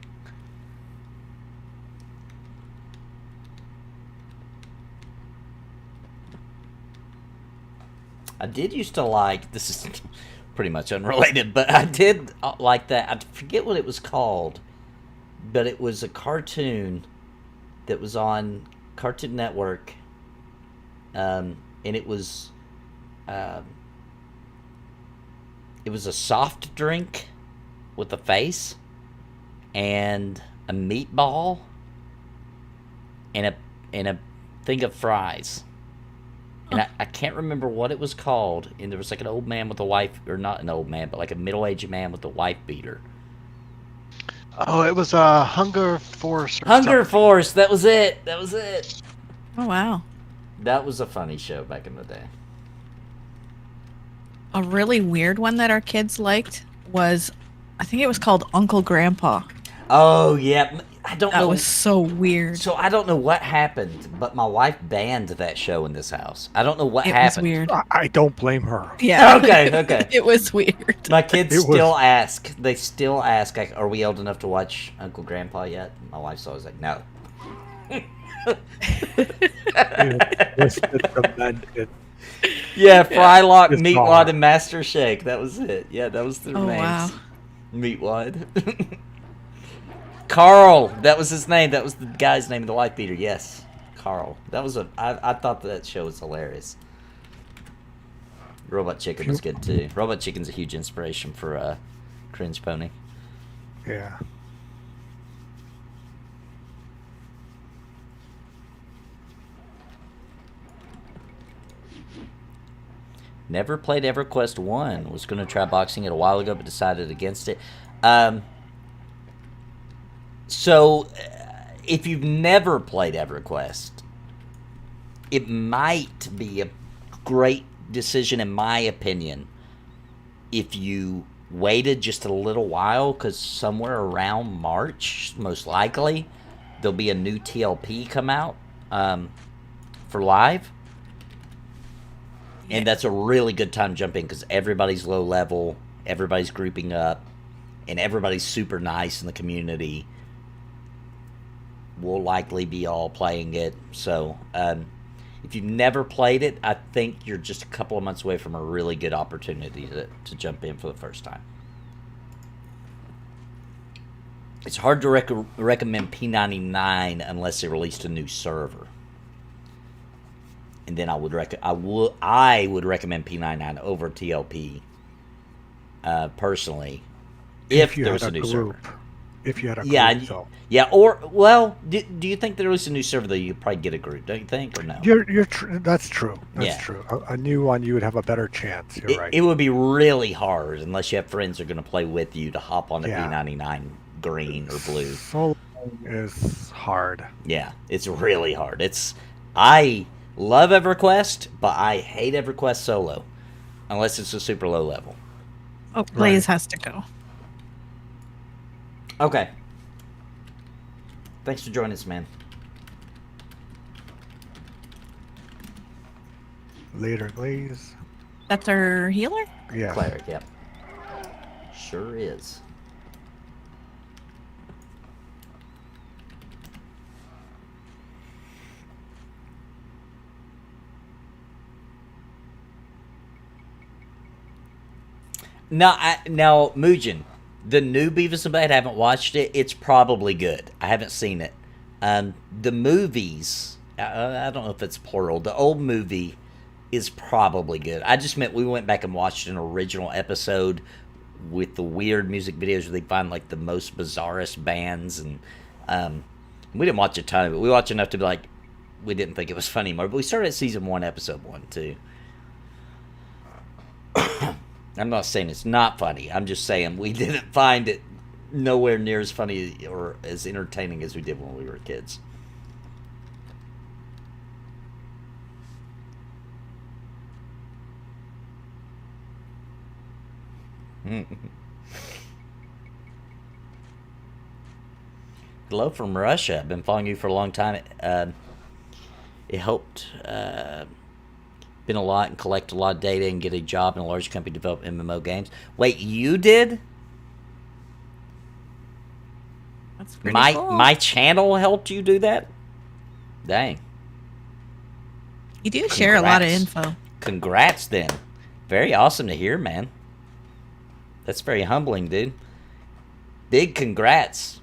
I did used to like, this is pretty much unrelated, but I did like that. I forget what it was called, but it was a cartoon that was on Cartoon Network, and it was a soft drink with a face and a meatball and a thing of fries. And I can't remember what it was called. And there was like an old man with a wife, or not an old man, but like a middle-aged man with a wife beater. Oh, it was Hunger Force. Hunger Force. That was it. That was it. Oh, wow. That was a funny show back in the day. A really weird one that our kids liked was, I think it was called Uncle Grandpa. Oh yeah, I don't know. That was so weird. So I don't know what happened, but my wife banned that show in this house. I don't know what It was happened. weird. I don't blame her. Yeah. Okay. It was weird. My kids It was- still ask. They still ask, like, "Are we old enough to watch Uncle Grandpa yet?" My wife's always like, "No." Yeah, Frylock, It's Meatwad, hard. and Master Shake. That was it. Yeah, that was their Oh, names. wow. Meatwad. Carl, that was his name. That was the guy's name, the wife beater. Yes, Carl. That was I thought that show was hilarious. Robot Chicken was good too. Robot Chicken's a huge inspiration for Cringe Pony. Yeah. Never played EverQuest 1. Was going to try boxing it a while ago, but decided against it. So, if you've never played EverQuest, it might be a great decision, in my opinion, if you waited just a little while, because somewhere around March, most likely, there'll be a new TLP come out for live. And that's a really good time to jump in because everybody's low level, everybody's grouping up, and everybody's super nice in the community. We'll likely be all playing it. So, if you've never played it, I think you're just a couple of months away from a really good opportunity to jump in for the first time. It's hard to recommend P99 unless they released a new server. And then I would recommend P99 over TLP personally if there was a new server. If you had a group, Yeah, though. yeah. Or well, do you think there was a new server that you could probably get a group? Don't you think, or no? That's true. That's Yeah. true. A new one, you would have a better chance. You're right. It would be really hard unless you have friends who are going to play with you to hop on the Yeah. P99 green or blue. Solo is hard. Yeah, it's really hard. I love EverQuest, but I hate EverQuest solo unless it's a super low level. Oh, Blaze has to go. Okay. Thanks for joining us, man. Later, Glaze. That's our healer? Yeah. Cleric, yep. Sure is. Now, Muujin, the new Beavis and Butt-Head, I haven't watched it. It's probably good. I haven't seen it. The movies, I don't know if it's plural. The old movie is probably good. I just meant we went back and watched an original episode with the weird music videos where they find like the most bizarrest bands, and we didn't watch a ton of it. We watched enough to be like, we didn't think it was funny anymore. But we started at season 1, episode 1 too. I'm not saying it's not funny. I'm just saying we didn't find it nowhere near as funny or as entertaining as we did when we were kids. Hello from Russia. I've been following you for a long time. It helped been a lot and collect a lot of data and get a job in a large company to develop MMO games. Wait, you did? That's pretty my cool. my channel helped you do that? Dang. You do share a lot of Congrats. info. Congrats then. Very awesome to hear, man. That's very humbling, dude. Big congrats.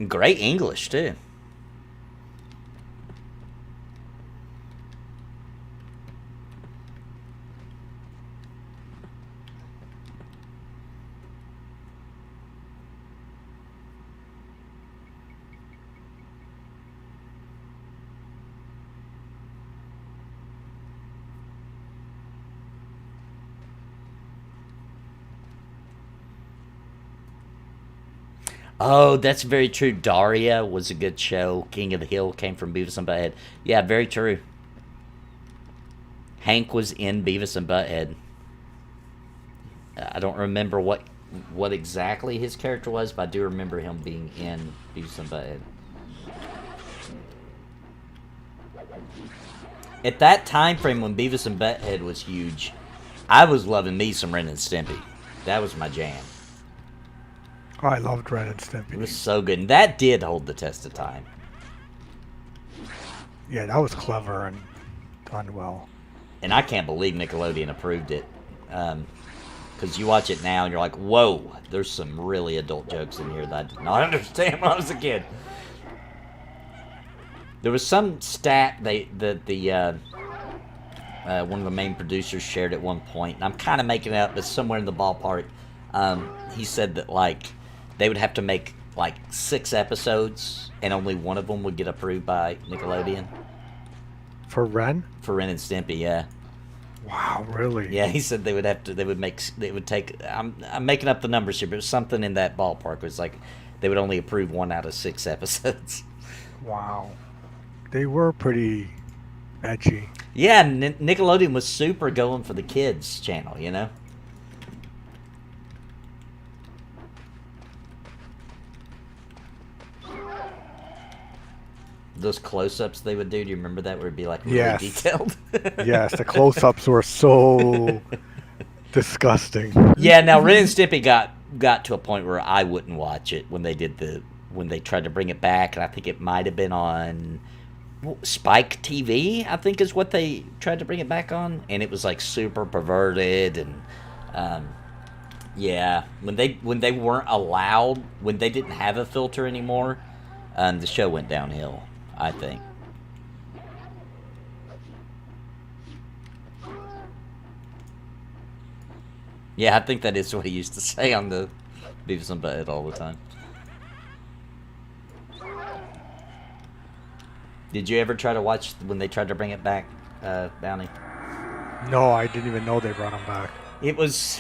Great English, too. Oh, that's very true. Daria was a good show. King of the Hill came from Beavis and Butt-Head. Yeah, very true. Hank was in Beavis and Butt-Head. I don't remember what exactly his character was, but I do remember him being in Beavis and Butt-Head. At that time frame when Beavis and Butt-Head was huge, I was loving me some Ren and Stimpy. That was my jam. Oh, I loved Ren and It Stimpy. was so good. And that did hold the test of time. Yeah, that was clever and done well. And I can't believe Nickelodeon approved it. Because you watch it now and you're like, whoa, there's some really adult jokes in here that I did not understand when I was a kid. There was some stat one of the main producers shared at one point, and I'm kind of making it up, but somewhere in the ballpark, he said that, like, they would have to make, like, 6 episodes, and only one of them would get approved by Nickelodeon. For Ren? For Ren and Stimpy, yeah. Wow, really? Yeah, he said they would take, I'm making up the numbers here, but it was something in that ballpark. It was like, they would only approve 1 out of 6 episodes. Wow. They were pretty edgy. Yeah, Nickelodeon was super going for the kids channel, you know? Those close-ups they would do, do you remember that? Where it'd be like really Yes. detailed? Yes, the close-ups were so disgusting. Yeah, now Ren and Stimpy got to a point where I wouldn't watch it when they tried to bring it back, and I think it might have been on Spike TV, I think is what they tried to bring it back on, and it was like super perverted, and yeah, when they weren't allowed, when they didn't have a filter anymore, the show went downhill, I think. Yeah, I think that is what he used to say on the Beavis and Butt-Head all the time. Did you ever try to watch when they tried to bring it back, Bounty? No, I didn't even know they brought them back. It was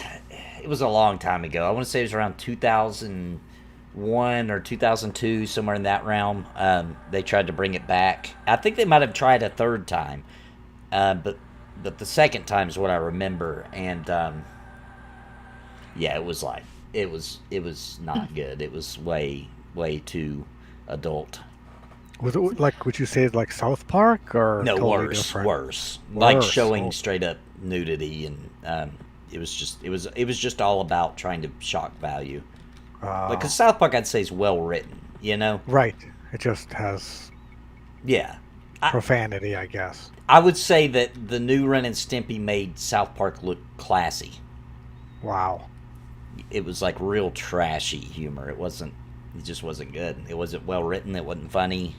a long time ago. I want to say it was around 2001 or 2002, somewhere in that realm. They tried to bring it back. I think they might have tried a third time, but the second time is what I remember. And yeah, it was not good. It was way too adult. Was it like, would you say like South Park or No, totally worse, different? worse. Like Worse, showing oh. straight up nudity, and it was just all about trying to shock value. Because South Park, I'd say, is well written. You know? Right. It just has Yeah. profanity, I guess. I would say that the new Ren and Stimpy made South Park look classy. Wow. It was like real trashy humor. It just wasn't good. It wasn't well written. It wasn't funny.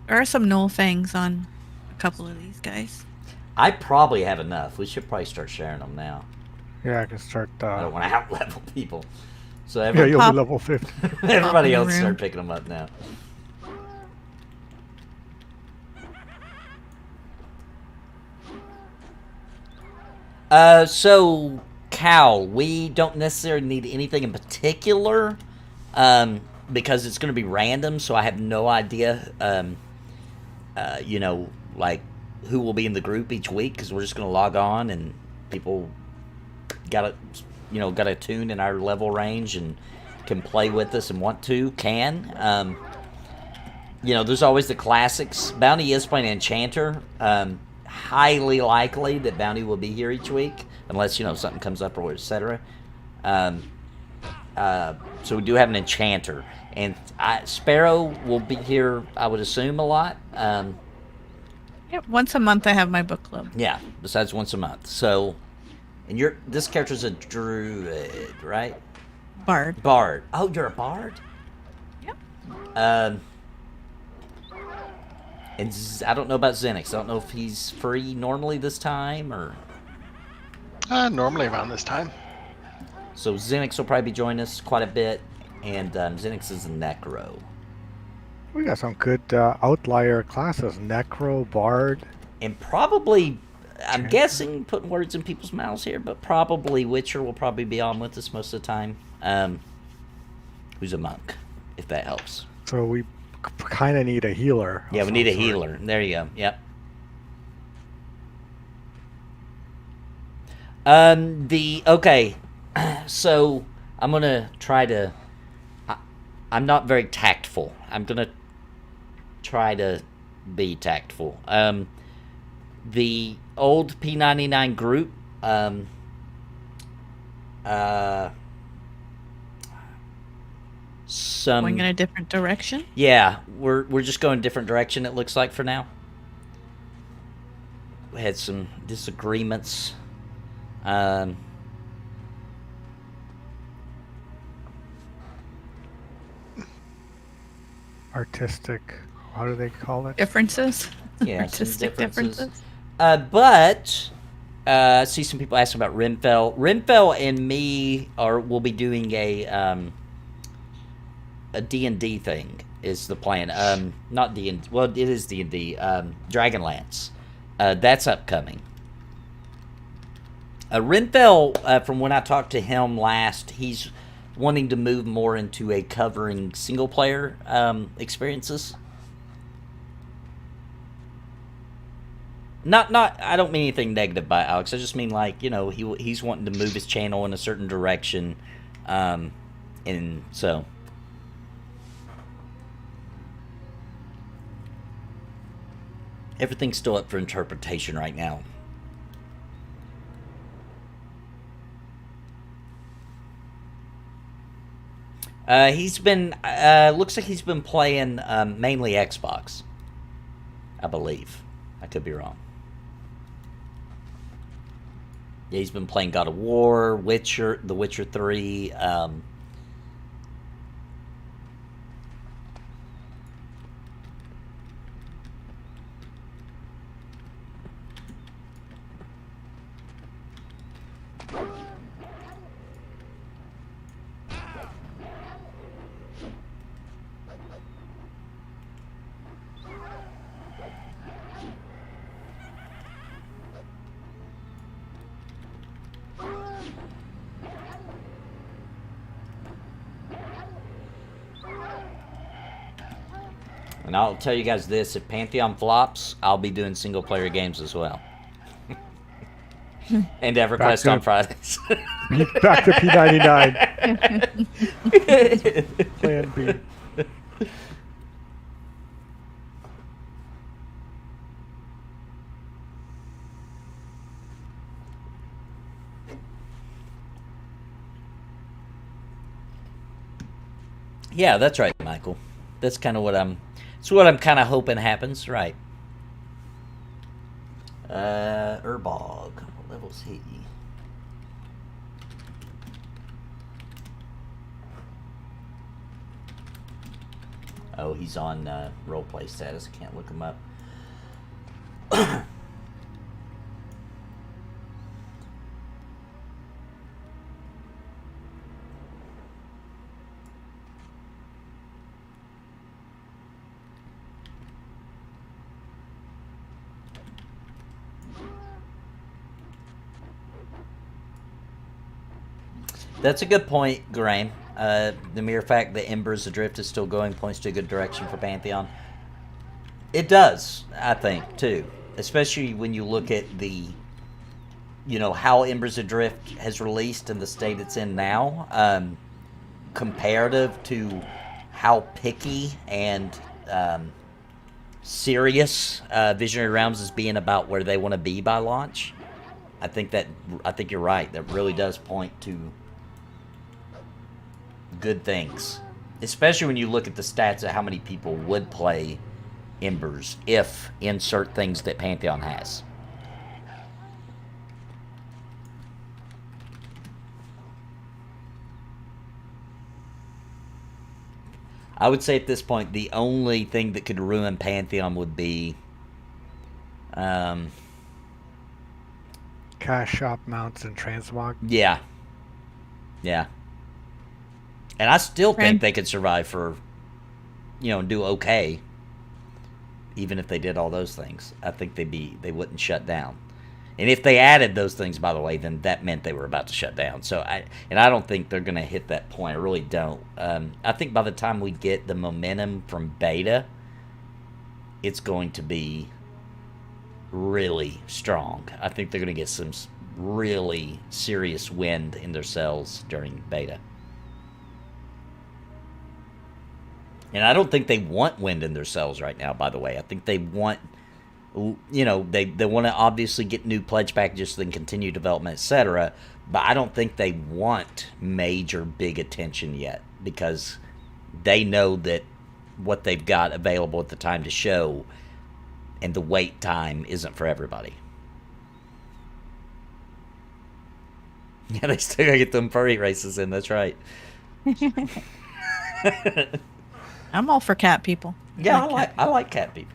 There are some null fangs on a couple of these guys. I probably have enough. We should probably start sharing them now. Yeah, I can start. I don't want to out-level people. So Yeah, you'll Pop- be level 50. everybody in the else room. start picking them up now. So, Cal, we don't necessarily need anything in particular, because it's going to be random, so I have no idea, you know, like, who will be in the group each week, because we're just going to log on, and people got a tune in our level range, and can play with us and want to, can. You know, there's always the classics. Bounty is playing Enchanter. Highly likely that Bounty will be here each week, unless, you know, something comes up or etc. So we do have an Enchanter. And Sparrow will be here, I would assume, a lot. Yep, once a month I have my book club. Yeah, besides once a month. So, and this character's a druid, right? Bard. Bard. Oh, you're a bard? Yep. And I don't know about Xenix. I don't know if he's free normally this time, or... Normally around this time. So Xenix will probably be joining us quite a bit, and Xenix is a Necro. We got some good outlier classes. Necro, Bard. And probably, I'm guessing, putting words in people's mouths here, but probably Witcher will probably be on with us most of the time. Who's a monk, if that helps. So we kind of need a healer. of Yeah, we need a some sort. healer. There you go. Yep. Okay. So I'm gonna try to. I'm not very tactful. I'm gonna try to be tactful. The old P99 group. Going in a different direction. Yeah, we're just going a different direction, it looks like, for now. We had some disagreements. Artistic. How do they call it? Differences. Yeah, Artistic some differences. differences. But I see some people asking about Renfell. Renfell and me will be doing a D&D thing is the plan. Not D&D. Well, it is D&D. Dragonlance. That's upcoming. Renfell, from when I talked to him last, he's wanting to move more into a covering single player experiences. Not. I don't mean anything negative by Alex. I just mean, like, you know, he's wanting to move his channel in a certain direction, and so. Everything's still up for interpretation right now. He's been, looks like he's been playing mainly Xbox, I believe. I could be wrong. Yeah, he's been playing God of War, Witcher, The Witcher 3, and I'll tell you guys this, if Pantheon flops, I'll be doing single player games as well. And EverQuest on Fridays. Back to P99. Plan B. Yeah, that's right, Michael. That's kind of what I'm. It's what I'm kind of hoping happens, right? Urbog, what level's he? Oh, he's on roleplay status. I can't look him up. That's a good point, Graham. The mere fact that Embers of Drift is still going points to a good direction for Pantheon. It does, I think, too. Especially when you look at the, you know, how Embers of Drift has released and the state it's in now, comparative to how picky and serious Visionary Realms is being about where they want to be by launch. I think you're right. That really does point to good things, especially when you look at the stats of how many people would play Embers if insert things that Pantheon has. I would say at this point the only thing that could ruin Pantheon would be cash shop mounts and transmog. Yeah. And I still think they could survive for, you know, do okay. Even if they did all those things. I think they wouldn't shut down. And if they added those things, by the way, then that meant they were about to shut down. So I don't think they're going to hit that point. I really don't. I think by the time we get the momentum from beta, it's going to be really strong. I think they're going to get some really serious wind in their sails during beta. And I don't think they want wind in their sails right now, by the way. I think they want, you know, they want to obviously get new pledge packages so they can continue development, etc. But I don't think they want major big attention yet because they know that what they've got available at the time to show and the wait time isn't for everybody. Yeah, they still gotta get them furry races in, that's right. I'm all for cat people. Yeah, I like cat people.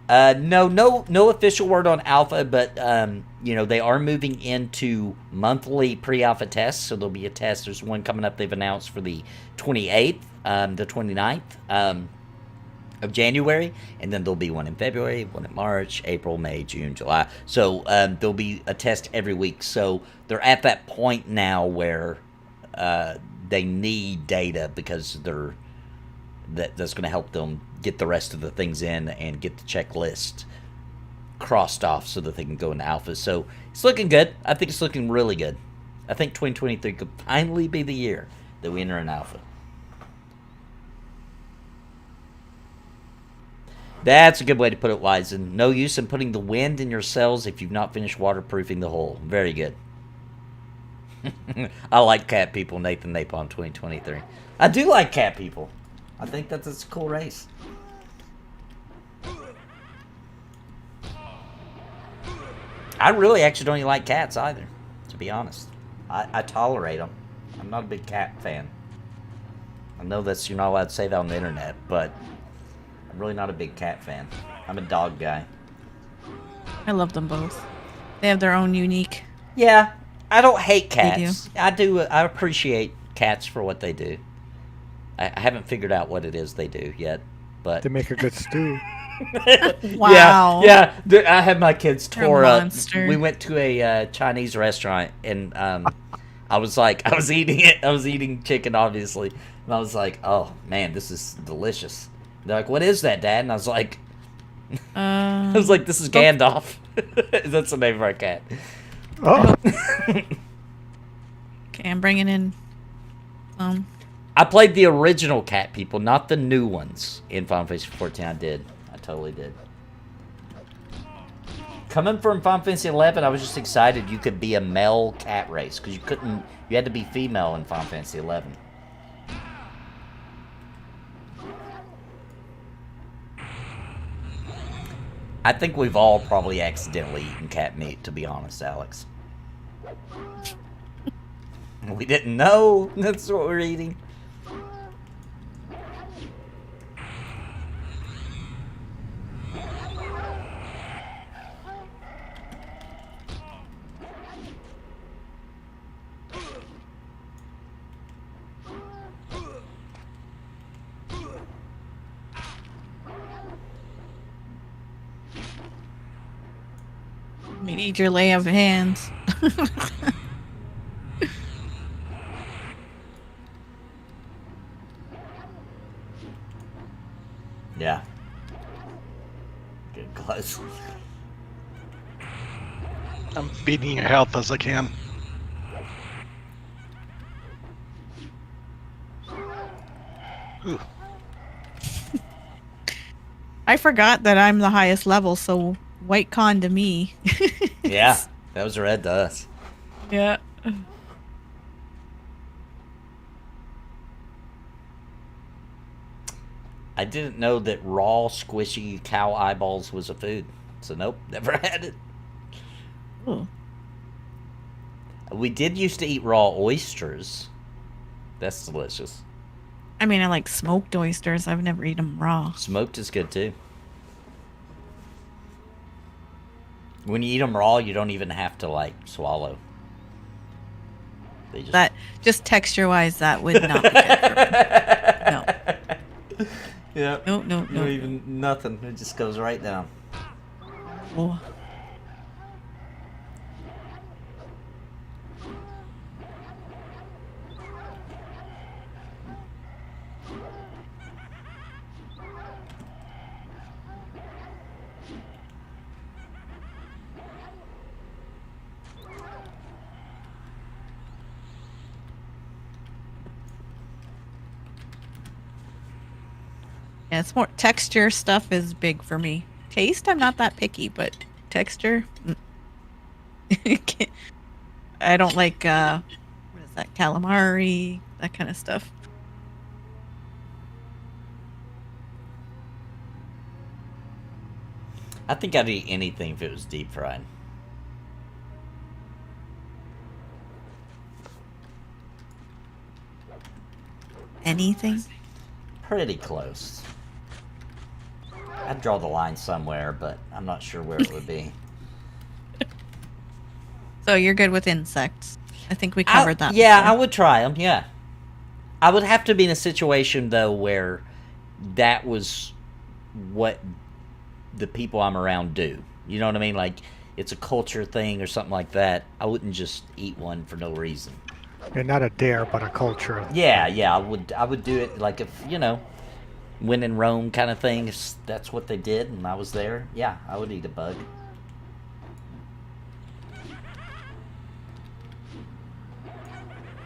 No official word on alpha, but you know, they are moving into monthly pre-alpha tests, so there'll be a test. There's one coming up they've announced for the 28th, the 29th of January, and then there'll be one in February, one in March, April, May, June, July. So there'll be a test every week. So they're at that point now where they need data because that's going to help them get the rest of the things in and get the checklist crossed off so that they can go into alpha. So it's looking good. I think it's looking really good. I think 2023 could finally be the year that we enter an alpha. That's a good way to put it, Wizen. No use in putting the wind in your cells if you've not finished waterproofing the hull. Very good. I like cat people, Nathan NAPALM 2023. I do like cat people. I think that's a cool race. I really actually don't even like cats either, to be honest. I tolerate them. I'm not a big cat fan. I know you're not allowed to say that on the internet, but I'm really not a big cat fan. I'm a dog guy. I love them both. They have their own unique. Yeah, I don't hate cats. They do. I appreciate cats for what they do. I haven't figured out what it is they do yet, but They make a good stew. Wow. Yeah. I had my kids tore up. Monster. We went to a Chinese restaurant, and I was eating it. I was eating chicken, obviously, and I was like, "Oh man, this is delicious." They're like, "What is that, Dad?" And I was like, "This is Gandalf." That's the name of our cat. Oh, Okay, I'm bringing in. I played the original cat people, not the new ones in Final Fantasy 14. I totally did. Coming from Final Fantasy 11, I was just excited you could be a male cat race because you had to be female in Final Fantasy 11. I think we've all probably accidentally eaten cat meat, to be honest, Alex. We didn't know that's what we're eating. We need your lay of hands. Yeah. Good close. I'm feeding your health as I can. Ooh. I forgot that I'm the highest level, so white con to me. Yeah, that was red to us. Yeah. I didn't know that raw, squishy cow eyeballs was a food. So nope, never had it. Ooh. We did used to eat raw oysters. That's delicious. I mean, I like smoked oysters. I've never eaten them raw. Smoked is good too. When you eat them raw, you don't even have to like swallow. They just... That just texture-wise, that would not be good for me. No. Yeah. No. Even nothing. It just goes right down. Oh. Yeah, it's more texture stuff is big for me. Taste, I'm not that picky, but texture, I don't like, what is that, calamari, that kind of stuff. I think I'd eat anything if it was deep fried. Anything? Pretty close. I'd draw the line somewhere, but I'm not sure where it would be. So you're good with insects. I think we covered that. Yeah, before. I would try them, yeah. I would have to be in a situation, though, where that was what the people I'm around do. You know what I mean? Like, it's a culture thing or something like that. I wouldn't just eat one for no reason. Yeah, not a dare, but a culture. Yeah, I would do it, like, if, you know, when in Rome kind of thing, if that's what they did and I was there, yeah, I would eat a bug.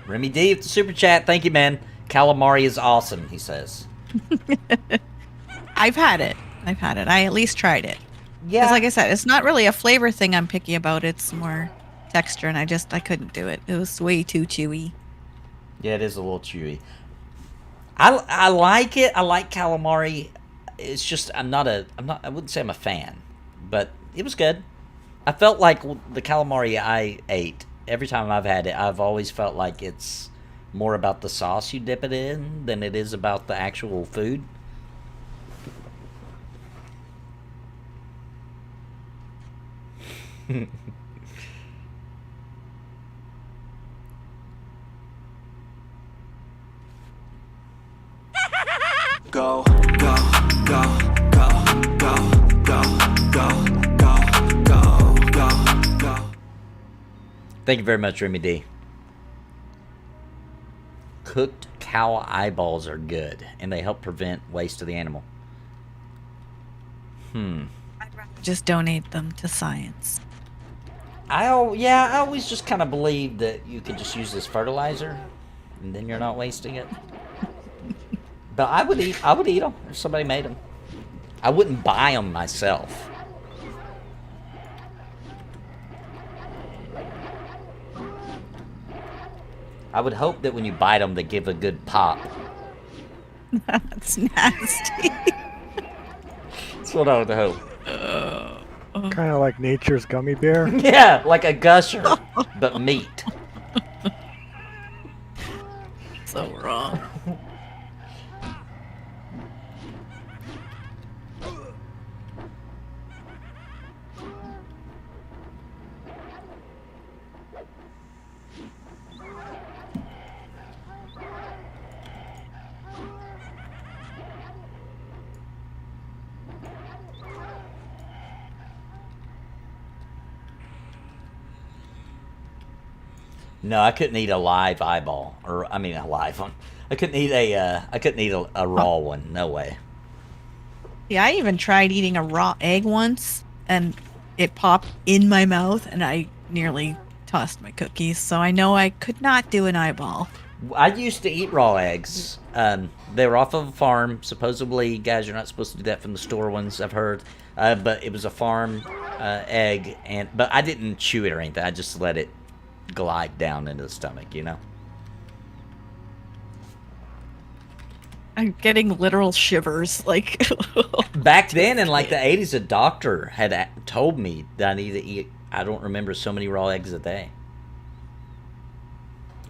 Remy D with the super chat. Thank you, man. Calamari is awesome, he says. I've had it. I at least tried it. Yeah. Because like I said, it's not really a flavor thing I'm picky about. It's more texture, and I couldn't do it. It was way too chewy. Yeah, it is a little chewy. I like it. I like calamari. It's just I wouldn't say I'm a fan, but it was good. I felt like the calamari I ate, every time I've had it, I've always felt like it's more about the sauce you dip it in than it is about the actual food. Go, go, go, go, go, go, go, go, go, go, go. Thank you very much, Remy D. Cooked cow eyeballs are good, and they help prevent waste of the animal. I'd rather just donate them to science. I always just kind of believed that you could just use this fertilizer, and then you're not wasting it. But I would eat them if somebody made them. I wouldn't buy them myself. I would hope that when you bite them, they give a good pop. That's nasty. That's what I would hope. Kind of like nature's gummy bear. Yeah, like a gusher, but meat. So wrong. No, I couldn't eat a live eyeball, or I mean a live one. I couldn't eat a raw one. No way. Yeah, I even tried eating a raw egg once, and it popped in my mouth, and I nearly tossed my cookies. So I know I could not do an eyeball. I used to eat raw eggs. They were off of a farm. Supposedly, guys, you're not supposed to do that from the store ones, I've heard. But it was a farm egg, but I didn't chew it or anything. I just let it glide down into the stomach, you know? I'm getting literal shivers. Like, back then in like the 80s, a doctor had told me that I need to eat, I don't remember, so many raw eggs a day.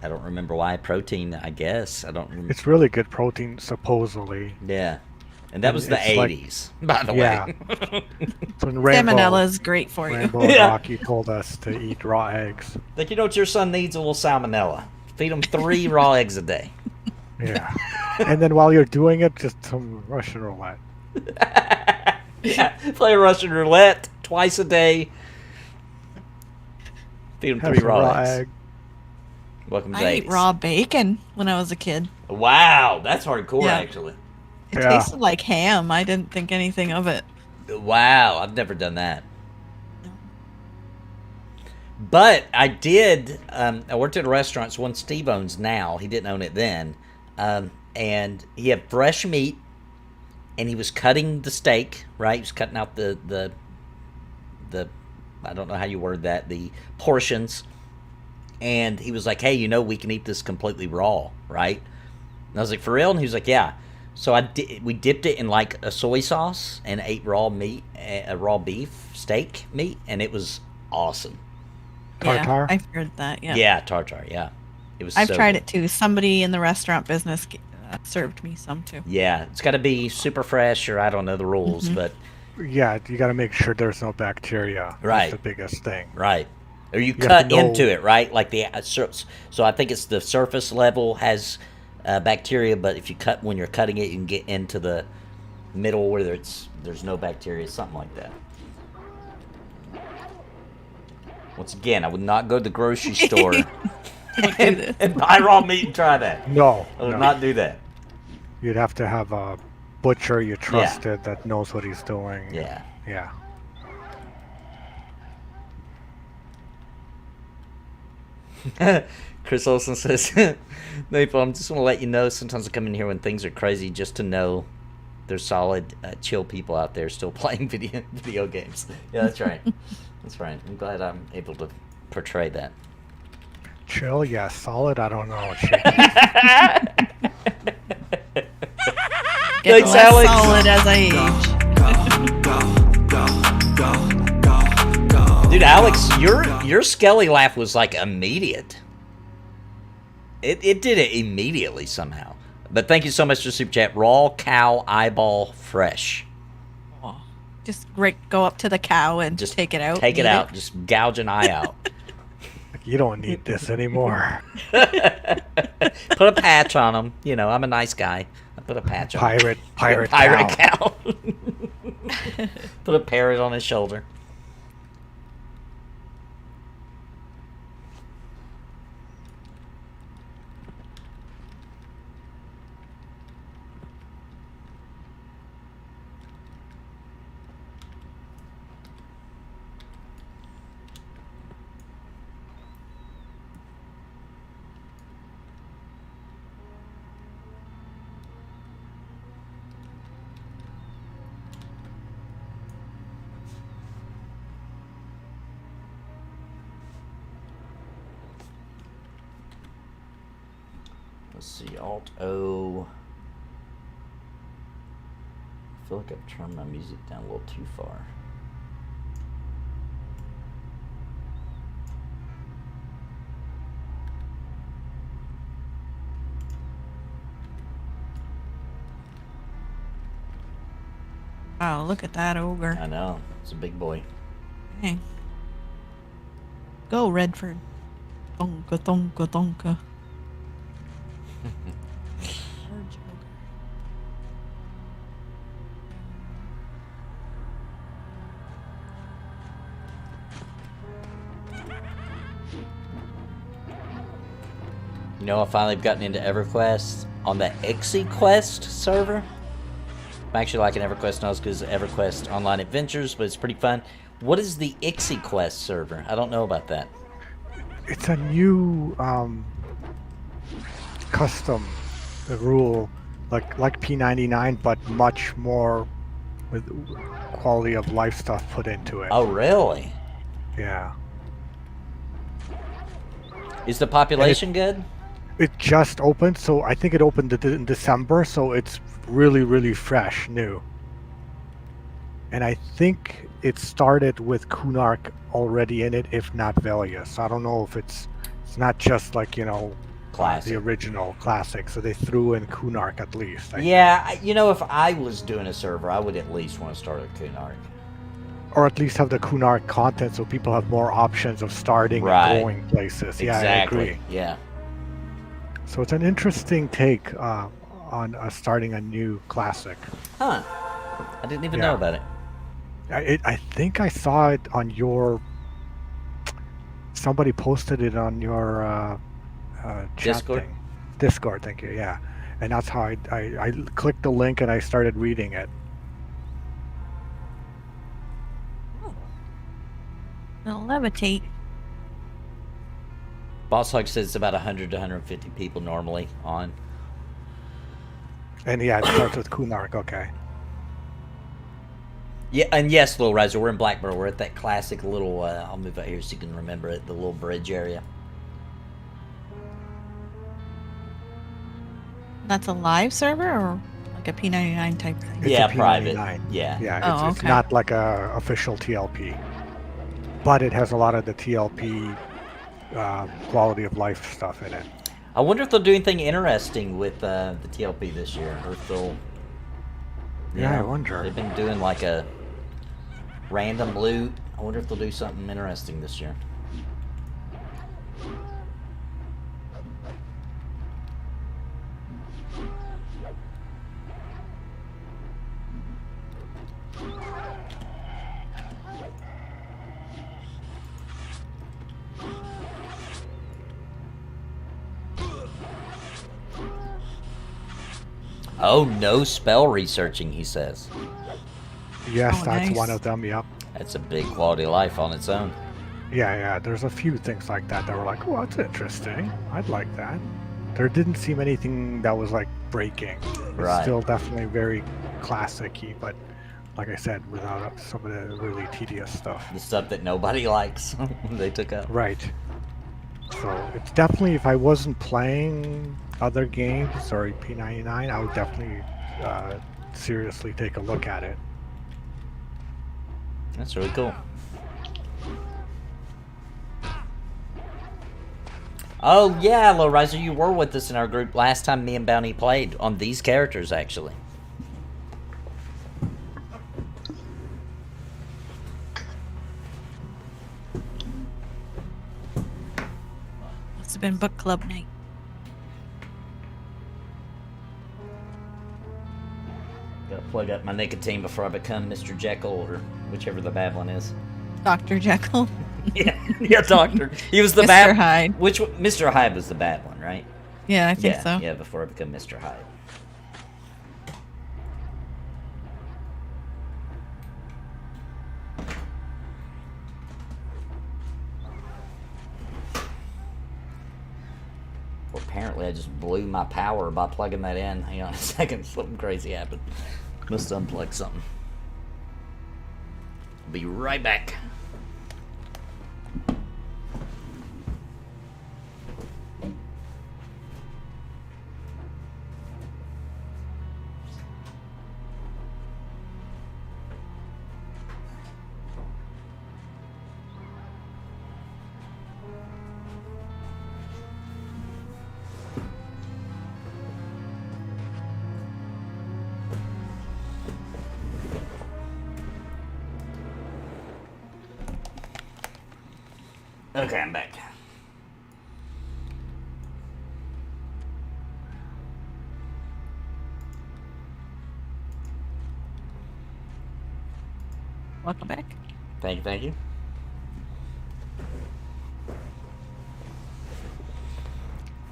I don't remember why. Protein, I guess. I don't remember. It's really good protein, supposedly. Yeah. And that was the It's like- 80s, by the Yeah. way. So when Rambo, salmonella is great for you. Rambo and Yeah. Rocky told us to eat raw eggs. Like, you know what your son needs? A little salmonella. Feed him 3 raw eggs a day. Yeah. And then while you're doing it, just some Russian roulette. Yeah. Play Russian roulette twice a day. Feed him Have 3 some raw raw eggs. egg. Welcome to I the ate 80s. raw bacon when I was a kid. Wow, that's hardcore, Yeah. actually. It Yeah. tasted like ham. I didn't think anything of it. Wow, I've never done that. But I did. I worked at a restaurant. It's one Steve owns now. He didn't own it then. And he had fresh meat, and he was cutting the steak. Right, he was cutting out the I don't know how you word that, the portions. And he was like, "Hey, you know, we can eat this completely raw, right?" And I was like, "For real?" And he was like, "Yeah." So we dipped it in like a soy sauce and ate raw meat, a raw beef steak meat, and it was awesome. Tartar? Yeah, I've heard that. Yeah. Yeah, tartar. Yeah, it was. I've so tried good. it too. Somebody in the restaurant business served me some too. Yeah, it's got to be super fresh, or I don't know the rules, but Yeah, you got to make sure there's no bacteria. Right. That's the biggest thing. right. Or you have to cut know- into it, right? Like so I think it's the surface level has bacteria, but if you cut when you're cutting it, you can get into the middle where there's no bacteria, something like that. Once again, I would not go to the grocery store and buy raw meat and try that. No, I would no. not do that. You'd have to have a butcher you trusted that knows what he's doing. Yeah. Yeah. Chris Olsen says, Napalm, just want to let you know, sometimes I come in here when things are crazy just to know there's solid, chill people out there still playing video games. Yeah, that's right. That's right. I'm glad I'm able to portray that. Chill, yeah. Solid, I don't know. Get Thanks, less Alex. solid as I age. Dude, Alex, your Skelly laugh was like immediate. It did it immediately somehow. But thank you so much for Super Chat. Raw cow eyeball fresh. Just go up to the cow and Just take it out. Take it eat out. Just gouge an eye out. You don't need this anymore. Put a patch on him. You know, I'm a nice guy. I put a patch on him. Pirate cow. Put a parrot on his shoulder. Let's see, Alt O. I feel like I've turned my music down a little too far. Wow, look at that ogre. I know, it's a big boy. Dang. Go, Redford. Donka, donka, donka. Large ogre. You know, I finally have gotten into EverQuest on the EverQuest server. I'm actually liking EverQuest now because EverQuest Online Adventures, but it's pretty fun. What is the EverQuest server? I don't know about that. It's a new custom rule, like P99, but much more with quality of life stuff put into it. Oh, really? Yeah. Is the population good? It just opened, so I think it opened in December, so it's really, really fresh, new. And I think it started with Kunark already in it, if not Velia. So I don't know if it's not just like, you know, Classic. the original Classic. So they threw in Kunark at least. Yeah, you know, if I was doing a server, I would at least want to start with Kunark. Or at least have the Kunark content so people have more options of starting and going places. Yeah, Exactly. I agree. Yeah. So it's an interesting take on starting a new Classic. Huh. I didn't even know about it. I think I saw it on your. Somebody posted it on your chat Discord? thing. Discord, thank you. Yeah, and that's how I clicked the link and I started reading it. They'll levitate. Boss Hog says it's about 100 to 150 people normally on. And yeah, it starts with Kunark. Okay. Yeah, and yes, Little Riser, we're in Blackburrow. We're at that classic little, I'll move out here so you can remember it, the little bridge area. That's a live server or like a P99 type thing? It's Yeah, a P99. private. Yeah. Yeah, Oh, it's okay. not like a official TLP, but it has a lot of the TLP quality of life stuff in it. I wonder if they'll do anything interesting with the TLP this year, or if they'll. Yeah, I wonder. They've been doing like a random loot. I wonder if they'll do something interesting this year. Oh, no spell researching, he says. Yes, Oh, that's nice. one of them. Yep. That's a big quality of life on its own. Yeah. There's a few things like that were like, oh, that's interesting. I'd like that. There didn't seem anything that was like breaking. It's Right. still definitely very classic-y, but like I said, without some of the really tedious stuff. The stuff that nobody likes, they took out. Right. So it's definitely, if I wasn't playing other games or P99, I would definitely seriously take a look at it. That's really cool. Oh yeah, Low Riser, you were with us in our group last time me and Bounty played on these characters, actually. Must have been book club night. Gotta plug up my nicotine before I become Mr. Jekyll, or whichever the bad one is. Dr. Jekyll. yeah, Doctor. He was the Mr. bad. Hyde. Which one? Mr. Hyde was the bad one, right? Yeah, I think yeah, so. yeah. Before I become Mr. Hyde. Well, apparently I just blew my power by plugging that in. Hang on a second, something crazy happened. Must unplug something. I'll be right back. Okay, I'm back. Welcome back. Thank you, thank you.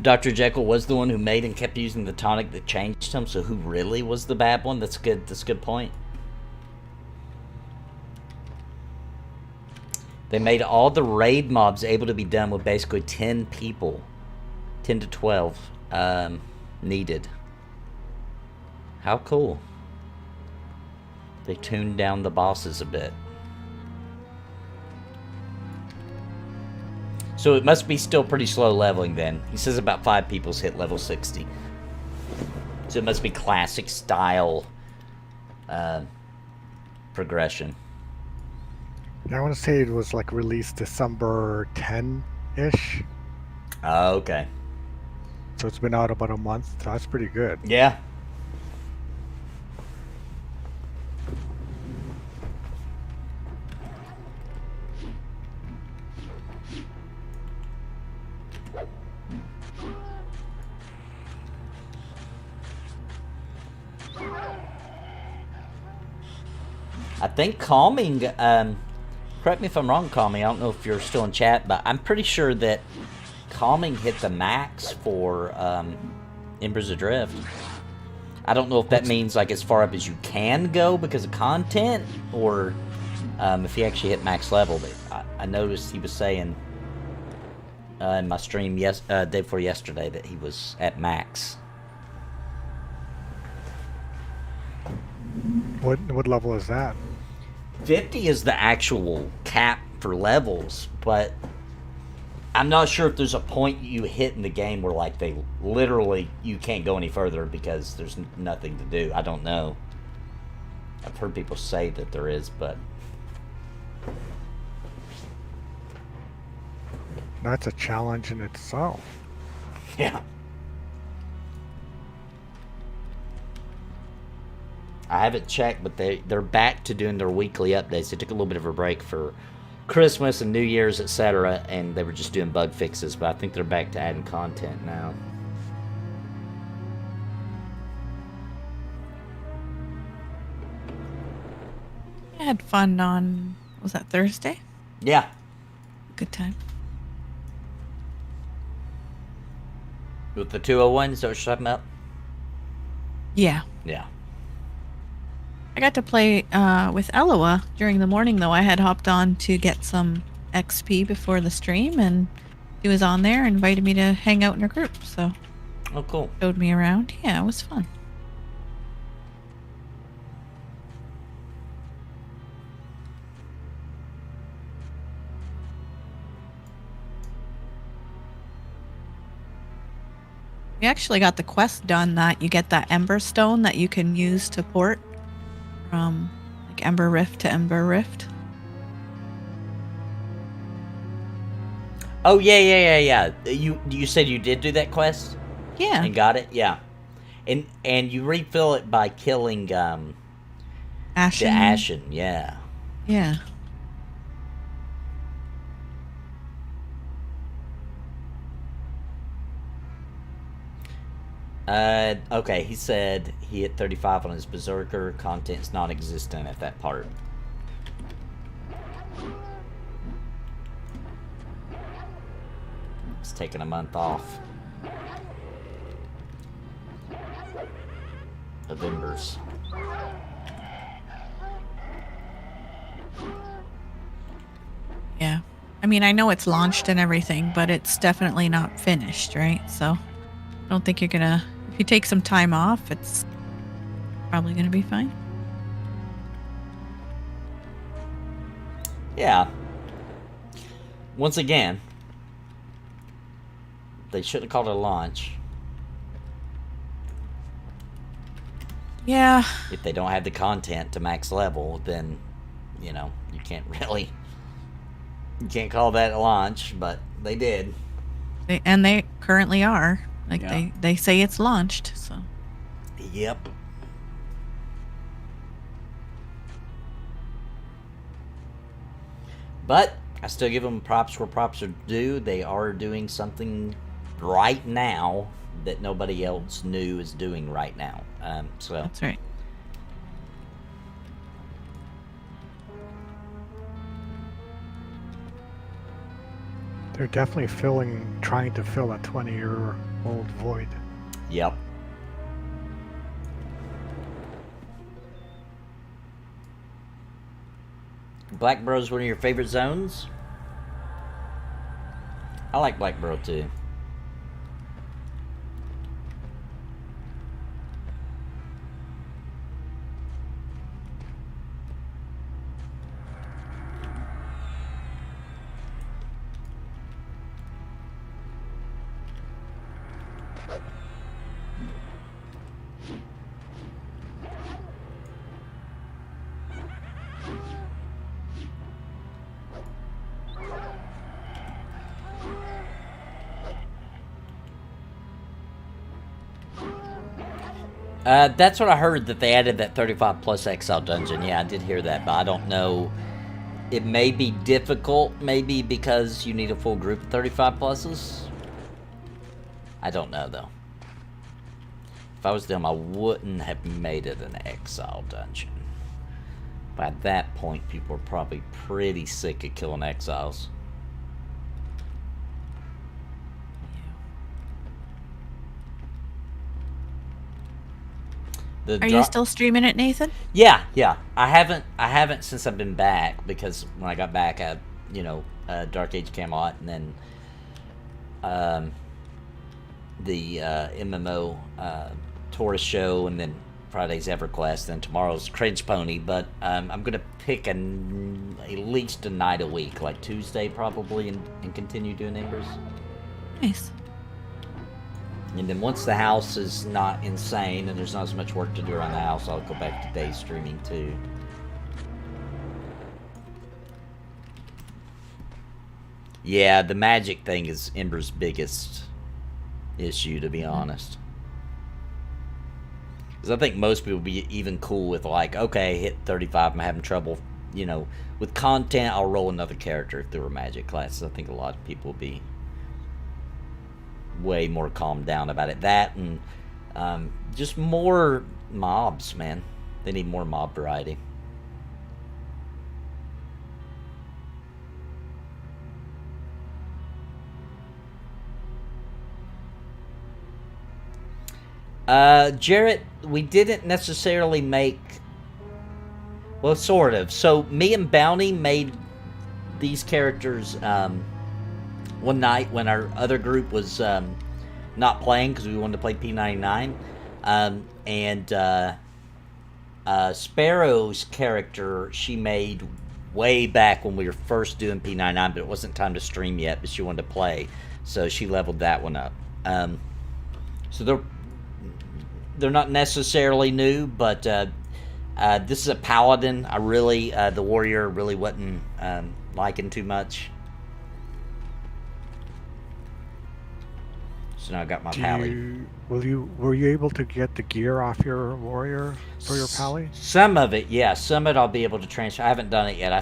Dr. Jekyll was the one who made and kept using the tonic that changed him, so who really was the bad one? That's good. That's a good point. They made all the raid mobs able to be done with basically 10 people. 10 to 12 needed. How cool. They tuned down the bosses a bit. So it must be still pretty slow leveling then. He says about 5 people's hit level 60. So it must be classic style progression. Yeah, I want to say it was like released December 10-ish. Oh, okay. So it's been out about a month. So that's pretty good. Yeah. I think Calming, correct me if I'm wrong, Calming, I don't know if you're still in chat, but I'm pretty sure that Calming hit the max for Embers of Drift. I don't know if that means like as far up as you can go because of content, or if he actually hit max level. But I noticed he was saying in my stream day before yesterday that he was at max. What level is that? 50 is the actual cap for levels, but I'm not sure if there's a point you hit in the game where like they literally you can't go any further because there's nothing to do. I don't know. I've heard people say that there is, but That's a challenge in itself. yeah. I haven't checked, but they're back to doing their weekly updates. They took a little bit of a break for Christmas and New Year's, etc., and they were just doing bug fixes, but I think they're back to adding content now. I had fun on, was that Thursday? Yeah. Good time. With the 201, is that what you're talking about? Yeah. Yeah. I got to play with Eloa during the morning, though. I had hopped on to get some XP before the stream, and he was on there and invited me to hang out in her group, so Oh, cool. showed me around. Yeah, it was fun. We actually got the quest done that you get that Ember Stone that you can use to port from like Ember Rift to Ember Rift. Oh, yeah. You said you did do that quest? Yeah. And got it? Yeah. And you refill it by killing Ashen. the Ashen, yeah. Yeah. Okay, he said he hit 35 on his Berserker. Content's non-existent at that part. He's taking a month off of Embers. Yeah. I mean, I know it's launched and everything, but it's definitely not finished, right? So I don't think you're gonna, if you take some time off, it's probably gonna be fine. Yeah. Once again, they shouldn't have called it a launch. Yeah. If they don't have the content to max level, then, you know, you can't really... You can't call that a launch, but they did. They currently are. Like, Yeah. they say it's launched, so. Yep. But I still give them props where props are due. They are doing something right now that nobody else new is doing right now. So That's right. They're definitely trying to fill a 20-year-old void. Yep. Blackburrow's one of your favorite zones? I like Blackburrow too. That's what I heard, that they added that 35 plus exile dungeon. Yeah, I did hear that, but I don't know. It may be difficult, maybe because you need a full group of 35 pluses. I don't know, though. If I was them, I wouldn't have made it an exile dungeon. By that point, people are probably pretty sick of killing exiles. Are you still streaming it, Nathan? Yeah. I haven't since I've been back, because when I got back, I, Dark Age came out, and then the MMO tourist show, and then Friday's EverQuest, and tomorrow's Cringe Pony. But I'm gonna pick at least a night a week, like Tuesday probably, and continue doing Embers. Nice. And then once the house is not insane and there's not as much work to do around the house, I'll go back to day streaming too. Yeah, the magic thing is Ember's biggest issue, to be honest. Because I think most people would be even cool with, like, okay, hit 35, I'm having trouble, with content, I'll roll another character if they were magic classes. I think a lot of people would be way more calmed down about it. That and just more mobs, man. They need more mob variety. Jarrett, we didn't necessarily make, well, sort of. So me and Bounty made these characters one night when our other group was not playing, because we wanted to play P99. Sparrow's character she made way back when we were first doing P99, but it wasn't time to stream yet, but she wanted to play, so she leveled that one up. So they're not necessarily new, but this is a Paladin. I really, the warrior really wasn't liking too much. So now I got my pally. Were you able to get the gear off your warrior for your pally? Some of it, yeah. Some of it I'll be able to transfer. I haven't done it yet.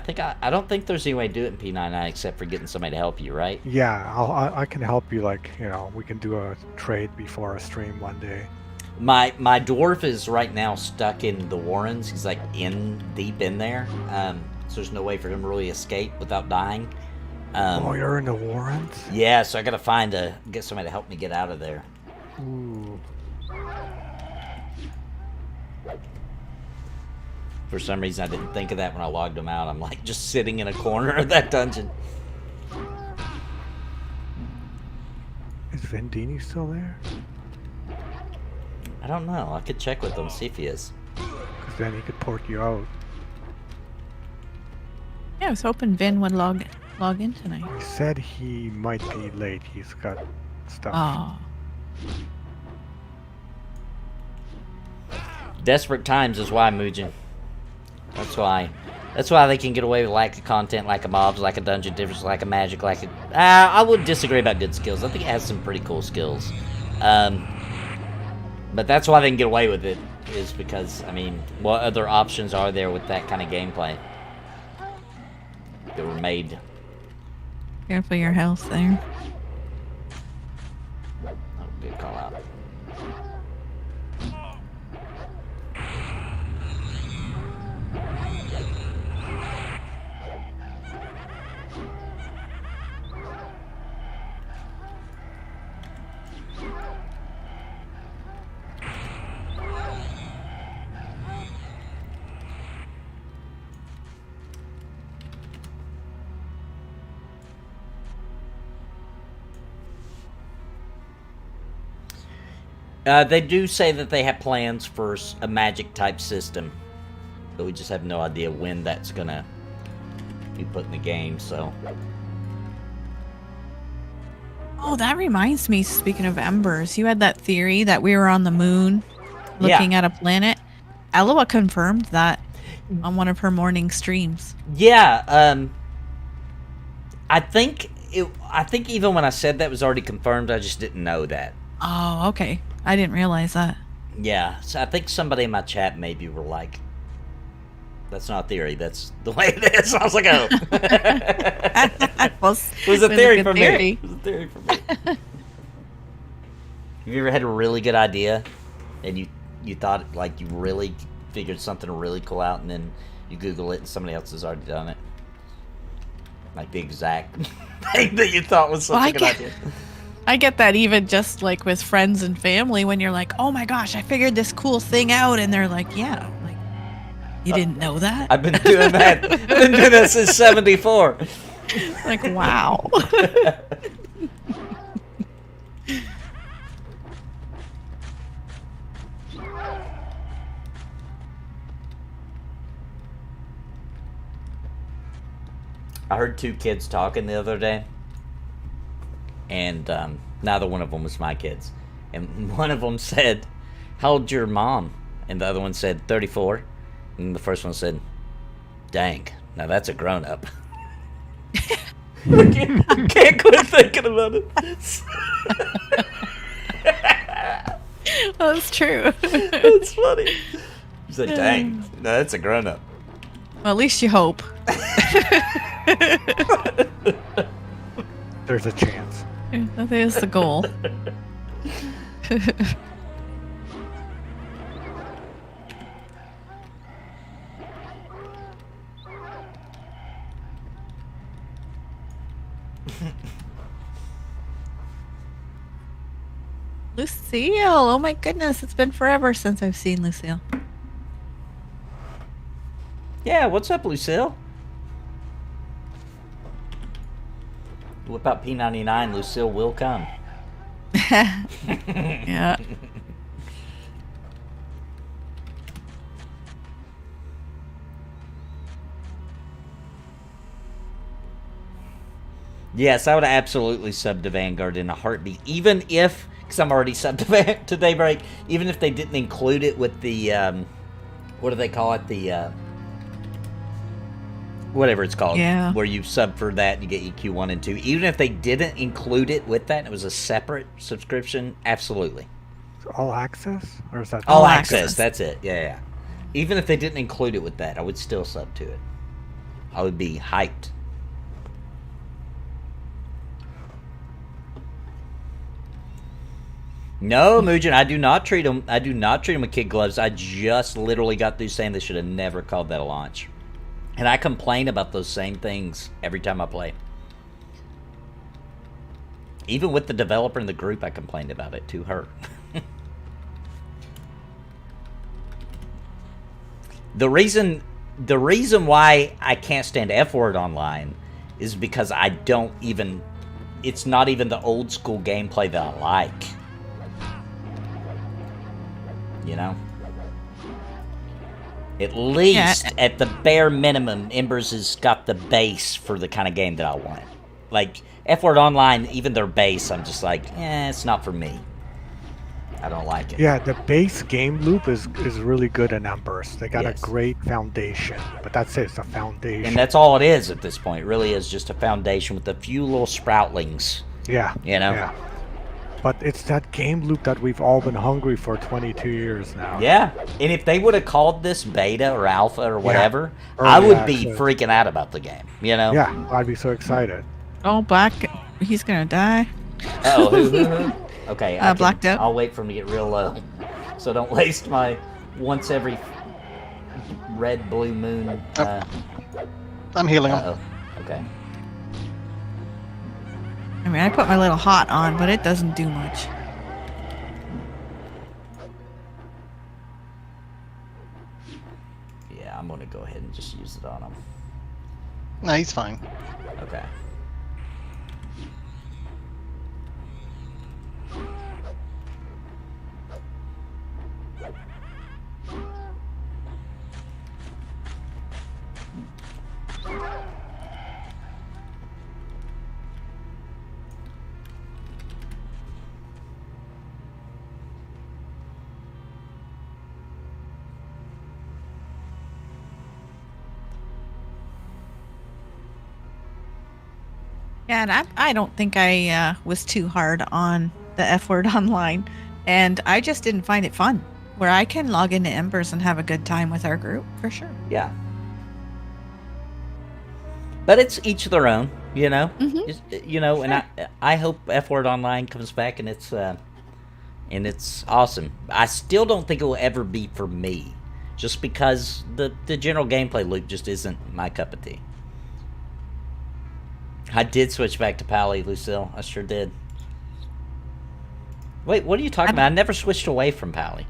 I don't think there's any way to do it in P99 except for getting somebody to help you, right? Yeah, I can help you. Like, we can do a trade before a stream one day. My dwarf is right now stuck in the Warrens. He's like deep in there. So there's no way for him to really escape without dying. You're in the Warrens? Yeah, so I gotta get somebody to help me get out of there. Ooh. For some reason I didn't think of that when I logged him out. I'm like just sitting in a corner of that dungeon. Is Vendini still there? I don't know. I could check with him, see if he is. Because then he could port you out. Yeah, I was hoping Vin would log in tonight. He said he might be late. He's got stuff. Oh. Desperate times is why, Mujin. That's why. That's why they can get away with lack of content, lack of mobs, lack of dungeon difference, lack of magic, lack of... I would disagree about good skills. I think it has some pretty cool skills. But that's why they can get away with it, is because, I mean, what other options are there with that kind of gameplay that were made Careful your health there. That would be a call out. They do say that they have plans for a magic type system, but we just have no idea when that's gonna be put in the game. So, Oh, that reminds me, speaking of Embers, you had that theory that we were on the moon looking at a planet. Aloha confirmed that on one of her morning streams. yeah, I think even when I said that was already confirmed, I just didn't know that. Oh, okay. I didn't realize that. Yeah, so I think somebody in my chat maybe were like, "That's not a theory. That's the way it is." I was like, "Oh." It was a theory for me. It was a theory for me. Have you ever had a really good idea, and you thought like you really figured something really cool out, and then you Google it and somebody else has already done it, like the exact thing that you thought was such a good idea. I get that even just like with friends and family when you're like, "Oh my gosh, I figured this cool thing out," and they're like, "Yeah, like you didn't know that." I've been doing that. I've been doing that since '74. Like, wow. I heard two kids talking the other day, and neither one of them was my kids. And one of them said, "How old's your mom?" And the other one said, 34. And the first one said, "Dang, now that's a grown-up." I can't quit thinking about it. That's true. That's funny. He said, "Dang, now that's a grown-up." Well, at least you hope. There's a chance. That is the goal. Lucille, oh my goodness, it's been forever since I've seen Lucille. Yeah, what's up, Lucille? Whip out P99, Lucille will come. Yeah. Yes, I would absolutely sub to Vanguard in a heartbeat, even if, because I'm already subbed to Daybreak, even if they didn't include it with the, what do they call it, the, whatever it's called, Yeah. where you sub for that and you get EQ 1 and 2, even if they didn't include it with that, and it was a separate subscription, absolutely. All access? Or is that All access. access, that's it, yeah. Even if they didn't include it with that, I would still sub to it. I would be hyped. No, Mugen, I do not treat them. I do not treat them with kid gloves. I just literally got through saying they should have never called that a launch, and I complain about those same things every time I play. Even with the developer in the group, I complained about it to her. The reason why I can't stand F-Word online is because I don't even. It's not even the old school gameplay that I like. You know? At least, at the bare minimum, Embers has got the base for the kind of game that I want. Like, F-Word Online, even their base, I'm just like, it's not for me. I don't like it. Yeah, the base game loop is really good in Embers. They got Yes. a great foundation, but that's it. It's a foundation. And that's all it is at this point. It really is just a foundation with a few little sproutlings. Yeah. You know? Yeah. But it's that game loop that we've all been hungry for 22 years now. Yeah, and if they would have called this beta or alpha or whatever, Early I would be access. freaking out about the game, you know? Yeah, I'd be so excited. Oh, Black. He's gonna die. Oh, who? Okay, Blacked out. I'll wait for him to get real low, so don't waste my once every red blue moon. I'm healing him. Uh-oh. Okay. I mean, I put my little hot on, but it doesn't do much. Yeah, I'm gonna go ahead and just use it on him. No, he's fine. Okay. Yeah, and I don't think I was too hard on the F word online, and I just didn't find it fun. Where I can log into Embers and have a good time with our group, for sure. Yeah. But it's each their own, you know. Just, you know, Sure. and I hope F Word Online comes back and it's awesome. I still don't think it will ever be for me, just because the general gameplay loop just isn't my cup of tea. I did switch back to Pally, Lucille. I sure did. Wait, what are you talking about? I never switched away from Pally.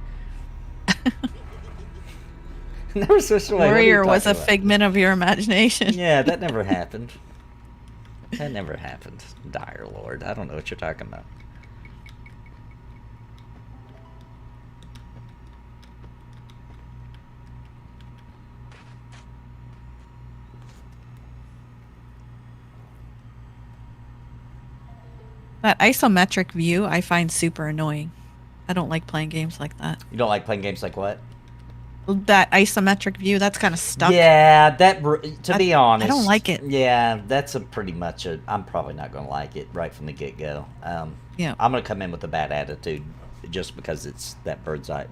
Never switched away. Warrior was a figment of your imagination. Yeah, that never happened. That never happened. Dire Lord. I don't know what you're talking about. That isometric view I find super annoying. I don't like playing games like that. You don't like playing games like what? That isometric view, that's kind of stuck. Yeah, to be honest, I don't like it. Yeah, that's pretty much I'm probably not going to like it right from the get-go. Yeah. I'm going to come in with a bad attitude just because it's that bird's eye.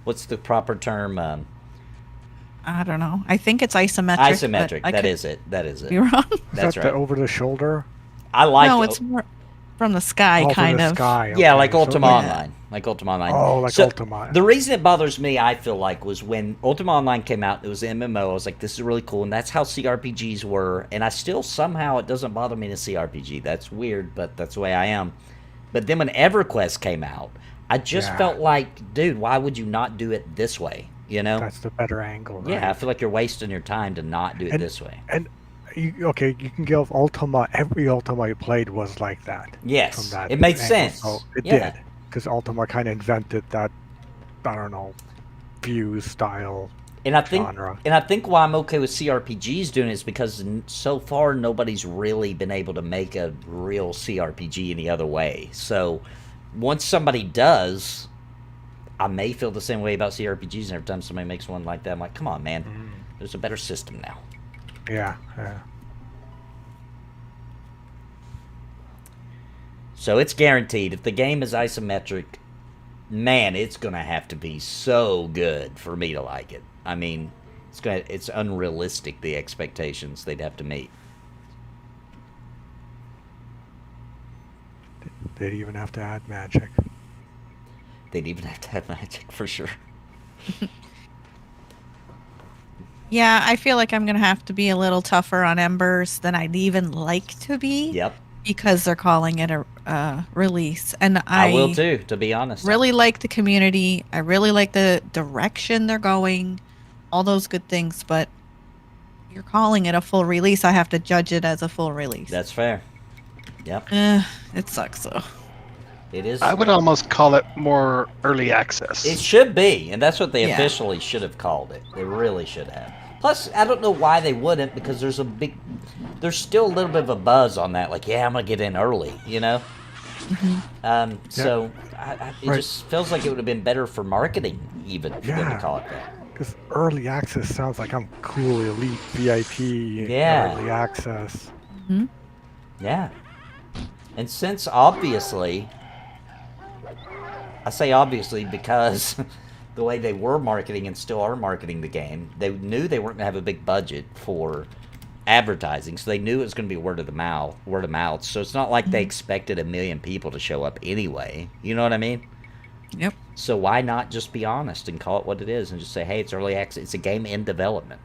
What's the proper term? I don't know. I think it's isometric. Isometric. That is it. That is it. You're wrong. That's Is that right. the over the shoulder? I like No, it. it's more from the sky, Oh, kind from the of. sky. Yeah, okay. like So, Ultima like- Online. Like Ultima Online. Oh, like So, Ultima. The reason it bothers me, I feel like, was when Ultima Online came out, it was an MMO. I was like, this is really cool. And that's how CRPGs were. And I still, somehow, it doesn't bother me to CRPG. That's weird, but that's the way I am. But then when EverQuest came out, I just Yeah. felt like, dude, why would you not do it this way? You know? That's the better angle, right? Yeah, I feel like you're wasting your time to not do it And- this way. And you can give Ultima. Every Ultima you played was like that. Yes, From that it made angle. sense. So it Yeah. did, because Ultima kind of invented that. I don't know, view style. And I think, genre. why I'm okay with CRPGs doing it is because so far nobody's really been able to make a real CRPG any other way. So once somebody does, I may feel the same way about CRPGs. And every time somebody makes one like that, I'm like, come on, man, there's a better system now. Yeah. So it's guaranteed. If the game is isometric, man, it's gonna have to be so good for me to like it. I mean, it's unrealistic, the expectations they'd have to meet. They'd even have to add magic. They'd even have to have magic for sure. Yeah, I feel like I'm going to have to be a little tougher on Embers than I'd even like to be. Yep, Because they're calling it a release. And I will too, to be honest. really like the community. I really like the direction they're going. All those good things. But you're calling it a full release. I have to judge it as a full release. That's fair. Yep, It sucks, though. it is. I would almost call it more early access. It should be, and that's what they Yeah. officially should have called it. They really should have. Plus, I don't know why they wouldn't, because there's still a little bit of a buzz on that. Like, yeah, I'm gonna get in early, you know. So it Right. just feels like it would have been better for marketing, even for them to Yeah. call it that. Because early access sounds like I'm cool, elite, VIP. Yeah. Early access. Yeah. And since obviously, I say obviously because the way they were marketing and still are marketing the game, they knew they weren't going to have a big budget for advertising, so they knew it was going to be word of mouth. So it's not like they expected 1 million people to show up anyway. You know what I mean? Yep. So why not just be honest and call it what it is and just say, hey, it's early access. It's a game in development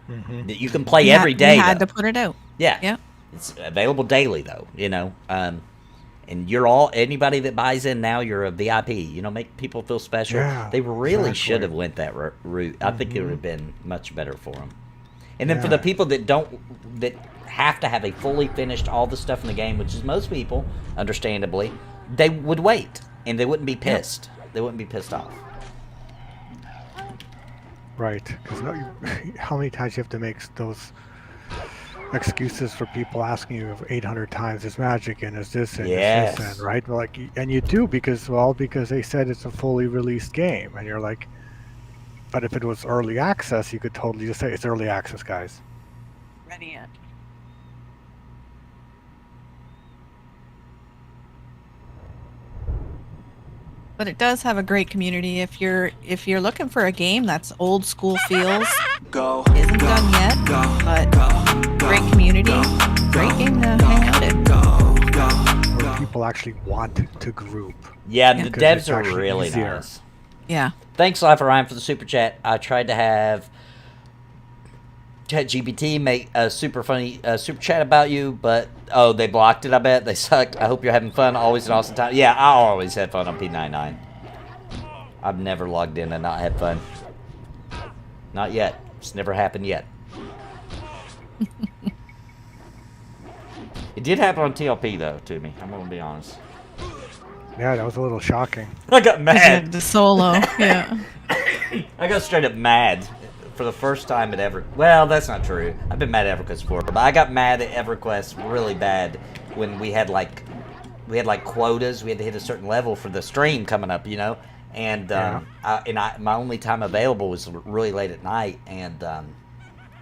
that you can play every day. You had to put it out. Yeah. Yeah. It's available daily, though, you know. And you're all, anybody that buys in now, you're a VIP. You know, make people feel special. Yeah, they really exactly. should have went that route. I think it would have been much better for them. And then for the people that that have to have a fully finished all the stuff in the game, which is most people, understandably, they would wait and they wouldn't be pissed. They wouldn't be pissed off. Right, because how many times you have to make those excuses for people asking you 800 times, is magic and is this and is this and, right? Like, and you do because they said it's a fully released game, and you're like, but if it was early access, you could totally just say it's early access, guys. Ready yet? But it does have a great community. If you're looking for a game that's old school feels, isn't done yet, but great community, great game to hang out in. Where people actually want to group. Yeah, the devs are really nice. Yeah. Thanks a lot for Ryan for the super chat. I tried to have ChatGPT make a super funny super chat about you, but they blocked it. I bet they sucked. I hope you're having fun. Always an awesome time. Yeah, I always had fun on P99. I've never logged in and not had fun. Not yet. It's never happened yet. It did happen on TLP though to me. I'm gonna be honest. Yeah, that was a little shocking. I got mad. The solo, yeah. I got straight up mad for the first time at well, that's not true. I've been mad at EverQuest before, but I got mad at EverQuest really bad when we had like quotas. We had to hit a certain level for the stream coming up, you know. And my only time available was really late at night, and I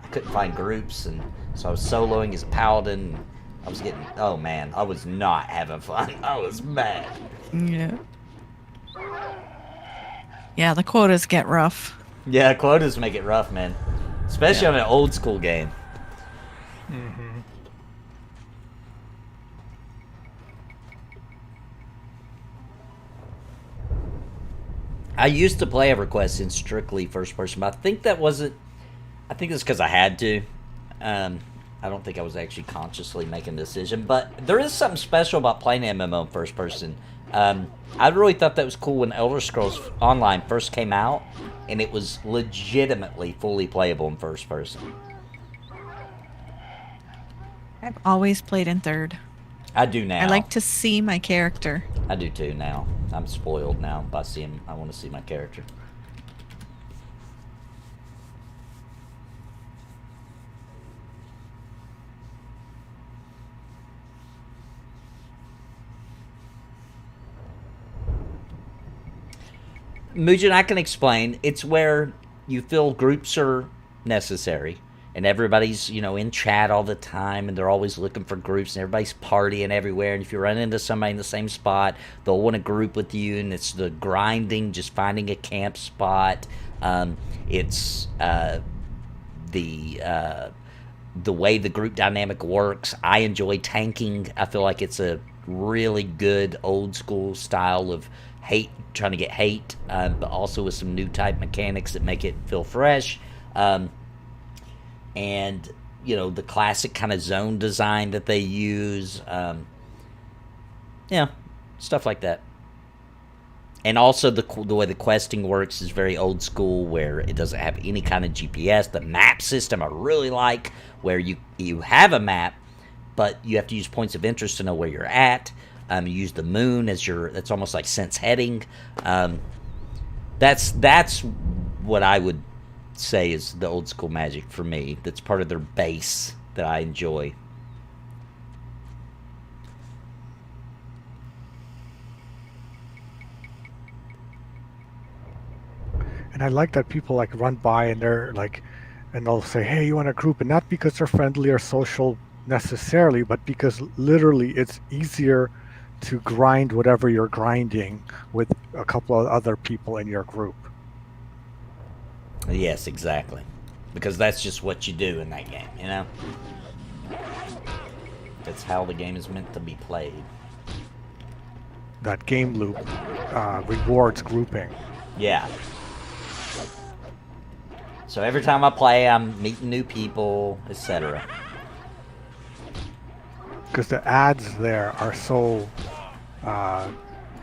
couldn't find groups, and so I was soloing as a Paladin. I was getting, oh man, I was not having fun. I was mad. Yeah. Yeah, the quotas get rough. Yeah, quotas make it rough, man. Especially on an old school game. Mm-hmm. I used to play EverQuest in strictly first person, but I think it's because I had to. I don't think I was actually consciously making a decision, but there is something special about playing MMO first person. I really thought that was cool when Elder Scrolls Online first came out, and it was legitimately fully playable in first person. I've always played in third. I do now. I like to see my character. I do too now. I'm spoiled now by seeing. I want to see my character. Mujan, I can explain. It's where you feel groups are necessary, and everybody's, in chat all the time, and they're always looking for groups, and everybody's partying everywhere, and if you run into somebody in the same spot, they'll want to group with you, and it's the grinding, just finding a camp spot. It's the way the group dynamic works. I enjoy tanking. I feel like it's a really good old school style of trying to get hate, but also with some new type mechanics that make it feel fresh. And the classic kind of zone design that they use, stuff like that. And also the way the questing works is very old school, where it doesn't have any kind of GPS. The map system I really like, where you have a map, but you have to use points of interest to know where you're at. You use the moon as that's almost like sense heading. That's what I would say is the old school magic for me. That's part of their base that I enjoy. And I like that people run by and and they'll say, "Hey, you want a group?" And not because they're friendly or social necessarily, but because literally it's easier to grind whatever you're grinding with a couple of other people in your group. Yes, exactly. because that's just what you do in that game, you know? That's how the game is meant to be played. That game loop rewards grouping. Yeah. So every time I play, I'm meeting new people, etc. Because the ads there are so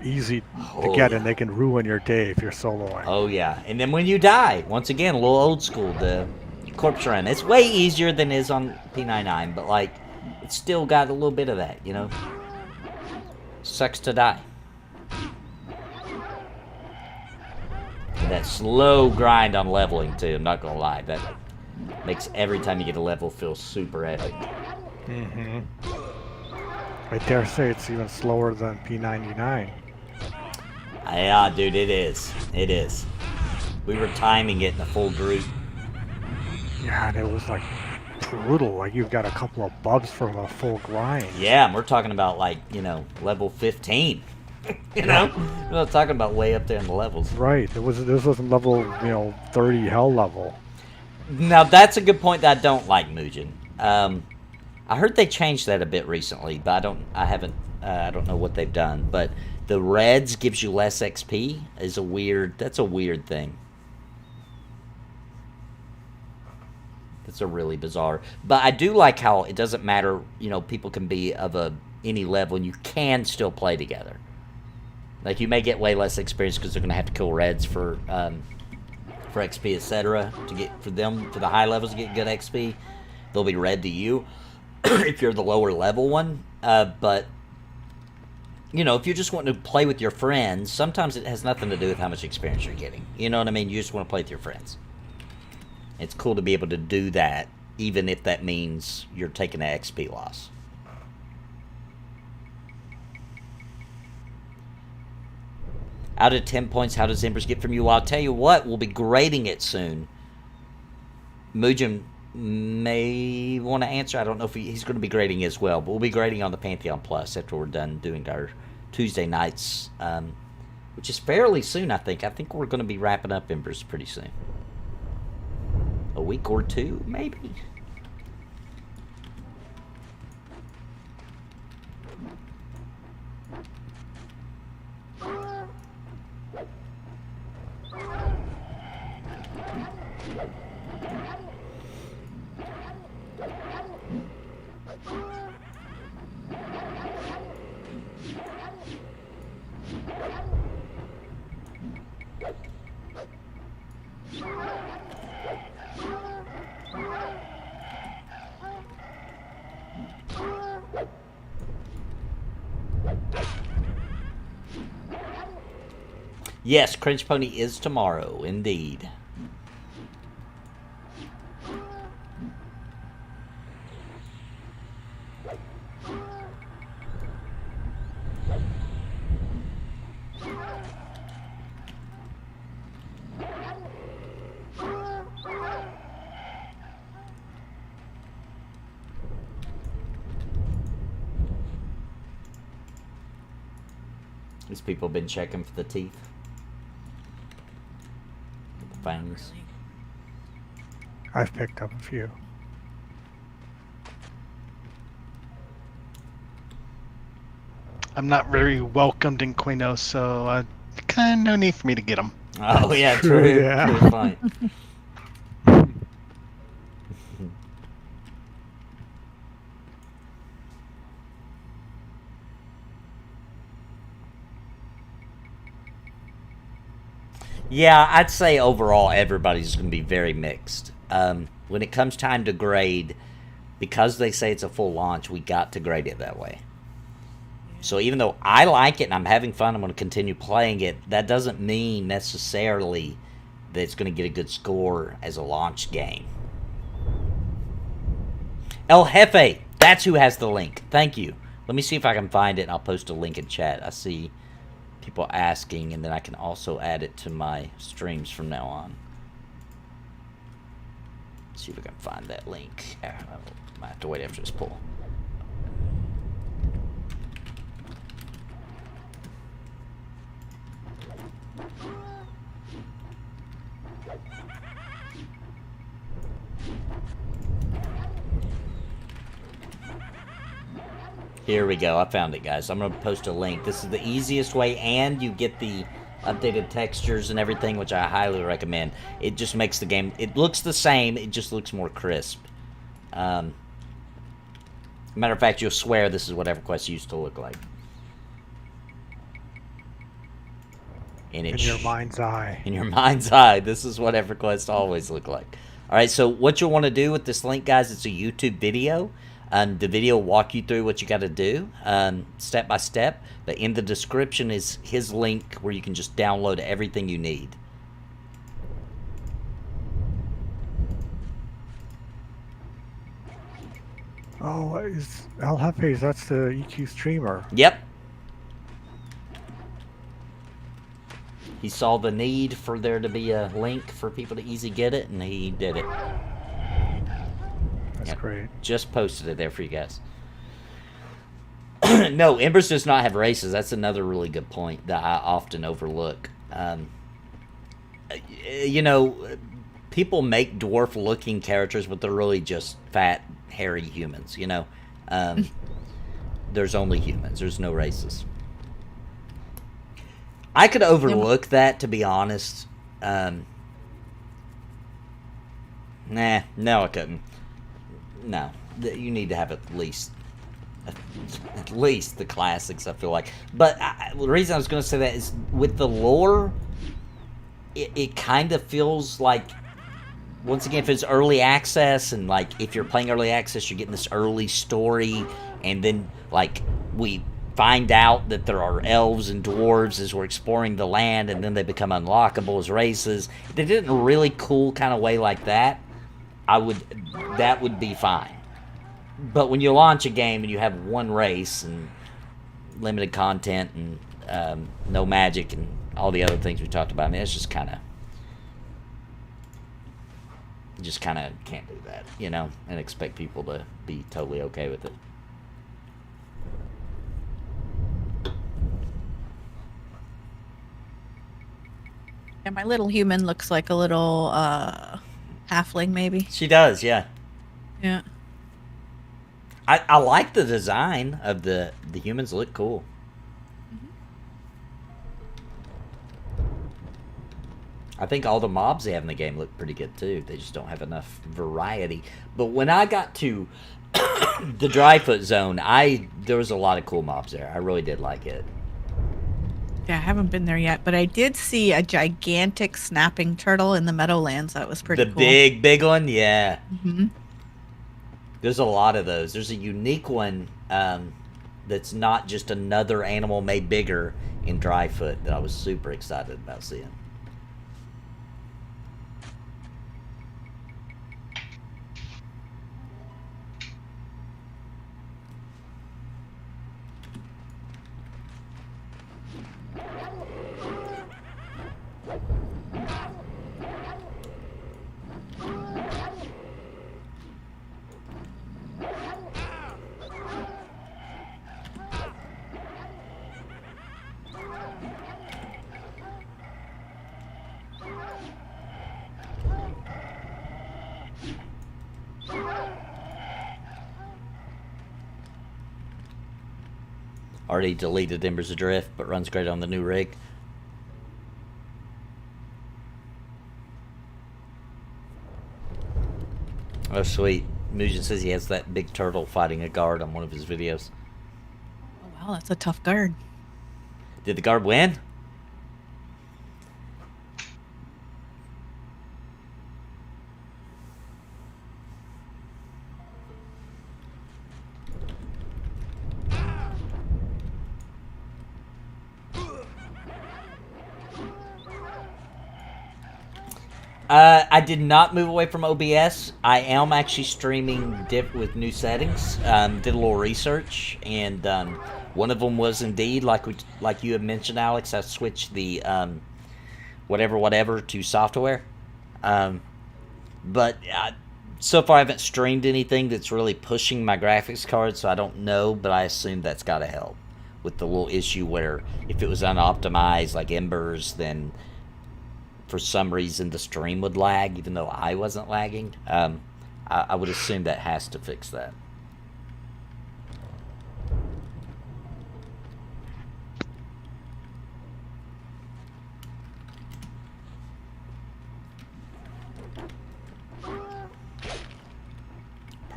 easy to get, and they can ruin your day if you're soloing. Oh yeah, and then when you die, once again, a little old school, the corpse run. It's way easier than it is on P99, but like, it's still got a little bit of that, you know? Sucks to die. And that slow grind on leveling too, I'm not gonna lie. That makes every time you get a level feel super epic. Mm-hmm. I dare say it's even slower than P99. Yeah, dude, it is. It is. We were timing it in a full group. Yeah, and it was like brutal. Like you've got a couple of bubs from a full grind. Yeah, and we're talking about like, you know, level 15. You know? We're not talking about way up there in the levels. Right. This wasn't level, 30 hell level. Now, that's a good point that I don't like, Mugen. I heard they changed that a bit recently, but I don't know what they've done. But the reds gives you less XP that's a weird thing. That's a really bizarre. But I do like how it doesn't matter, people can be of any level and you can still play together. Like you may get way less experience because they're going to have to kill reds for XP, etc. For the high levels to get good XP. They'll be red to you if you're the lower level one. But if you're just wanting to play with your friends, sometimes it has nothing to do with how much experience you're getting. You know what I mean? You just want to play with your friends. It's cool to be able to do that, even if that means you're taking an XP loss. Out of 10 points, how does Embers get from you? Well, I'll tell you what, we'll be grading it soon. Mugen may want to answer. I don't know if he's going to be grading as well, but we'll be grading on the Pantheon Plus after we're done doing our Tuesday nights, which is fairly soon, I think. I think we're going to be wrapping up Embers pretty soon. A week or two, maybe? Yes, Cringe Pony is tomorrow, indeed. These people have been checking for the teeth. Fangs. I've picked up a few. I'm not very welcomed in Quino, so kind of no need for me to get them. Oh yeah, true. Yeah. True, fine. Yeah, I'd say overall everybody's going to be very mixed. When it comes time to grade, because they say it's a full launch, we got to grade it that way. So even though I like it and I'm having fun, I'm going to continue playing it, that doesn't mean necessarily that it's going to get a good score as a launch game. El Jefe, that's who has the link. Thank you. Let me see if I can find it and I'll post a link in chat. I see people asking, and then I can also add it to my streams from now on. Let's see if we can find that link. I might have to wait after this poll. Here we go. I found it, guys. I'm going to post a link. This is the easiest way, and you get the updated textures and everything, which I highly recommend. It just makes the game... It looks the same. It just looks more crisp. Matter of fact, you'll swear this is what EverQuest used to look like. And In your mind's eye. In your mind's eye, this is what EverQuest always looked like. All right, so what you'll want to do with this link, guys, it's a YouTube video. The video will walk you through what you got to do, step by step. But in the description is his link where you can just download everything you need. Oh, is El Jefe's, that's the EQ streamer. Yep. He saw the need for there to be a link for people to easy get it, and he did it. That's great. Just posted it there for you guys. No, Embers does not have races. That's another really good point that I often overlook. You know, people make dwarf-looking characters, but they're really just fat, hairy humans, you know? There's only humans. There's no races. I could overlook that, to be honest. Nah, no, I couldn't. No, you need to have at least the classics, I feel like. But the reason I was going to say that is with the lore, it kind of feels like, once again, if it's early access, and like if you're playing early access, you're getting this early story, and then like we find out that there are elves and dwarves as we're exploring the land, and then they become unlockable as races. If they did it in a really cool kind of way like that, that would be fine. But when you launch a game and you have one race and limited content and no magic and all the other things we talked about, I mean, it's just kind of can't do that, you know, and expect people to be totally okay with it. Yeah, my little human looks like a little halfling, maybe. She does, yeah. Yeah. I like the design of the humans. Look cool. I think all the mobs they have in the game look pretty good too. They just don't have enough variety. But when I got to the Dryfoot zone, there was a lot of cool mobs there. I really did like it. Yeah, I haven't been there yet, but I did see a gigantic snapping turtle in the Meadowlands. That was pretty cool. The big one, yeah. Mm-hmm. There's a lot of those. There's a unique one that's not just another animal made bigger in Dryfoot that I was super excited about seeing. Already deleted Embers of Drift, but runs great on the new rig. Oh, sweet. Mujan says he has that big turtle fighting a guard on one of his videos. Oh, wow, that's a tough guard. Did the guard win? I did not move away from OBS. I am actually streaming with new settings. Did a little research, and one of them was indeed, like you had mentioned, Alex, I switched the whatever to software. But so far I haven't streamed anything that's really pushing my graphics card, so I don't know, but I assume that's got to help with the little issue where if it was unoptimized like Embers, then for some reason the stream would lag, even though I wasn't lagging. I would assume that has to fix that.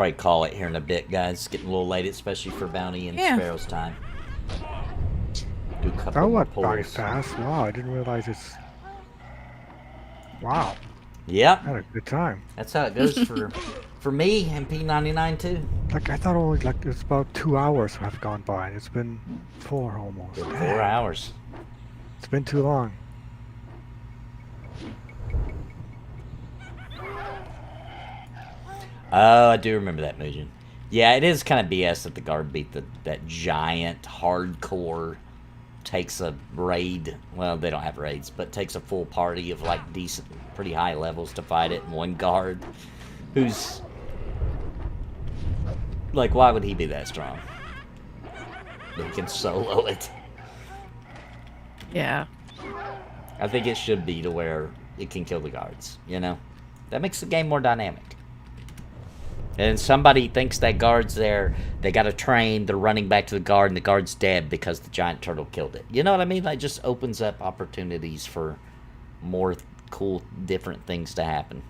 probably call it here in a bit, guys. It's getting a little late, especially for Bounty and Yeah. Sparrow's time. Do a couple That more went by pulls. fast. Wow, I didn't realize it's. Wow, Yep, had a good time. that's how it goes for me and P99 too. Like I thought only like it's about 2 hours have gone by, and it's been 4 almost. Good, Dang, 4 hours. It's been too long. Oh, I do remember that, Mugen. Yeah, it is kind of BS that the guard beat that giant hardcore takes a raid. Well, they don't have raids, but takes a full party of like decent, pretty high levels to fight it, and one guard who's like, why would he be that strong? But he can solo it. Yeah. I think it should be to where it can kill the guards, you know? That makes the game more dynamic. And somebody thinks that guard's there, they got to train, they're running back to the guard, and the guard's dead because the giant turtle killed it. You know what I mean? Like, just opens up opportunities for more cool, different things to happen.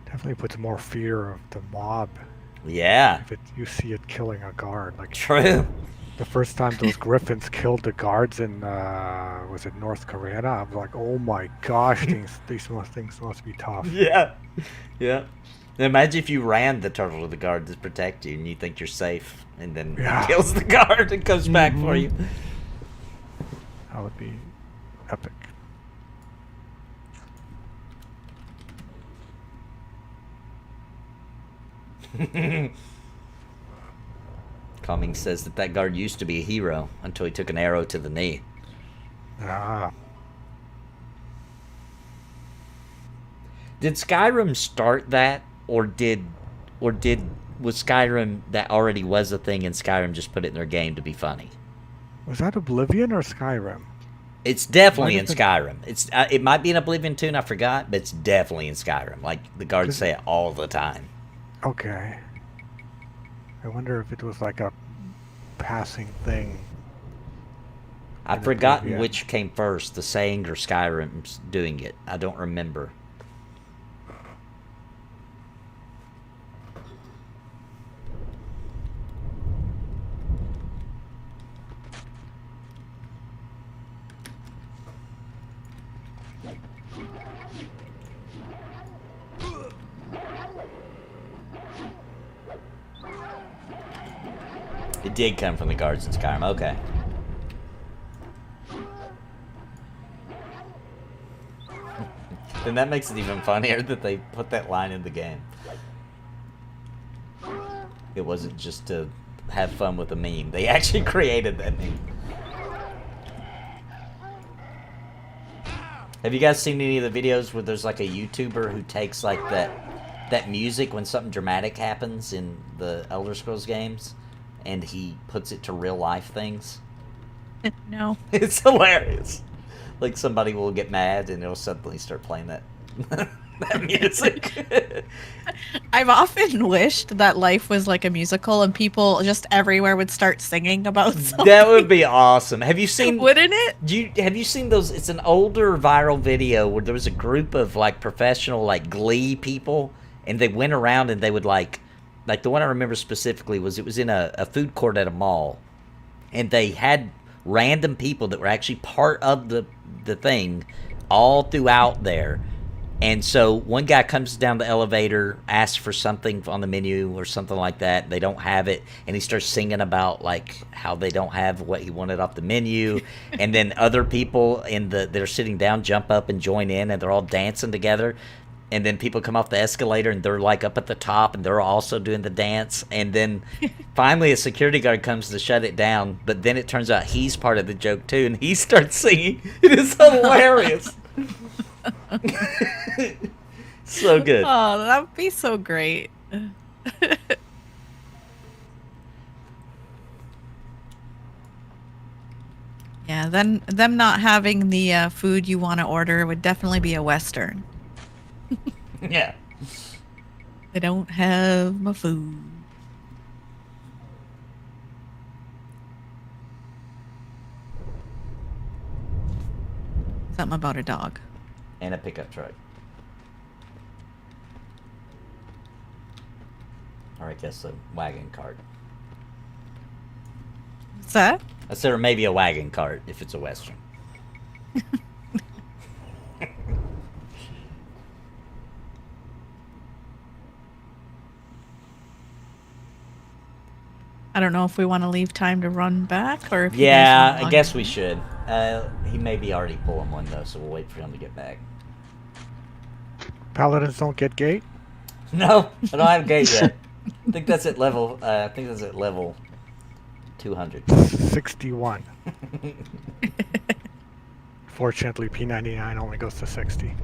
Definitely puts more fear of the mob Yeah, if you see it killing a guard. Like true. the first time those griffins killed the guards in was it North Korea? I was like, oh my gosh, these things must be tough. Yeah, yeah. Imagine if you ran the turtle to the guard to protect you, and you think you're safe, and then Yeah. it kills the guard and comes back for you. That would be epic. Cummings says that guard used to be a hero until he took an arrow to the knee. Ah, Did Skyrim start that, or was Skyrim that already was a thing, and Skyrim just put it in their game to be funny? was that Oblivion or Skyrim? It's definitely Might in have been- Skyrim. It might be in Oblivion too, and I forgot, but it's definitely in Skyrim. Like the guards say it all the time. Okay. I wonder if it was like a passing thing. I've In forgotten Oblivion. which came first, the saying or Skyrim's doing it. I don't remember. It did come from the guards in Skyrim. Okay. Then that makes it even funnier that they put that line in the game. It wasn't just to have fun with a meme. They actually created that meme. Have you guys seen any of the videos where there's like a YouTuber who takes like that music when something dramatic happens in the Elder Scrolls games, and he puts it to real life things? No. It's hilarious. Like somebody will get mad and it'll suddenly start playing that that music. I've often wished that life was like a musical and people just everywhere would start singing about something. That would be awesome. Have you seen? Wouldn't it? Have you seen those? It's an older viral video where there was a group of like professional like Glee people, and they went around and they would like the one I remember specifically was it was in a food court at a mall, and they had random people that were actually part of the thing all throughout there. And so one guy comes down the elevator, asks for something on the menu or something like that. They don't have it, and he starts singing about like how they don't have what he wanted off the menu. And then other people that are sitting down jump up and join in, and they're all dancing together. And then people come off the escalator, and they're like up at the top, and they're also doing the dance. And then finally a security guard comes to shut it down, but then it turns out he's part of the joke too, and he starts singing. It is hilarious. So good. Oh, that would be so great. Yeah, then them not having the food you want to order would definitely be a Western. Yeah. They don't have my food. something about a dog. And a pickup truck. Or I guess a wagon cart. What's that? I said, or maybe a wagon cart if it's a Western. I don't know if we want to leave time to run back or if Yeah, you guys I guess we should. He may be already pulling one though, so we'll wait for him to get back. Paladins don't get gate? No, I don't have gate yet. I think that's at level. I think that's at level 200. 61. Fortunately, P99 only goes to 60.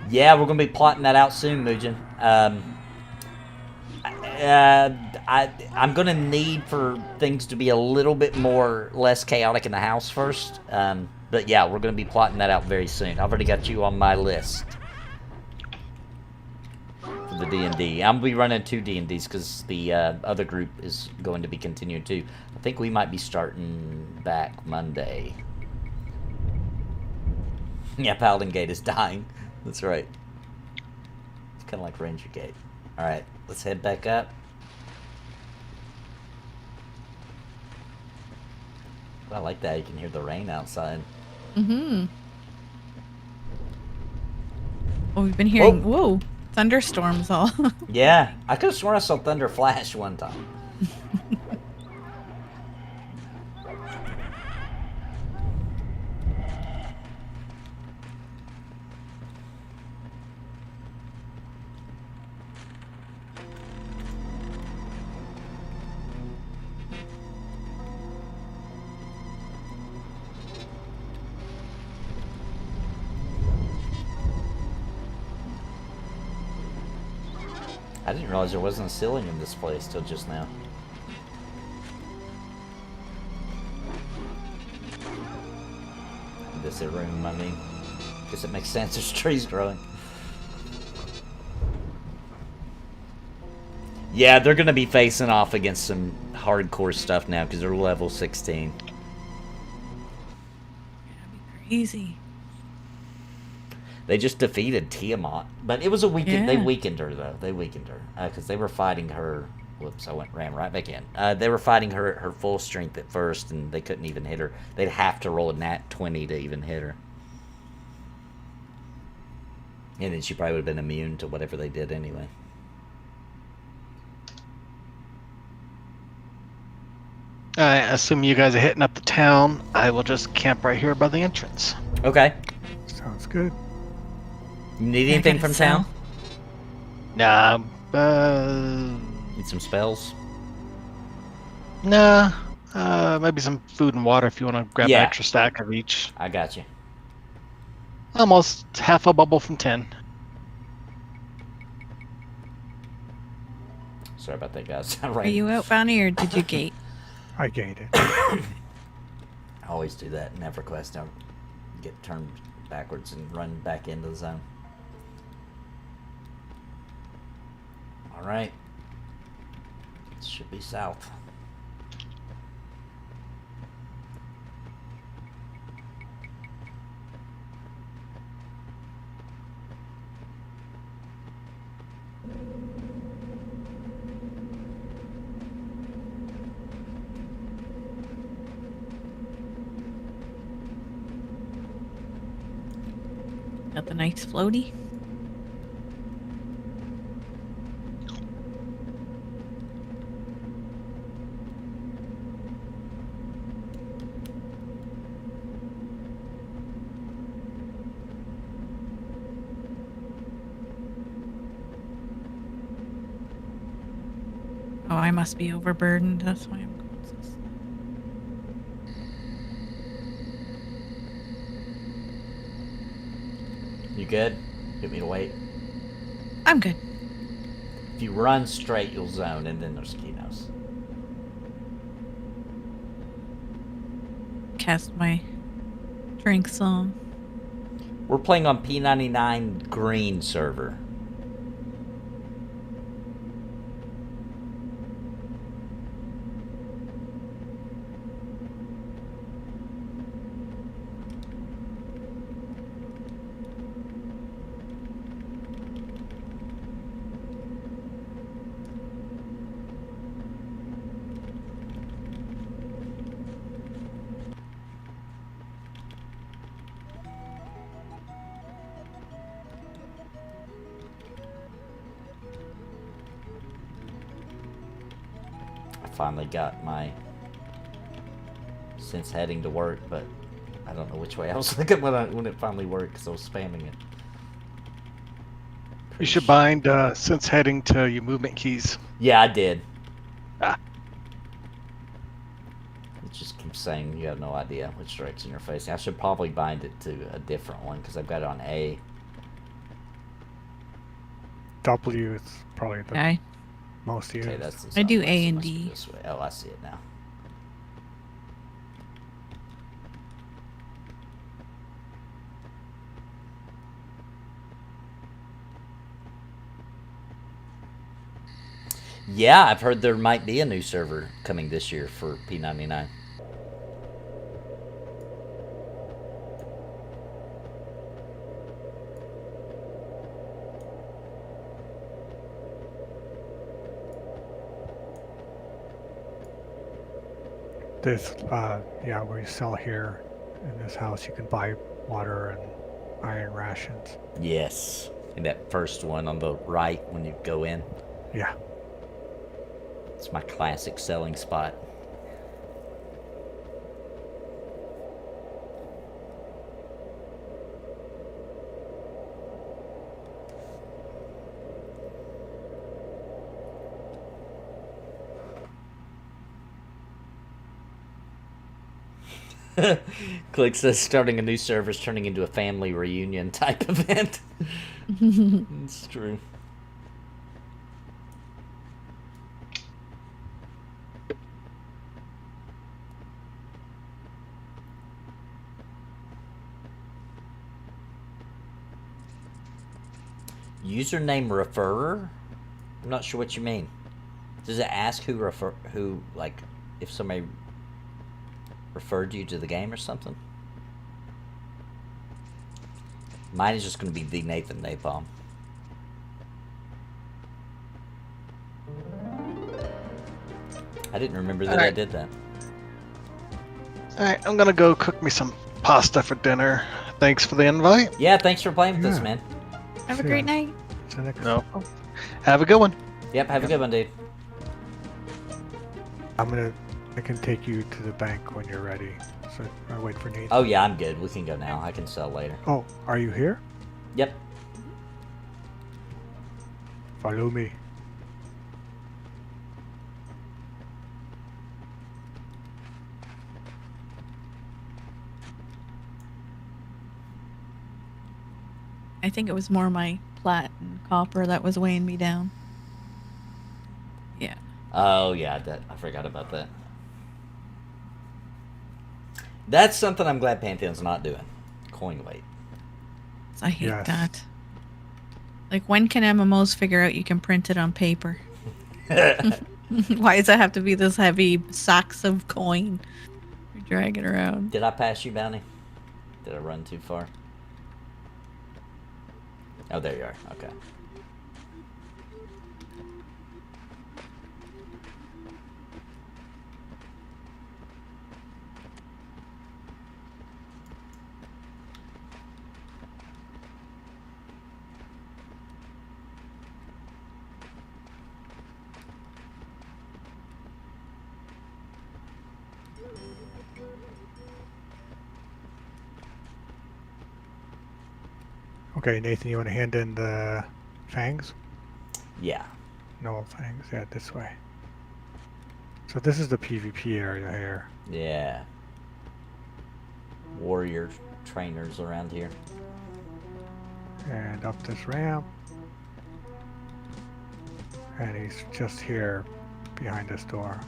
Yeah, we're gonna be plotting that out soon, Mujan. I'm gonna need for things to be a little bit less chaotic in the house first. But yeah, we're gonna be plotting that out very soon. I've already got you on my list for the D&D. I'm gonna be running 2 D&Ds because the other group is going to be continuing too. I think we might be starting back Monday. Yeah, Paladin Gate is dying. That's right. It's kind of like Ranger Gate. Alright, let's head back up. I like that. You can hear the rain outside. Mm-hmm. Well, we've been hearing, whoa, thunderstorms all. Yeah, I could have sworn I saw thunder flash one time. I didn't realize there wasn't a ceiling in this place till just now. This room, I mean. Guess it makes sense, there's trees growing. Yeah, they're gonna be facing off against some hardcore stuff now because they're level 16. That'd be crazy. They just defeated Tiamat, but it was a weekend. Yeah. They weakened her though. They weakened her because they were fighting her. Whoops! Ran right back in. They were fighting her at her full strength at first, and they couldn't even hit her. They'd have to roll a nat 20 to even hit her, and then she probably would have been immune to whatever they did anyway. I assume you guys are hitting up the town. I will just camp right here by the entrance. Okay. Sounds good. You need Yeah, I anything gotta from sell. town? Nah, Need some spells? nah. Maybe some food and water if you want to grab Yeah. an extra stack of each. I got you. Almost half a bubble from 10. Sorry about that, guys. Are you out, Bounty, or did you gate? I gated. I always do that in EverQuest. I get turned backwards and run back into the zone. Alright. This should be south. Got the nice floaty. Oh, I must be overburdened. That's why I'm going so slow. You good? Get me to wait. I'm good. If you run straight, you'll zone, and then there's keynotes. Cast my drinks on. We're playing on P99 Green Server. Finally got my sense heading to work, but I don't know which way I was looking when it finally worked because I was spamming it. You should bind sense heading to your movement keys. Yeah, I did. Ah. It just keeps saying you have no idea which direction you're facing. I should probably bind it to a different one because I've got it on A. W is probably the Okay. most used. Okay, that's the I do southwest, A it and must be D. this way. Oh, I see it now. Yeah, I've heard there might be a new server coming this year for P99. This, yeah, where you sell here in this house, you can buy water and iron rations. Yes. And that first one on the right when you go in. Yeah. It's my classic selling spot. Click says starting a new server is turning into a family reunion type event. It's true. Username referrer? I'm not sure what you mean. Does it ask who like if somebody referred you to the game or something? Mine is just going to be the Nathan NAPALM. I didn't remember that I did that. Alright, I'm gonna go cook me some pasta for dinner. Thanks for the invite. Yeah, thanks for playing with us, Yeah. man. Have a See great ya. night. See you next No. Have a good one. Yep, have a good one, dude. I can take you to the bank when you're ready. So I wait for Nathan. Oh yeah, I'm good. We can go now. I can sell later. Oh, are you here? Yep. Follow me. I think it was more my plat and copper that was weighing me down. Yeah. Oh yeah, I forgot about that. That's something I'm glad Pantheon's not doing. Coin weight. I hate Yes. that. Like, when can MMOs figure out you can print it on paper? Why does it have to be this heavy sacks of coin you're dragging around? Did I pass you, Bounty? Did I run too far? Oh, there you are. Okay. Okay, Nathan, you want to hand in the fangs? Yeah. No fangs. Yeah, this way. So this is the PvP area here. Yeah. Warrior trainers around here. And up this ramp. And he's just here behind this door.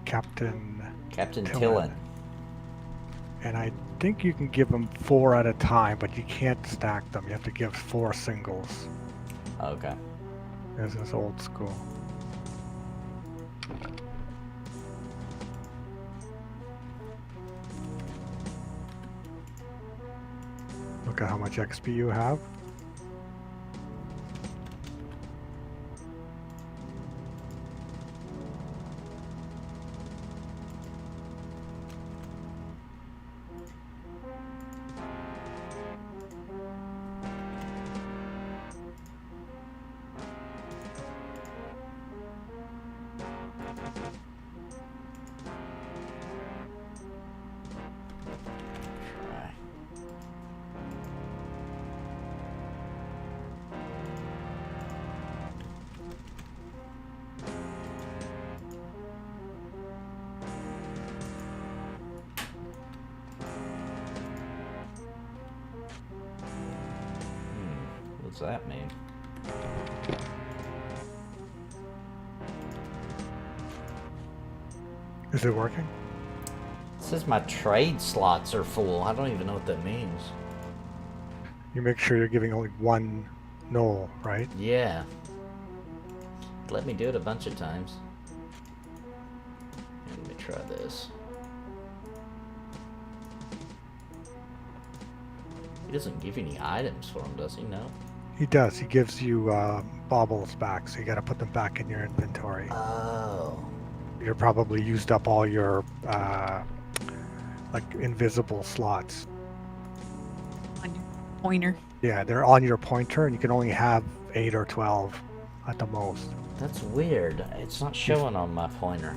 Captain Tillin. Tillin. And I think you can give them 4 at a time, but you can't stack them. You have to give 4 singles. Okay. This is old school. Look at how much XP you have. What's that mean? Is it working? It says my trade slots are full. I don't even know what that means. You make sure you're giving only 1 null, right? Yeah. Let me do it a bunch of times. Let me try this. He doesn't give you any items for him, does he? No. He does. He gives you baubles back, so you got to put them back in your inventory. Oh. You're probably used up all your like invisible slots. On your pointer. Yeah, they're on your pointer, and you can only have 8 or 12 at the most. That's weird. It's not showing on my pointer.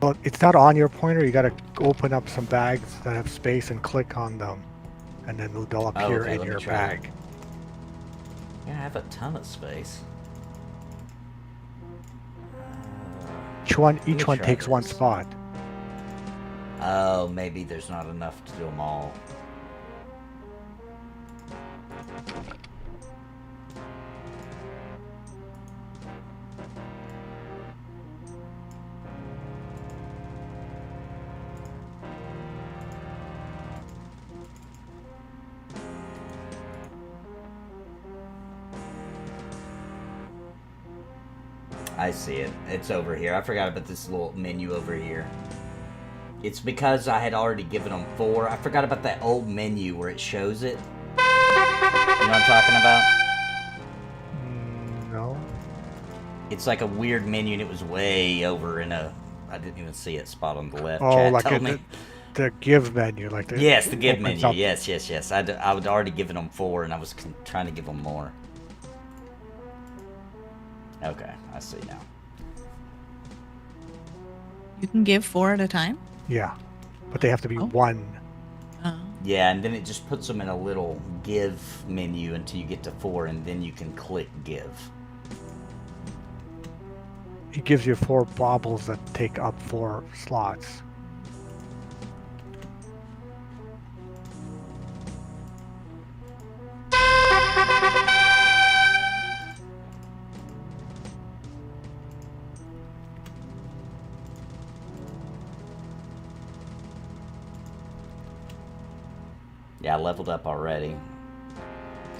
Well, it's not on your pointer. You got to open up some bags that have space and click on them, and then they'll appear okay, in let me your try bag. that. Yeah, I have a ton of space. Each one me try takes 1 this. spot. Oh, maybe there's not enough to do them all. I see it. It's over here. I forgot about this little menu over here. It's because I had already given them 4. I forgot about that old menu where it shows it. You know what I'm talking about? No. It's like a weird menu, and it was way over in a... I didn't even see it spot on the left. Oh, Chat like told me. the give menu, like the Yes, the give opens menu. up- Yes. I would already given them 4, and I was trying to give them more. Okay, I see now. You can give 4 at a time? Yeah, but they have to be Oh. 1. Oh. Yeah, and then it just puts them in a little give menu until you get to 4, and then you can click give. He gives you 4 baubles that take up 4 slots. Yeah, I leveled up already.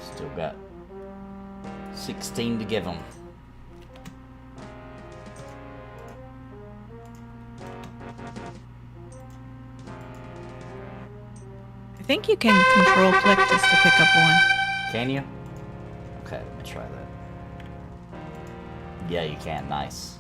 Still got 16 to give them. I think you can control click just to pick up 1. Can you? Okay, let me try that. Yeah, you can. Nice.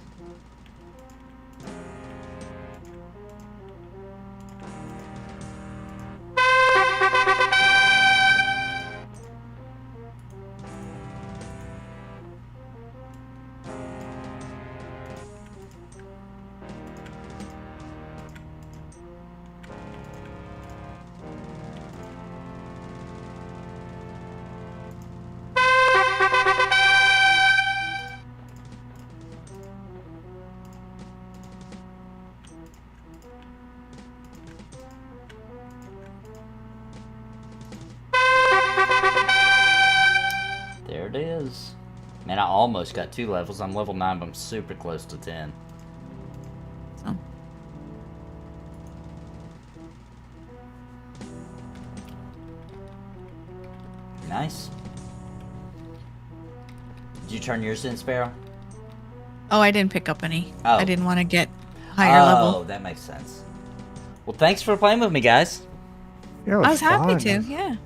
There it is. Man, I almost got 2 levels. I'm level 9, but I'm super close to 10. So Nice. Did you turn yours in, Sparrow? Oh, I didn't pick up any. Oh. I didn't want to get higher Oh, level. that makes sense. Well, thanks for playing with me, guys. Yeah, it I was happy fun. to, yeah.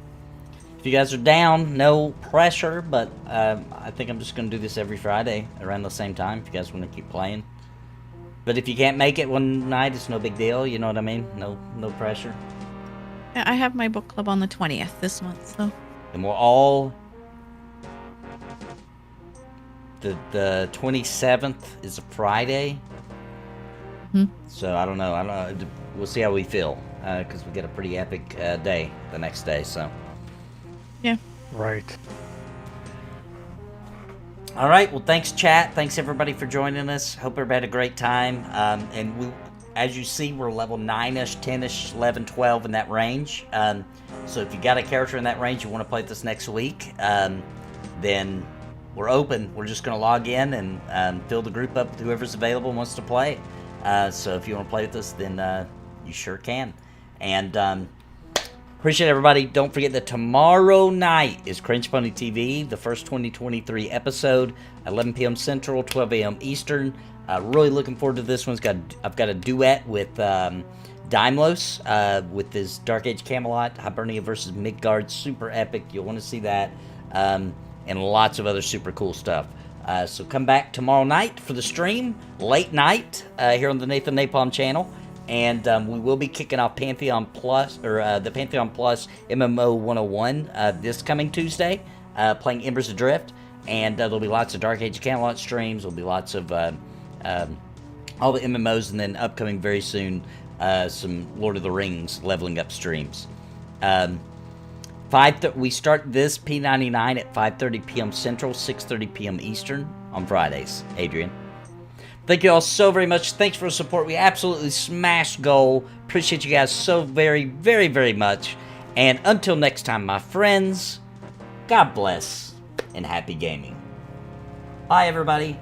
If you guys are down, no pressure, but I think I'm just going to do this every Friday around the same time if you guys want to keep playing. But if you can't make it one night, it's no big deal, you know what I mean? No pressure. Yeah, I have my book club on the 20th this month, so. And we're all... The 27th is a Friday. So I don't know. We'll see how we feel, because we got a pretty epic day the next day, so... Yeah. Right. All right. Well, thanks, chat. Thanks, everybody, for joining us. Hope everybody had a great time. And we, as you see, we're level 9-ish, 10-ish, 11, 12 in that range. So if you got a character in that range you want to play this next week, then we're open. We're just going to log in and fill the group up with whoever's available and wants to play. So if you want to play with us, then you sure can. And... appreciate everybody. Don't forget that tomorrow night is Cringe Pony TV, the first 2023 episode, 11 p.m. Central, 12 a.m. Eastern. Really looking forward to this one. I've got a duet with Daimlos with his Dark Age Camelot, Hibernia versus Midgard. Super epic. You'll want to see that. And lots of other super cool stuff. So come back tomorrow night for the stream, late night, here on the Nathan NAPALM Channel. And we will be kicking off Pantheon Plus, or the Pantheon Plus MMO 101 this coming Tuesday, playing Embers of Drift. And there'll be lots of Dark Age Camelot streams. There'll be lots of all the MMOs, and then upcoming very soon, some Lord of the Rings leveling up streams. We start this P99 at 5:30 p.m. Central, 6:30 p.m. Eastern on Fridays. Adrian. Thank you all so very much. Thanks for the support. We absolutely smashed goal. Appreciate you guys so very, very, very much. And until next time, my friends, God bless and happy gaming. Bye, everybody.